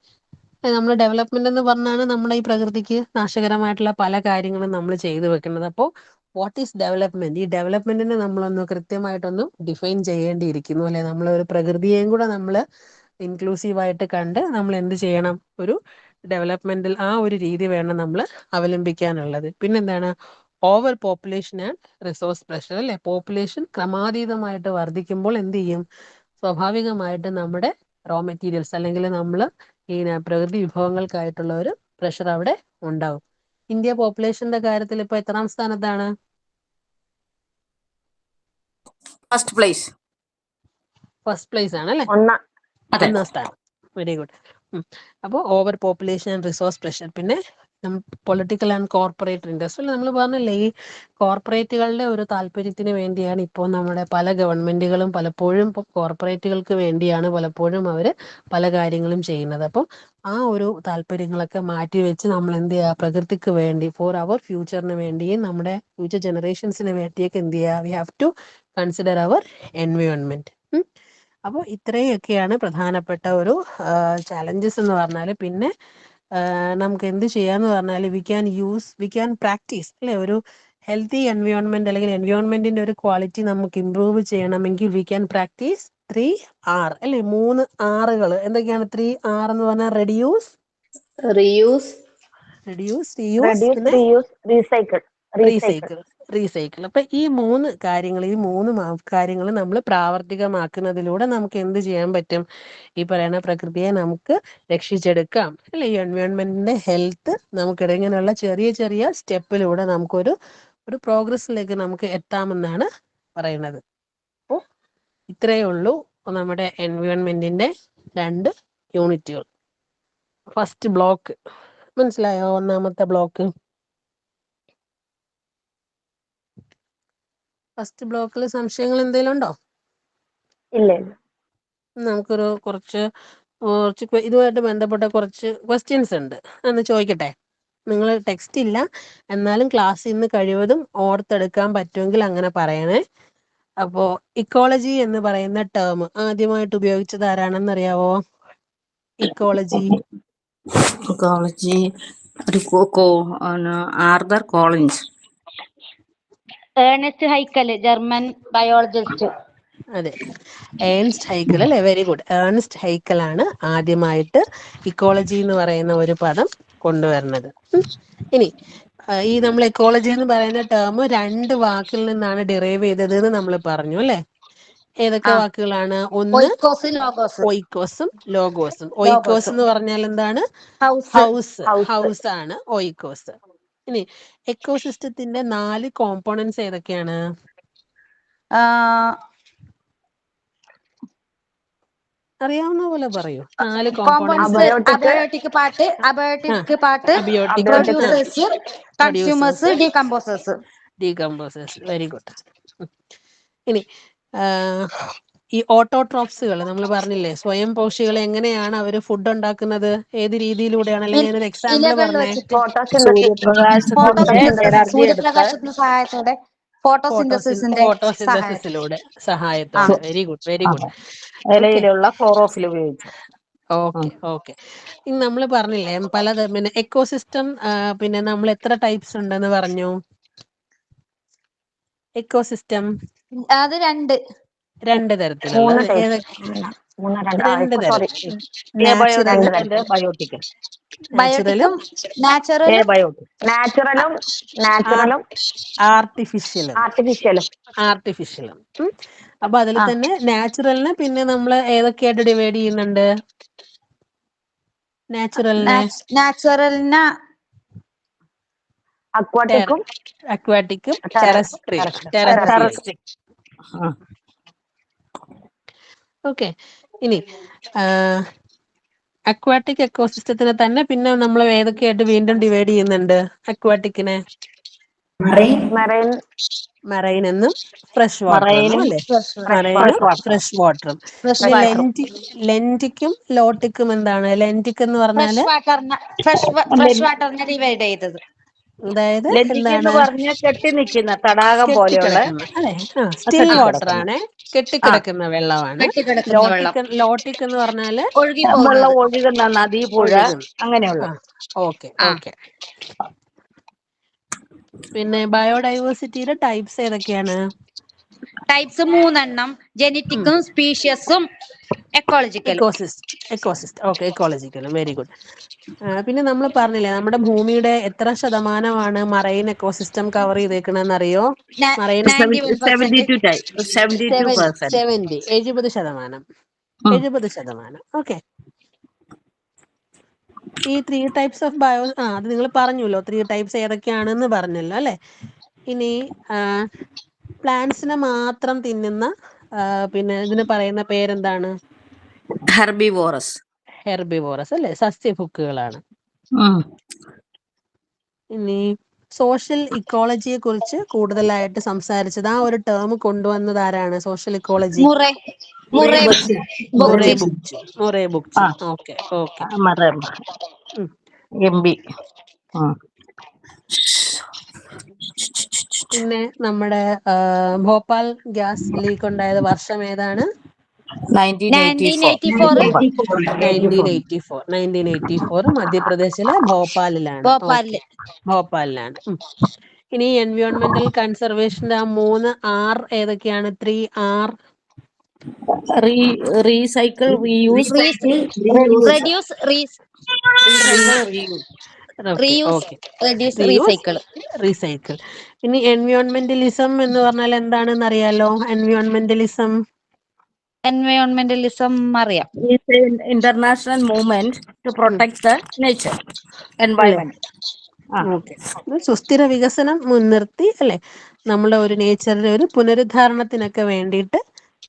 നമ്മൾ ഡെവലപ്മെന്റ് എന്ന് പറഞ്ഞാണ് നമ്മുടെ ഈ പ്രകൃതിക്ക് നാശകരമായിട്ടുള്ള പല കാര്യങ്ങളും നമ്മൾ ചെയ്തു വെക്കുന്നത്. അപ്പോൾ വാട്ട് ഈസ് ഡെവലപ്മെന്റ്? ഈ ഡെവലപ്മെന്റിനെ നമ്മളൊന്ന് കൃത്യമായിട്ടൊന്ന് ഡിഫൈൻ ചെയ്യേണ്ടിയിരിക്കുന്നു അല്ലെ. നമ്മൾ ഒരു പ്രകൃതിയെയും കൂടെ നമ്മൾ ഇൻക്ലൂസീവായിട്ട് കണ്ട് നമ്മൾ എന്ത് ചെയ്യണം, ഒരു ഡെവലപ്മെന്റിൽ ആ ഒരു രീതി വേണം നമ്മൾ അവലംബിക്കാനുള്ളത്. പിന്നെന്താണ്, over population and resource pressure അല്ലെ. പോപ്പുലേഷൻ ക്രമാതീതമായിട്ട് വർദ്ധിക്കുമ്പോൾ എന്ത് ചെയ്യും, സ്വാഭാവികമായിട്ട് നമ്മുടെ റോ മെറ്റീരിയൽസ് അല്ലെങ്കിൽ നമ്മൾ ഈ പ്രകൃതി വിഭവങ്ങൾക്കായിട്ടുള്ള ഒരു പ്രഷർ അവിടെ ഉണ്ടാവും. ഇന്ത്യ പോപ്പുലേഷന്റെ കാര്യത്തിൽ ഇപ്പൊ എത്രാം സ്ഥാനത്താണ്? First place. ഫസ്റ്റ് പ്ലേസ് ആണ് അല്ലെ, ഒന്നാം. അതെ. 1ാം സ്ഥാനം. Very good. അപ്പോൾ over population and resource pressure. പിന്നെ പൊളിറ്റിക്കൽ ആൻഡ് കോർപ്പറേറ്റ് ഇൻട്രസ്റ്റ് നമ്മൾ പറഞ്ഞില്ലേ, ഈ കോർപ്പറേറ്റുകളുടെ ഒരു താല്പര്യത്തിന് വേണ്ടിയാണ് ഇപ്പോൾ നമ്മുടെ പല ഗവൺമെന്റുകളും പലപ്പോഴും കോർപ്പറേറ്റുകൾക്ക് വേണ്ടിയാണ് പലപ്പോഴും അവർ പല കാര്യങ്ങളും ചെയ്യുന്നത്. അപ്പം ആ ഒരു താല്പര്യങ്ങളൊക്കെ മാറ്റി വെച്ച് നമ്മൾ എന്ത് ചെയ്യുക, പ്രകൃതിക്ക് വേണ്ടി, ഫോർ അവർ ഫ്യൂച്ചറിന് വേണ്ടിയും നമ്മുടെ ഫ്യൂച്ചർ ജനറേഷൻസിന് വേണ്ടിയൊക്കെ എന്ത് ചെയ്യുക, we have to consider our environment. അപ്പോൾ ഇത്രയൊക്കെയാണ് പ്രധാനപ്പെട്ട ഒരു ചാലഞ്ചസ് എന്ന് പറഞ്ഞാൽ. പിന്നെ നമുക്ക് എന്ത് ചെയ്യാന്ന് പറഞ്ഞാൽ വി ക്യാൻ പ്രാക്ടീസ് അല്ലെ, ഒരു ഹെൽത്തി എൻവയോൺമെന്റ് അല്ലെങ്കിൽ എൻവയോൺമെന്റിന്റെ ഒരു ക്വാളിറ്റി നമുക്ക് ഇംപ്രൂവ് ചെയ്യണമെങ്കിൽ വി ക്യാൻ പ്രാക്ടീസ് 3R അല്ലെ, 3 Rകൾ. എന്തൊക്കെയാണ് 3R എന്ന് പറഞ്ഞാൽ? റെഡ്യൂസ്, റീയൂസ്, റീയൂസ്, പിന്നെ reuse, recycle. റീസൈക്കിൾ. അപ്പൊ ഈ 3 കാര്യങ്ങൾ നമ്മൾ പ്രാവർത്തികമാക്കുന്നതിലൂടെ നമുക്ക് എന്ത് ചെയ്യാൻ പറ്റും? ഈ പറയുന്ന പ്രകൃതിയെ നമുക്ക് രക്ഷിച്ചെടുക്കാം അല്ലെ. ഈ എൻവയോൺമെന്റിന്റെ ഹെൽത്ത് നമുക്ക് ഇങ്ങനെയുള്ള ചെറിയ ചെറിയ സ്റ്റെപ്പിലൂടെ നമുക്കൊരു പ്രോഗ്രസ്സിലേക്ക് നമുക്ക് എത്താമെന്നാണ് പറയുന്നത്. അപ്പോൾ ഇത്രയേ ഉള്ളൂ നമ്മുടെ എൻവയോൺമെന്റിന്റെ 2 യൂണിറ്റുകൾ. ഫസ്റ്റ് ബ്ലോക്ക് മനസ്സിലായോ? ഒന്നാമത്തെ ബ്ലോക്ക്. ഫസ്റ്റ് ബ്ലോക്കിൽ സംശയങ്ങൾ എന്തെങ്കിലും ഉണ്ടോ? ഇല്ല. നമുക്കൊരു കുറച്ച് ഇതുമായിട്ട് ബന്ധപ്പെട്ട കുറച്ച് ക്വസ്റ്റ്യൻസ് ഉണ്ട്, എന്ന് ചോദിക്കട്ടെ. നിങ്ങൾ ടെക്സ്റ്റ് ഇല്ല, എന്നാലും ക്ലാസ്സിൽ നിന്ന് കഴിവതും ഓർത്തെടുക്കാൻ പറ്റുമെങ്കിൽ അങ്ങനെ പറയണേ. അപ്പോ ഇക്കോളജി എന്ന് പറയുന്ന ടേം ആദ്യമായിട്ട് ഉപയോഗിച്ചത് ആരാണെന്നറിയാവോ? Ecology Arthur Collins. Ernest Haeckel, German biologist. അതെ, ഏൺസ്റ്റ് ഹൈക്കൽ അല്ലെ. Very good. ഏൺസ്റ്റ് ഹൈക്കൽ ആണ് ആദ്യമായിട്ട് ഇക്കോളജി എന്ന് പറയുന്ന ഒരു പദം കൊണ്ടുവരുന്നത്. ഇനി ഈ നമ്മൾ എക്കോളജി എന്ന് പറയുന്ന ടേം 2 വാക്കിൽ നിന്നാണ് ഡിറൈവ് ചെയ്തത് എന്ന് നമ്മൾ പറഞ്ഞു അല്ലെ. ഏതൊക്കെ വാക്കുകളാണ്? ഒന്ന് ഒയ്ക്കോസും ലോഗോസും. ഒയ്ക്കോസ് എന്ന് പറഞ്ഞാൽ എന്താണ്? ഹൗസ് ആണ് ഒയ്ക്കോസ്. ഇനി എക്കോസിസ്റ്റത്തിന്റെ 4 കോമ്പോണൻസ് ഏതൊക്കെയാണ്? അറിയാവുന്ന പോലെ പറയൂ. 4 components. Abiotic part, consumers, decomposers. Very good. ഇനി ഈ ഓട്ടോട്രോപ്സുകൾ നമ്മൾ പറഞ്ഞില്ലേ, സ്വയം പോഷികൾ എങ്ങനെയാണ് അവര് ഫുഡ് ഉണ്ടാക്കുന്നത്? ഏത് രീതിയിലൂടെയാണ്? അല്ലെങ്കിൽ ഞാനൊരു എക്സാമ്പിൾ പറഞ്ഞേ. സൂര്യപ്രകാശത്തിന്റെ സഹായത്തോടെ, ഫോട്ടോസിന്തസിസിലൂടെ സഹായത്തോടെ. Very good, very good. ഇലയിലുള്ള ക്ലോറോഫിൽ ഉപയോഗിച്ചു. ഓക്കെ. ഇനി നമ്മൾ പറഞ്ഞില്ലേ പിന്നെ എക്കോസിസ്റ്റം, പിന്നെ നമ്മൾ എത്ര ടൈപ്സ് ഉണ്ടെന്ന് പറഞ്ഞു? എക്കോസിസ്റ്റം അത് 2 തരത്തിലുള്ള. 2 തരം. ബയോട്ടിക്കും നാച്ചുറലും ആർട്ടിഫിഷ്യലും. അപ്പൊ അതിൽ തന്നെ നാച്ചുറലിനെ പിന്നെ നമ്മൾ ഏതൊക്കെയായിട്ട് ഡിവൈഡ് ചെയ്യുന്നുണ്ട്? നാച്ചുറലിനെ അക്വാട്ടിക്കും ടെറസ്ട്രിയൽ. ഓക്കെ. ഇനി അക്വാട്ടിക് എക്കോസിസ്റ്റത്തിനെ തന്നെ പിന്നെ നമ്മൾ ഏതൊക്കെയായിട്ട് വീണ്ടും ഡിവൈഡ് ചെയ്യുന്നുണ്ട്? അക്വാട്ടിക്കിനെ മറൈൻ എന്നും ഫ്രഷ് വാട്ടർ എന്നും അല്ലെ. മറൈനും ഫ്രഷ് വാട്ടറും. ലെന്റിക്കും ലോട്ടിക്കും എന്താണ്? ലെന്റിക് എന്ന് പറഞ്ഞാല് ഫ്രഷ് വാട്ടറിനെ ഡിവൈഡ് ചെയ്തത്. അതായത് എന്താണ്? കെട്ടി നിൽക്കുന്ന തടാകം പോലെയുള്ള അല്ലെ. സ്റ്റിൽ വാട്ടർ ആണ്, കെട്ടിക്കിടക്കുന്ന വെള്ളമാണ്. ലോട്ടിക് എന്ന് പറഞ്ഞാല് വെള്ളം ഒഴുകുന്ന നദി, പുഴ, അങ്ങനെയുള്ള. ഓക്കെ. പിന്നെ ബയോഡൈവേഴ്സിറ്റിയുടെ ടൈപ്സ് ഏതൊക്കെയാണ്? ടൈപ്സ് 3 ജെനറ്റിക്കും, സ്പീഷ്യസും, എക്കോളജിക്കലും. Very good. പിന്നെ നമ്മൾ പറഞ്ഞില്ലേ, നമ്മുടെ ഭൂമിയുടെ എത്ര ശതമാനമാണ് മറൈൻ എക്കോസിസ്റ്റം കവർ ചെയ്തേക്കണെന്ന് അറിയോ? മറൈൻ 70%. ഓക്കെ. ഈ 3 ടൈപ്സ് ഓഫ് അത് നിങ്ങൾ പറഞ്ഞല്ലോ, 3 ടൈപ്സ് ഏതൊക്കെയാണെന്ന് പറഞ്ഞല്ലോ അല്ലെ. ഇനി പ്ലാന്റ്സിനെ മാത്രം തിന്നുന്ന പിന്നെ ഇതിന് പറയുന്ന പേരെന്താണ്? ഹെർബിവോറസ് അല്ലെ. സസ്യഭുക്കുകളാണ്. ഇനി സോഷ്യൽ ഇക്കോളജിയെ കുറിച്ച് കൂടുതലായിട്ട് സംസാരിച്ചത്, ആ ഒരു ടേം കൊണ്ടുവന്നത് ആരാണ്? Social ecology. Murray Murray Murray Bookchin. Bookchin. Murray Bookchin. ആ ഓക്കെ ഓക്കെ. MB. പിന്നെ നമ്മുടെ ഭോപ്പാൽ ഗ്യാസ് ലീക്ക് ഉണ്ടായത് വർഷം ഏതാണ്? 1984 1984 മധ്യപ്രദേശിലെ ഭോപ്പാലിലാണ്. ഭോപ്പാലില്. ഭോപ്പാലിലാണ്. ഇനി എൻവയോൺമെന്റൽ കൺസർവേഷന്റെ ആ 3 R ഏതൊക്കെയാണ്? 3R. Recycle, reuse, reduce, okay. Reduce, reuse, recycle. Recycle. ഇനി എൻവയോൺമെന്റലിസം എന്ന് പറഞ്ഞാൽ എന്താണെന്ന് അറിയാലോ? എൻവയോൺമെന്റലിസം അറിയാം. International movement to protect the nature, അല്ലേ? എൻവയൺമെന്റ്. ഓക്കെ. സുസ്ഥിര വികസനം മുൻനിർത്തി അല്ലെ, നമ്മുടെ ഒരു നേച്ചറിന്റെ ഒരു പുനരുദ്ധാരണത്തിനൊക്കെ വേണ്ടിയിട്ട്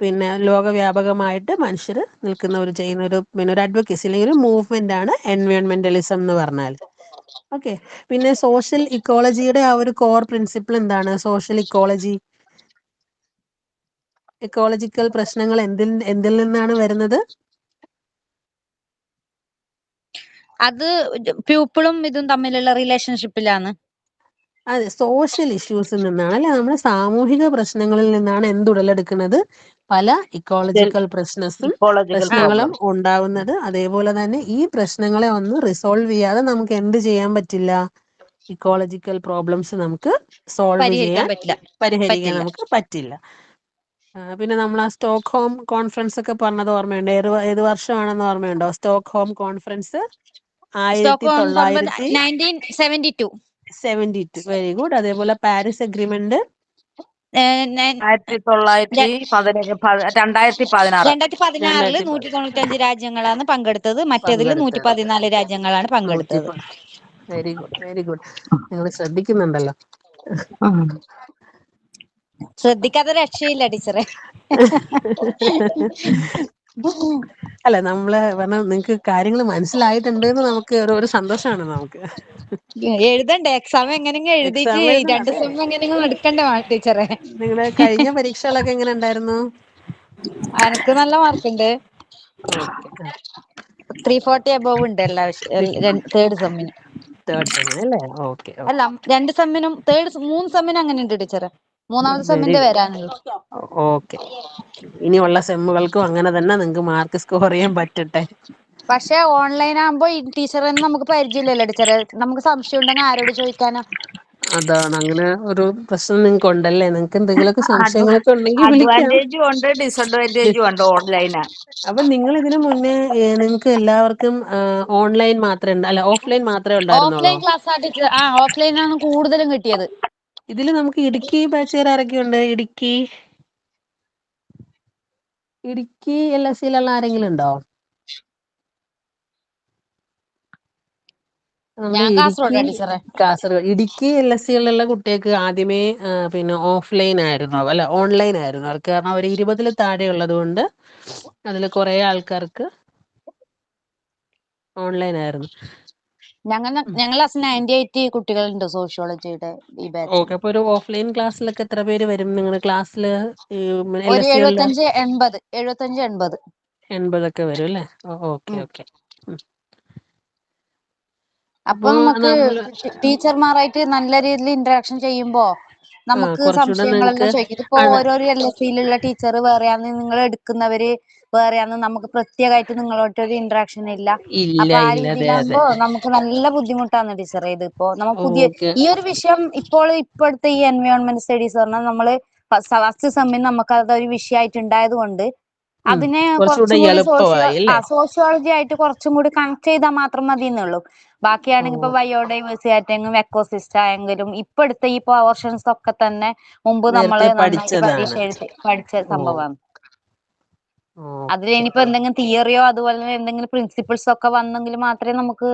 പിന്നെ ലോകവ്യാപകമായിട്ട് മനുഷ്യർ നിൽക്കുന്ന ചെയ്യുന്ന ഒരു ഒരു അഡ്വക്കസി അല്ലെങ്കിൽ ഒരു മൂവ്മെന്റ് ആണ് എൻവയോൺമെന്റലിസം എന്ന് പറഞ്ഞാൽ. ഓക്കെ. പിന്നെ സോഷ്യൽ ഇക്കോളജിയുടെ ആ ഒരു കോർ പ്രിൻസിപ്പിൾ എന്താണ്? സോഷ്യൽ ഇക്കോളജി, ഇക്കോളജിക്കൽ പ്രശ്നങ്ങൾ എന്തിൽ നിന്നാണ് വരുന്നത്? അത് പീപ്പിളും ഇതും തമ്മിലുള്ള റിലേഷൻഷിപ്പിലാണ്. അതെ, സോഷ്യൽ ഇഷ്യൂസിൽ നിന്നാണ് അല്ലെ, നമ്മുടെ സാമൂഹിക പ്രശ്നങ്ങളിൽ നിന്നാണ് എന്തുടലെടുക്കുന്നത്? പല ഇക്കോളജിക്കൽ പ്രശ്നങ്ങളും ഉണ്ടാവുന്നത്. അതേപോലെ തന്നെ ഈ പ്രശ്നങ്ങളെ ഒന്ന് റിസോൾവ് ചെയ്യാതെ നമുക്ക് എന്ത് ചെയ്യാൻ പറ്റില്ല? ഇക്കോളജിക്കൽ പ്രോബ്ലംസ് നമുക്ക് പരിഹരിക്കാൻ നമുക്ക് പറ്റില്ല. പിന്നെ നമ്മൾ ആ സ്റ്റോക്ക്ഹോം കോൺഫറൻസ് ഒക്കെ പറഞ്ഞത് ഓർമ്മയുണ്ടോ? ഏത് വർഷമാണെന്ന് ഓർമ്മയുണ്ടോ? Stockholm conference 1972. Very good. അതേപോലെ പാരീസ് അഗ്രിമെന്റ് 2016 195 രാജ്യങ്ങളാണ് പങ്കെടുത്തത്. മറ്റേതിൽ 114 രാജ്യങ്ങളാണ് പങ്കെടുത്തത്. Very good, very good. നിങ്ങൾ ശ്രദ്ധിക്കുന്നുണ്ടല്ലോ. ശ്രദ്ധിക്കാതെ രക്ഷയില്ല ടീച്ചറെ. അല്ല, നമ്മള് പറഞ്ഞാൽ നിങ്ങൾക്ക് കാര്യങ്ങൾ മനസ്സിലായിട്ടുണ്ട് എന്ന് നമുക്ക് ഒരു സന്തോഷമാണ് നമുക്ക്. എഴുതണ്ടേ? എക്സാം എങ്ങനെയെങ്കിലും എഴുതിയിട്ട് 2 സെം എങ്ങനെയെങ്കിലും എടുക്കണ്ടേ ടീച്ചറെ? നിങ്ങളുടെ കഴിഞ്ഞ പരീക്ഷകളൊക്കെ എങ്ങനെ ഉണ്ടായിരുന്നു? എനിക്ക് നല്ല മാർക്കുണ്ട്. 340 above ഉണ്ട് എല്ലാ തേർഡ് സെമ്മിന്. അല്ലേ? ഓക്കെ. അല്ല, 2 സെമ്മിനും 3 സെമ്മിനും അങ്ങനെ ഉണ്ട് ടീച്ചറെ. 3ാമത്തെ സെമ്മിന്റെ വരാനുള്ളൂ. ഓക്കെ. ഇനിയുള്ള സെമ്മുകൾക്കും അങ്ങനെ തന്നെ നിങ്ങൾക്ക് മാർക്ക് സ്കോർ ചെയ്യാൻ പറ്റട്ടെ. പക്ഷെ ഓൺലൈൻ ആകുമ്പോ ടീച്ചറെ നമുക്ക് പരിചയമില്ലല്ലോ ടീച്ചറെ. നമുക്ക് സംശയം ഉണ്ടെങ്കിൽ ആരോട് ചോദിക്കാനാ? അതാണ്, അങ്ങനെ ഒരു പ്രശ്നം നിങ്ങൾക്ക് ഉണ്ടല്ലേ. നിങ്ങൾക്ക് എന്തെങ്കിലുമൊക്കെ സംശയങ്ങളൊക്കെ ഉണ്ടെങ്കിൽ വിളിക്കാം. അഡ്വാൻറ്റേജും ഉണ്ട്, ഡിസഡ്വാൻറ്റേജും ഉണ്ട് ഓൺലൈന്. അപ്പൊ നിങ്ങൾ ഇതിനു മുന്നേ നിങ്ങൾക്ക് എല്ലാവർക്കും ഓൺലൈൻ മാത്രമേ അല്ല ഓഫ്ലൈൻ മാത്രമേ ഉണ്ടായിരുന്നുള്ളൂ? ഓഫ്ലൈൻ ക്ലാസ് ഓഫ്ലൈൻ ആണ് കൂടുതലും കിട്ടിയത്. ഇതിൽ നമുക്ക് ഇടുക്കി ബാച്ചുകാർ ആരൊക്കെയുണ്ട്? ഇടുക്കി LSC-യിലുള്ള ആരെങ്കിലും ഉണ്ടോ? കാസർഗോഡ് ഇടുക്കി LSC-യിലുള്ള കുട്ടികൾക്ക് ആദ്യമേ പിന്നെ ഓഫ്ലൈൻ ആയിരുന്നു അല്ല ഓൺലൈൻ ആയിരുന്നു അവർക്ക്. കാരണം അവർ 20-ൽ താഴെ ഉള്ളത് കൊണ്ട് അതിൽ കുറെ ആൾക്കാർക്ക് ഓൺലൈൻ ആയിരുന്നു. ഞങ്ങൾ 98 കുട്ടികളുണ്ട് സോഷ്യോളജിയുടെ ഈ ബാച്ച്. ഓക്കെ. അപ്പൊ ഒരു ഓഫ്ലൈൻ ക്ലാസ്സിലൊക്കെ എത്ര പേര് വരും നിങ്ങളുടെ ക്ലാസ്സിൽ? ഒരു 75-80 ഒക്കെ വരും അല്ലേ? ഓക്കെ. അപ്പൊ നമുക്ക് ടീച്ചർമാരായിട്ട് നല്ല രീതിയിൽ ഇന്ററാക്ഷൻ ചെയ്യുമ്പോ നമുക്ക് സംശയങ്ങളെല്ലാം ചോദിക്കും. ഇതിപ്പോ ഓരോരോ LSC-യിലുള്ള ടീച്ചർ വേറെയാന്ന്, നിങ്ങൾ എടുക്കുന്നവര് വേറെയാന്ന്, നമുക്ക് പ്രത്യേകമായിട്ട് നിങ്ങളോട്ടൊരു ഇന്ററാക്ഷൻ ഇല്ല. അപ്പൊ ആ രീതിയിലാകുമ്പോ നമുക്ക് നല്ല ബുദ്ധിമുട്ടാണ് ടീച്ചറെ. ഇതിപ്പോ നമുക്ക് ഈ ഒരു വിഷയം ഇപ്പോഴത്തെ ഈ എൻവയോൺമെന്റ് സ്റ്റഡീസ് പറഞ്ഞാൽ നമ്മള് ഫസ്റ്റ് സെമ്മിൽ നമുക്ക് അതൊരു വിഷയമായിട്ട് ഉണ്ടായത് കൊണ്ട് അതിനെ കുറച്ചും കൂടി സോഷ്യോളജി ആയിട്ട് കുറച്ചും കൂടി കണക്ട് ചെയ്താൽ മാത്രം മതി എന്നുള്ളൂ. ബാക്കിയാണെങ്കിൽ ഇപ്പൊ ബയോഡൈവേഴ്സിറ്റി ആയിട്ടെങ്കിലും എക്കോസിസ്റ്റം ആയെങ്കിലും ഇപ്പൊ എടുത്ത ഈ പോർഷൻസ് ഒക്കെ തന്നെ മുമ്പ് നമ്മള് നന്നായിട്ട് പരീക്ഷ എഴുതി പഠിച്ച സംഭവമാണ്. അതിൽ ഇനിയിപ്പോ എന്തെങ്കിലും തിയറിയോ അതുപോലെ എന്തെങ്കിലും പ്രിൻസിപ്പിൾസോ ഒക്കെ വന്നെങ്കിൽ മാത്രമേ നമുക്ക്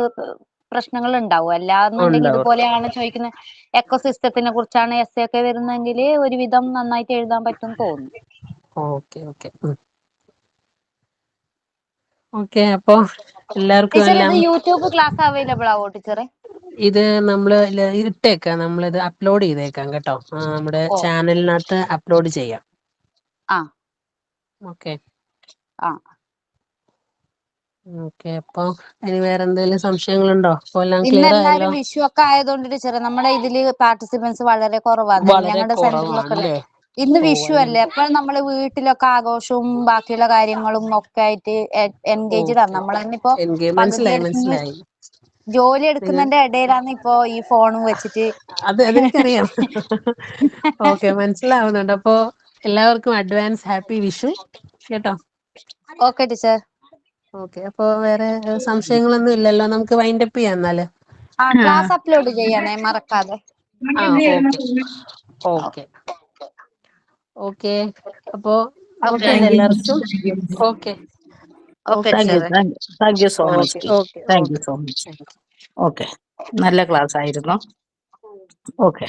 പ്രശ്നങ്ങൾ ഉണ്ടാവൂ. അല്ലാന്നുണ്ടെങ്കിൽ ഇതുപോലെയാണ് ചോദിക്കുന്നത്, എക്കോസിസ്റ്റത്തിനെ കുറിച്ചാണ് essay ഒക്കെ വരുന്നതെങ്കിൽ ഒരുവിധം നന്നായിട്ട് എഴുതാൻ പറ്റും തോന്നുന്നു. ഓക്കെ. അപ്പൊ എല്ലാവർക്കും യൂട്യൂബ് ക്ലാസ് അവൈലബിൾ ആവോ ടീച്ചറെ? ഇത് നമ്മള് ഇട്ടേക്കാം, നമ്മളിത് അപ്ലോഡ് ചെയ്തേക്കാം കേട്ടോ. നമ്മുടെ ഓ ചാനലിനകത്ത് അപ്ലോഡ് ചെയ്യാം. ആ ഓക്കെ ആ ഓക്കെ. അപ്പൊ ഇനി വേറെ എന്തെങ്കിലും സംശയങ്ങളുണ്ടോ? അപ്പൊ എല്ലാം ഇന്ന് ക്ലിയർ ആയല്ലോ? എല്ലാരും വിഷു ഒക്കെ ആയതുകൊണ്ട് ടീച്ചറെ നമ്മുടെ ഇതില് പാർട്ടിസിപ്പൻസ് വളരെ കുറവാണ് വളരെ ഞങ്ങളുടെ സെന്ററിലൊക്കെ. കുറവാണല്ലേ? ഇന്ന് ഓ വിഷു അല്ലേ, അപ്പൊ നമ്മള് വീട്ടിലൊക്കെ ആഘോഷവും ബാക്കിയുള്ള കാര്യങ്ങളും ഒക്കെ ആയിട്ട് എൻഗേജ്ഡ് ആണ്. ഓക്കെ. നമ്മൾ തന്നെ ഇപ്പോ എനിക്ക് പകുതി മനസ്സിലായി, എടുക്കുന്ന മനസ്സിലായി. ജോലി നിങ്ങൾ എടുക്കുന്നതിന്റെ ഇടയിലാണ് ഇപ്പോ ഈ ഫോണും വെച്ചിട്ട്. അതെനിക്കറിയാം. ഓക്കെ, മനസ്സിലാവുന്നുണ്ട്. അപ്പൊ എല്ലാവർക്കും അഡ്വാൻസ് ഹാപ്പി വിഷു കേട്ടോ. Okay teacher. ഓക്കെ, അപ്പൊ വേറെ സംശയങ്ങളൊന്നും ഇല്ലല്ലോ? നമുക്ക് വൈൻഡപ്പ് ചെയ്യാം എന്നാല്. ആ ക്ലാസ് അപ്ലോഡ് ചെയ്യണേ മറക്കാതെ. Okay okay okay. അപ്പോ ഓക്കെ ഓക്കെ അല്ലേ എല്ലാവർക്കും? Okay okay okay thank you, ടീച്ചറെ. Thank you so okay much. Okay thank you okay. So much. Okay, നല്ല ക്ലാസ് ആയിരുന്നു. ഓക്കെ.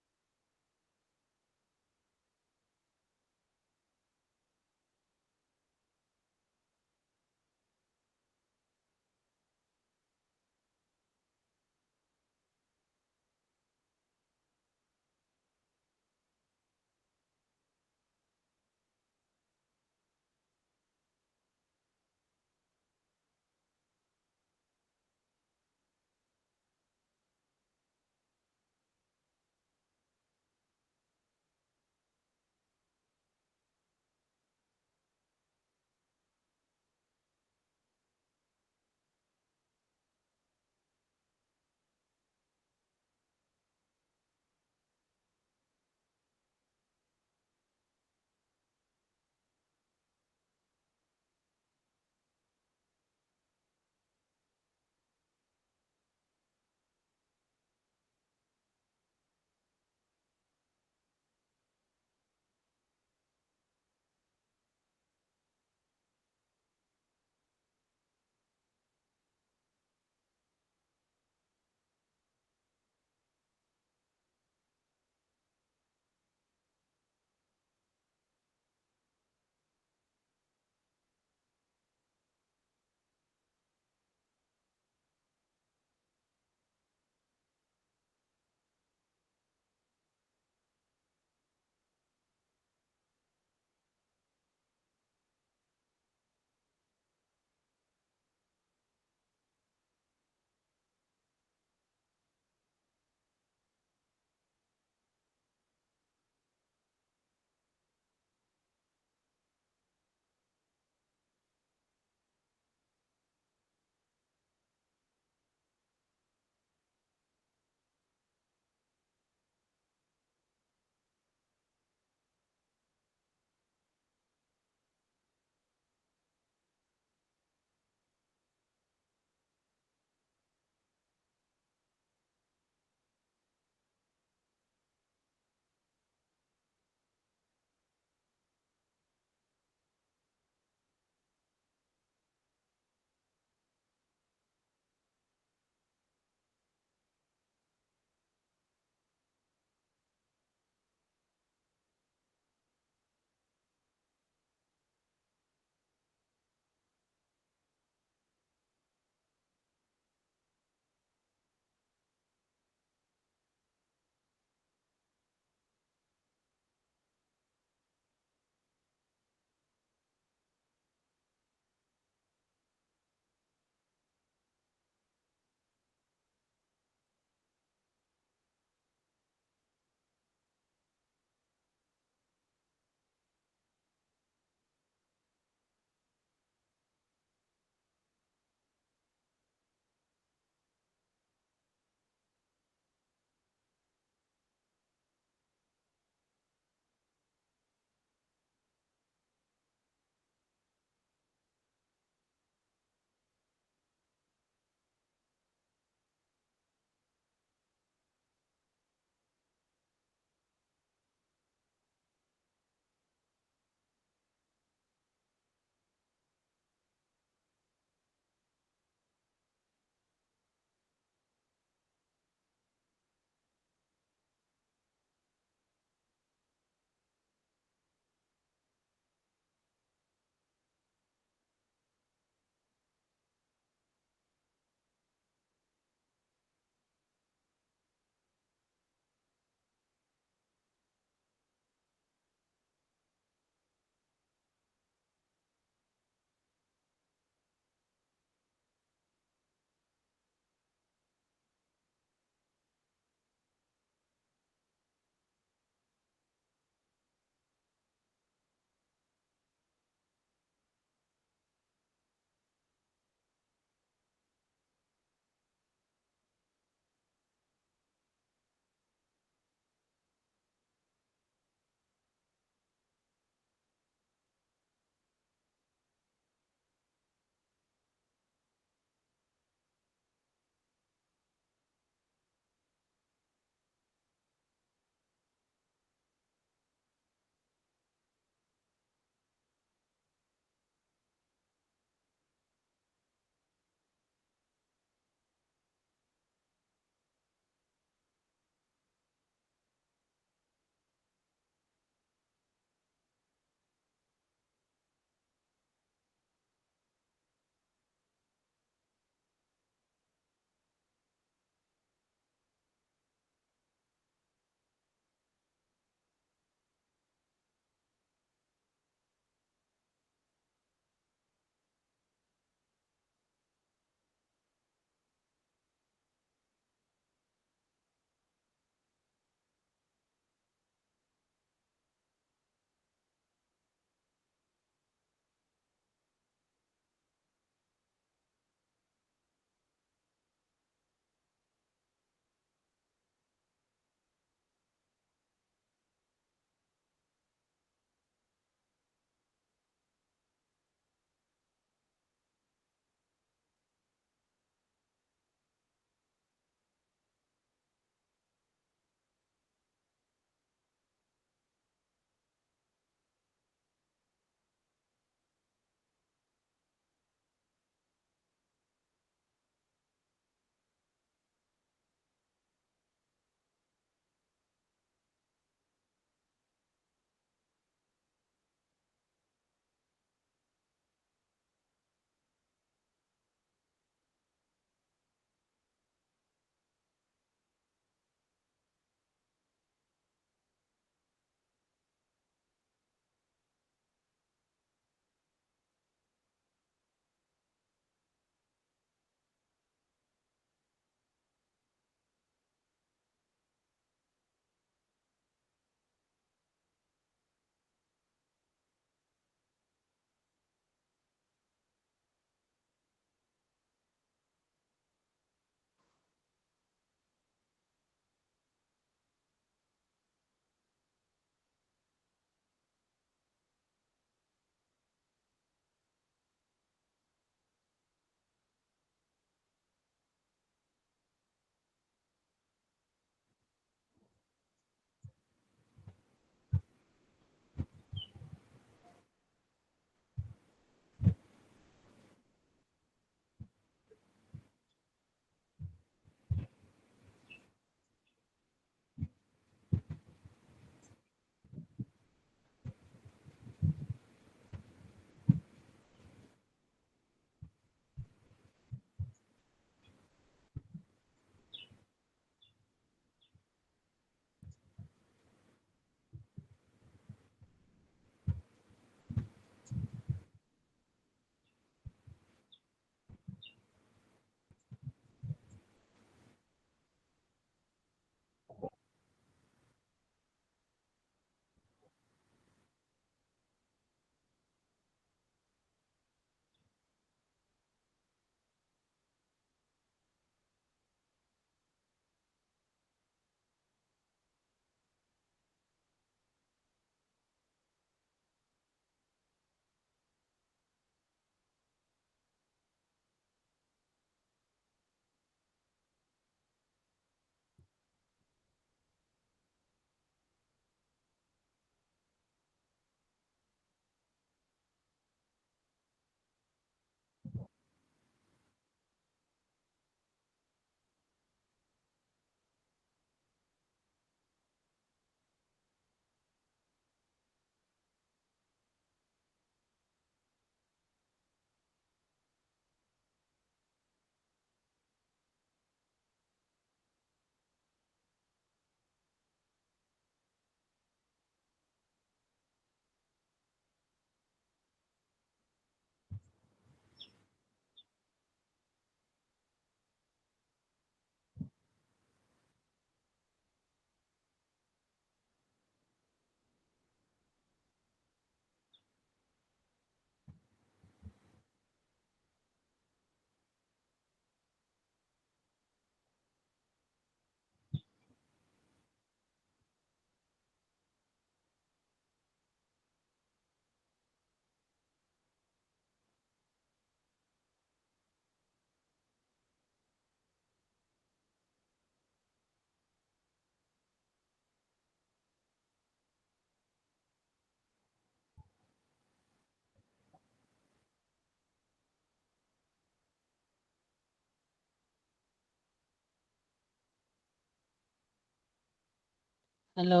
ഹലോ.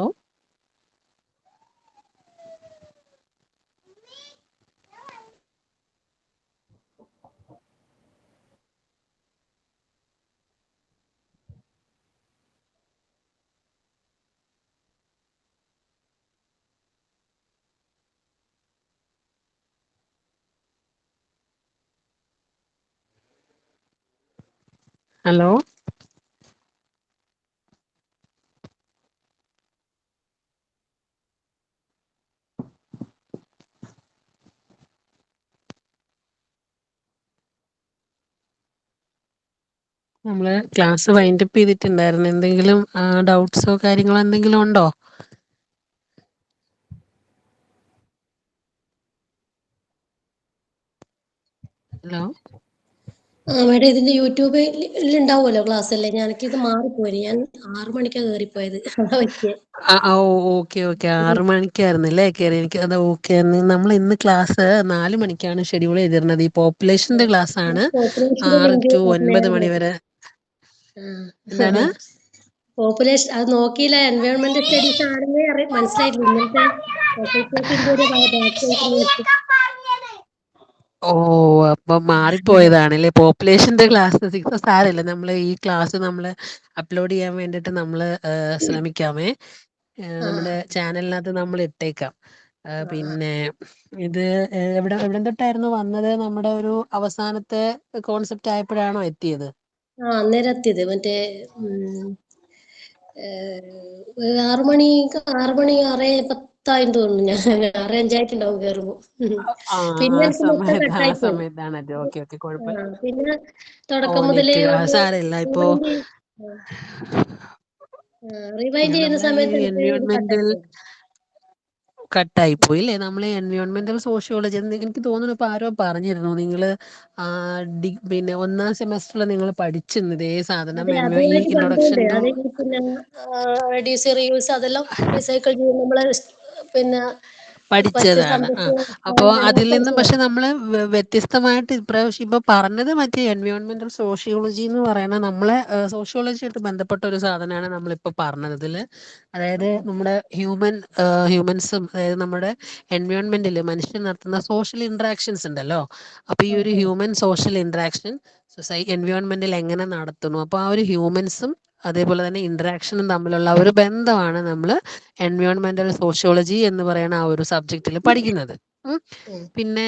ഹലോ. നമ്മള് ക്ലാസ് വൈൻഡപ്പ് ചെയ്തിട്ടുണ്ടായിരുന്നു. എന്തെങ്കിലും ഡൗട്ട്സോ കാര്യങ്ങളോ എന്തെങ്കിലും ഉണ്ടോ? ഹലോ. മേഡം ഇതിന്റെ യൂട്യൂബിൽ ഉണ്ടാവുമല്ലോ ക്ലാസ് അല്ലേ? എനിക്കിത് മാറിപ്പോയി. ഞാൻ 6 മണിക്കാണ് കയറിപ്പോയത്. അതാ പറ്റിയെ. ഓക്കെ ഓക്കെ 6 മണിക്കായിരുന്നല്ലേ കയറി. എനിക്ക് അത് ഓക്കെ. നമ്മൾ ഇന്ന് ക്ലാസ് 4 മണിക്കാണ് ഷെഡ്യൂൾ ചെയ്തിരുന്നത്. ഈ പോപ്പുലേഷന്റെ ക്ലാസ് ആണ് പോപ്പുലേഷന്റെ 6 ലിങ്ക് to 9 മണി വരെ. എന്താണ്? പോപ്പുലേഷൻ അത് നോക്കിയില്ല. എൻവയോൺമെന്റ് സ്റ്റഡീസ് ആണെന്നേ മനസ്സിലായിട്ടില്ല. ഇന്നത്തെ സൊസൈറ്റി ഓഫ് ഇന്ത്യയുടെ ബാച്ച്. ഓ, അപ്പൊ മാറിപ്പോയതാണല്ലേ. പോപ്പുലേഷന്റെ ക്ലാസ് സാരമില്ല. നമ്മൾ ഈ ക്ലാസ് നമ്മൾ അപ്ലോഡ് ചെയ്യാൻ വേണ്ടിയിട്ട് നമ്മൾ ശ്രമിക്കാമേ. നമ്മുടെ ചാനലിനകത്ത് നമ്മൾ ഇട്ടേക്കാം. പിന്നെ ഇത് എവിടെ തൊട്ടായിരുന്നു വന്നത്? നമ്മുടെ ഒരു അവസാനത്തെ കോൺസെപ്റ്റ് ആയപ്പോഴാണോ എത്തിയത്? അന്നേരം എത്തിയത് മറ്റേ 6 മണി 6:10 തോന്നുന്നു. ഞാൻ 6:05 കയറുമ്പോ. പിന്നെ ആ എനിക്ക് മൊത്തം സമയത്ത് കട്ടായി പോയി. സമയത്താണത്. ഓക്കെ ഓക്കെ, കുഴപ്പമില്ല. പിന്നെ ഓ, തുടക്കം മുതലേ നെറ്റ് സാരമില്ല. ഇപ്പോ റിവൈൻഡ് ചെയ്യുന്ന നമ്മളെ ഈ സമയത്ത് എനിക്ക് ഇത് കട്ടായി എൻവയോൺമെന്റൽ പോയി. കട്ടായി പോയി അല്ലേ? നമ്മളെ എൻവയോൺമെന്റൽ സോഷ്യോളജി എനിക്ക് തോന്നുന്നു ഇപ്പൊ ആരോ പറഞ്ഞിരുന്നു നിങ്ങള് പിന്നെ 1ാം സെമസ്റ്ററിൽ നിങ്ങൾ പഠിച്ചിരുന്നു ഇതേ സാധനം അതെ, ഈ അതുമായിട്ട് ഇൻട്രൊഡക്ഷൻ ബന്ധമുണ്ട്. ടു. അത് ഈ പിന്നെ റെഡ്യൂസ് റീയൂസ് അതെല്ലാം റീസൈക്കിൾ ചെയ്ത് നമ്മള് പിന്നെ പഠിച്ചതാണ്. അപ്പോൾ അതിൽ നിന്നും പഠിച്ചതാണ്. പക്ഷെ നമ്മൾ വ്യത്യസ്തമായിട്ട് ഇപ്രാവശ്യം ഇപ്പൊ പറഞ്ഞത് മറ്റേ എൻവയോൺമെന്റൽ സോഷ്യോളജി എന്ന് പറയുന്ന നമ്മളെ സോഷ്യോളജിയായിട്ട് ബന്ധപ്പെട്ട ഒരു സാധനമാണ് നമ്മളിപ്പോ പറഞ്ഞത് ഇതില്. അതായത് നമ്മുടെ ഹ്യൂമൻസും, അതായത് നമ്മുടെ എൻവയോൺമെന്റിൽ മനുഷ്യൻ നടത്തുന്ന സോഷ്യൽ ഇന്ററാക്ഷൻസ് ഉണ്ടല്ലോ. അപ്പൊ ഈ ഒരു ഹ്യൂമൻ സോഷ്യൽ ഇന്ററാക്ഷൻ എൻവയോൺമെന്റിൽ എങ്ങനെ നടത്തുന്നു, അപ്പൊ ആ ഒരു ഹ്യൂമൻസും അതേപോലെ തന്നെ ഇന്ററാക്ഷനും തമ്മിലുള്ള ഒരു ബന്ധമാണ് നമ്മൾ എൻവയോൺമെന്റൽ സോഷ്യോളജി എന്ന് പറയുന്ന ആ ഒരു സബ്ജക്റ്റിൽ പഠിക്കുന്നത്. പിന്നെ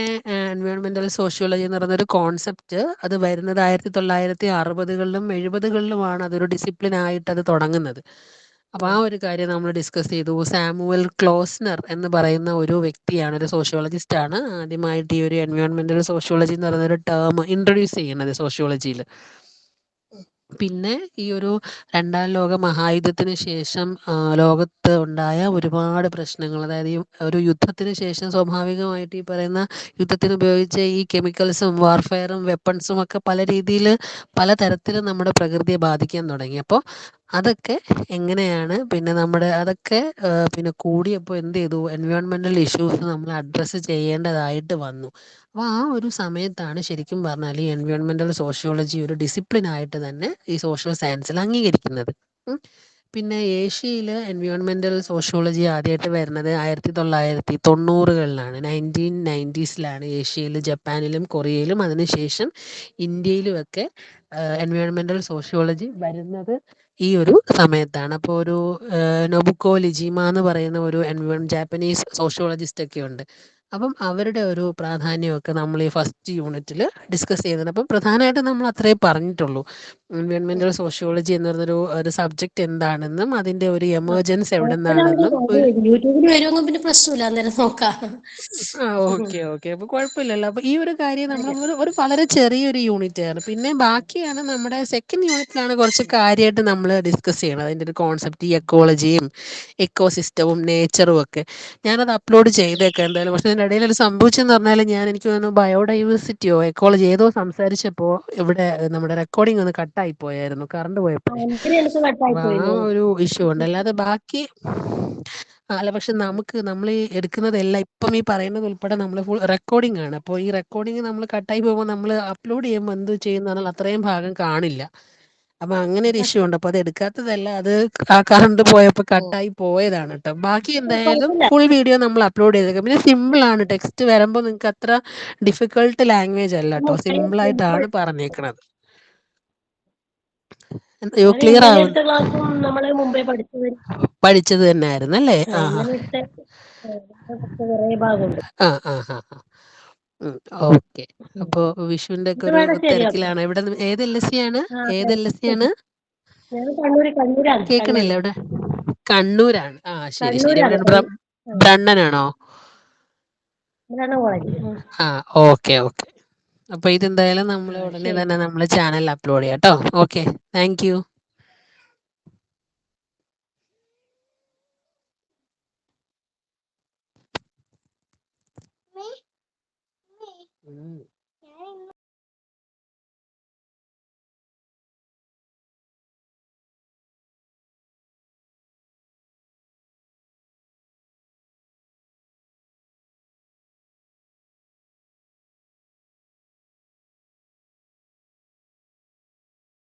എൻവയോൺമെന്റൽ സോഷ്യോളജി എന്ന് പറയുന്ന ഒരു കോൺസെപ്റ്റ് അത് വരുന്നത് 1960കളിലും 70കളിലുമാണ് അതൊരു ഡിസിപ്ലിൻ ആയിട്ട് അത് തുടങ്ങുന്നത്. അപ്പൊ ആ ഒരു കാര്യം നമ്മൾ ഡിസ്കസ് ചെയ്തു. സാമുവൽ ക്ലോസ്നർ എന്ന് പറയുന്ന ഒരു വ്യക്തിയാണ്, ഒരു സോഷ്യോളജിസ്റ്റ് ആണ്, ആദ്യമായിട്ട് ഈ ഒരു എൻവയോൺമെന്റൽ സോഷ്യോളജി എന്ന് പറയുന്ന ഒരു ടേം ഇൻട്രൊഡ്യൂസ് ചെയ്യുന്നത് സോഷ്യോളജിയിൽ. പിന്നെ ഈ ഒരു 2ാം ലോക മഹായുദ്ധത്തിന് ശേഷം ലോകത്ത് ഉണ്ടായ ഒരുപാട് പ്രശ്നങ്ങൾ, അതായത് ഈ ഒരു യുദ്ധത്തിന് ശേഷം സ്വാഭാവികമായിട്ട് ഈ പറയുന്ന യുദ്ധത്തിന് ഉപയോഗിച്ച ഈ കെമിക്കൽസും വാർഫെയറും വെപ്പൺസും ഒക്കെ പല രീതിയിൽ പലതരത്തിലും നമ്മുടെ പ്രകൃതിയെ ബാധിക്കാൻ തുടങ്ങി. അപ്പോൾ അതൊക്കെ എങ്ങനെയാണ് പിന്നെ നമ്മുടെ അതൊക്കെ പിന്നെ കൂടിയപ്പോൾ എന്ത് ചെയ്തു, എൻവയോൺമെന്റൽ ഇഷ്യൂസ് നമ്മൾ അഡ്രസ്സ് ചെയ്യേണ്ടതായിട്ട് വന്നു. അപ്പോൾ ആ ഒരു സമയത്താണ് ശരിക്കും പറഞ്ഞാൽ ഈ എൻവയോൺമെന്റൽ സോഷ്യോളജി ഒരു ഡിസിപ്ലിൻ ആയിട്ട് തന്നെ ഈ സോഷ്യൽ സയൻസിൽ അംഗീകരിക്കുന്നത്. പിന്നെ ഏഷ്യയിൽ എൻവയോൺമെന്റൽ സോഷ്യോളജി ആദ്യമായിട്ട് വരുന്നത് 1990കളിലാണ്. 1990s ഏഷ്യയിൽ, ജപ്പാനിലും കൊറിയയിലും അതിനുശേഷം ഇന്ത്യയിലും ഒക്കെ എൻവയോൺമെന്റൽ സോഷ്യോളജി വരുന്നത് ഈ ഒരു സമയത്താണ്. അപ്പോൾ ഒരു നൊബുക്കോ ലിജിമ എന്ന് പറയുന്ന ഒരു ജാപ്പനീസ് സോഷ്യോളജിസ്റ്റ് ഒക്കെ ഉണ്ട്. അപ്പം അവരുടെ ഒരു പ്രാധാന്യമൊക്കെ നമ്മൾ ഈ ഫസ്റ്റ് യൂണിറ്റിൽ ഡിസ്കസ് ചെയ്യുന്നുണ്ട്. അപ്പം പ്രധാനമായിട്ടും നമ്മൾ അത്രേ പറഞ്ഞിട്ടുള്ളൂ. എൻവയോൺമെന്റൽ സോഷ്യോളജി എന്ന് പറഞ്ഞൊരു സബ്ജക്റ്റ് എന്താണെന്നും അതിന്റെ ഒരു എമർജൻസ് എവിടെ നിന്നാണെന്നും യൂട്യൂബിൽ വരുമെങ്കിൽ പിന്നെ പ്രശ്നമില്ല, അന്നേരം നോക്കാം. ഓക്കെ ഓക്കെ, അപ്പൊ കുഴപ്പമില്ലല്ലോ. അപ്പൊ ഈ ഒരു കാര്യം നമ്മൾ ഒരു വളരെ ചെറിയൊരു യൂണിറ്റ് ആണ്. പിന്നെ ബാക്കിയാണ് നമ്മുടെ സെക്കൻഡ് യൂണിറ്റിലാണ് കുറച്ച് കാര്യമായിട്ട് നമ്മൾ ഡിസ്കസ് ചെയ്യണം. അതിന്റെ ഒരു കോൺസെപ്റ്റ്, ഈ എക്കോളജിയും എക്കോസിസ്റ്റവും നേച്ചറും ഒക്കെ ഞാനത് അപ്ലോഡ് ചെയ്തേക്കാം എന്തായാലും. പക്ഷെ അതിന്റെ ഇടയിൽ ഒരു സംഭവിച്ചെന്ന് പറഞ്ഞാൽ എനിക്ക് തോന്നുന്നു ബയോഡൈവേഴ്സിറ്റിയോ എക്കോളജി ഏതോ സംസാരിച്ചപ്പോൾ ഇവിടെ നമ്മുടെ റെക്കോർഡിംഗ് ഒന്ന് കട്ടായി പോയായിരുന്നു, കറണ്ട് പോയപ്പോഴേ. അന്നേരം എനിക്ക് കട്ടായി അപ്പൊ ആ പോയിരുന്നു. ഒരു ഇഷ്യൂ ഉണ്ട്. അല്ലാതെ ബാക്കി അല്ല, പക്ഷെ നമ്മൾ ഈ എടുക്കുന്നതെല്ലാം ഇപ്പം ഈ പറയുന്നത് ഉൾപ്പെടെ നമ്മൾ ഫുൾ റെക്കോർഡിംഗ് ആണ്. അപ്പോൾ ഈ റെക്കോർഡിംഗ് നമ്മൾ കട്ടായി പോകുമ്പോൾ നമ്മൾ അപ്ലോഡ് ചെയ്യുമ്പോൾ എന്ത് ചെയ്യുന്ന പറഞ്ഞാൽ അത്രയും ഭാഗം കാണില്ല. അപ്പൊ അങ്ങനെ ഒരു ഇഷ്യൂ ഉണ്ട്. അപ്പൊ അത് എടുക്കാത്തതല്ല, അത് ആ കറണ്ട് പോയപ്പോ കട്ടായി പോയതാണ് കേട്ടോ. ബാക്കി എന്തായാലും കുഴപ്പമില്ല. ഫുൾ വീഡിയോ നമ്മൾ അപ്ലോഡ് ചെയ്തേക്കാം. പിന്നെ സിമ്പിൾ ആണ്, ടെക്സ്റ്റ് വരുമ്പോൾ നിങ്ങൾക്ക് അത്ര ഡിഫിക്കൾട്ട് ലാംഗ്വേജ് അല്ല കേട്ടോ, സിമ്പിൾ ആയിട്ടാണ് പറഞ്ഞേക്കണത്. ക്ലിയർ ആവും. എടുത്ത ക്ലാസ്സും നമ്മള് മുമ്പേ പഠിച്ചത് തന്നെ ആയിരുന്നു അല്ലേ? ആ ഇങ്ങനത്തെ കുറെ ഭാഗമുണ്ട്. ആ ആ ആ ആ. ഓക്കെ. അപ്പോ വിഷുവിന്റെ ഒക്കെ ഒരു മേഡം ശരിയാക്കാം. തിരക്കിലാണ്. ഇവിടെ ഏത് LSE ആണ്? ആ, ഏത് LSE ആണ്? ഞാൻ കണ്ണൂരാണ്. കേക്കണില്ല ഇവിടെ. കണ്ണൂരാണ്. ആ ശരി ശരി. കണ്ണൂരാണ്. ഇവിടെ ബ്രണ്ണനാണോ? കോളേജ്. ആ ഓക്കെ ഓക്കെ. അപ്പൊ ഇതെന്തായാലും നമ്മൾ ഉടനെ തന്നെ നമ്മള് ചാനലിൽ അപ്ലോഡ് ചെയ്യാം കേട്ടോ. Okay, thank U.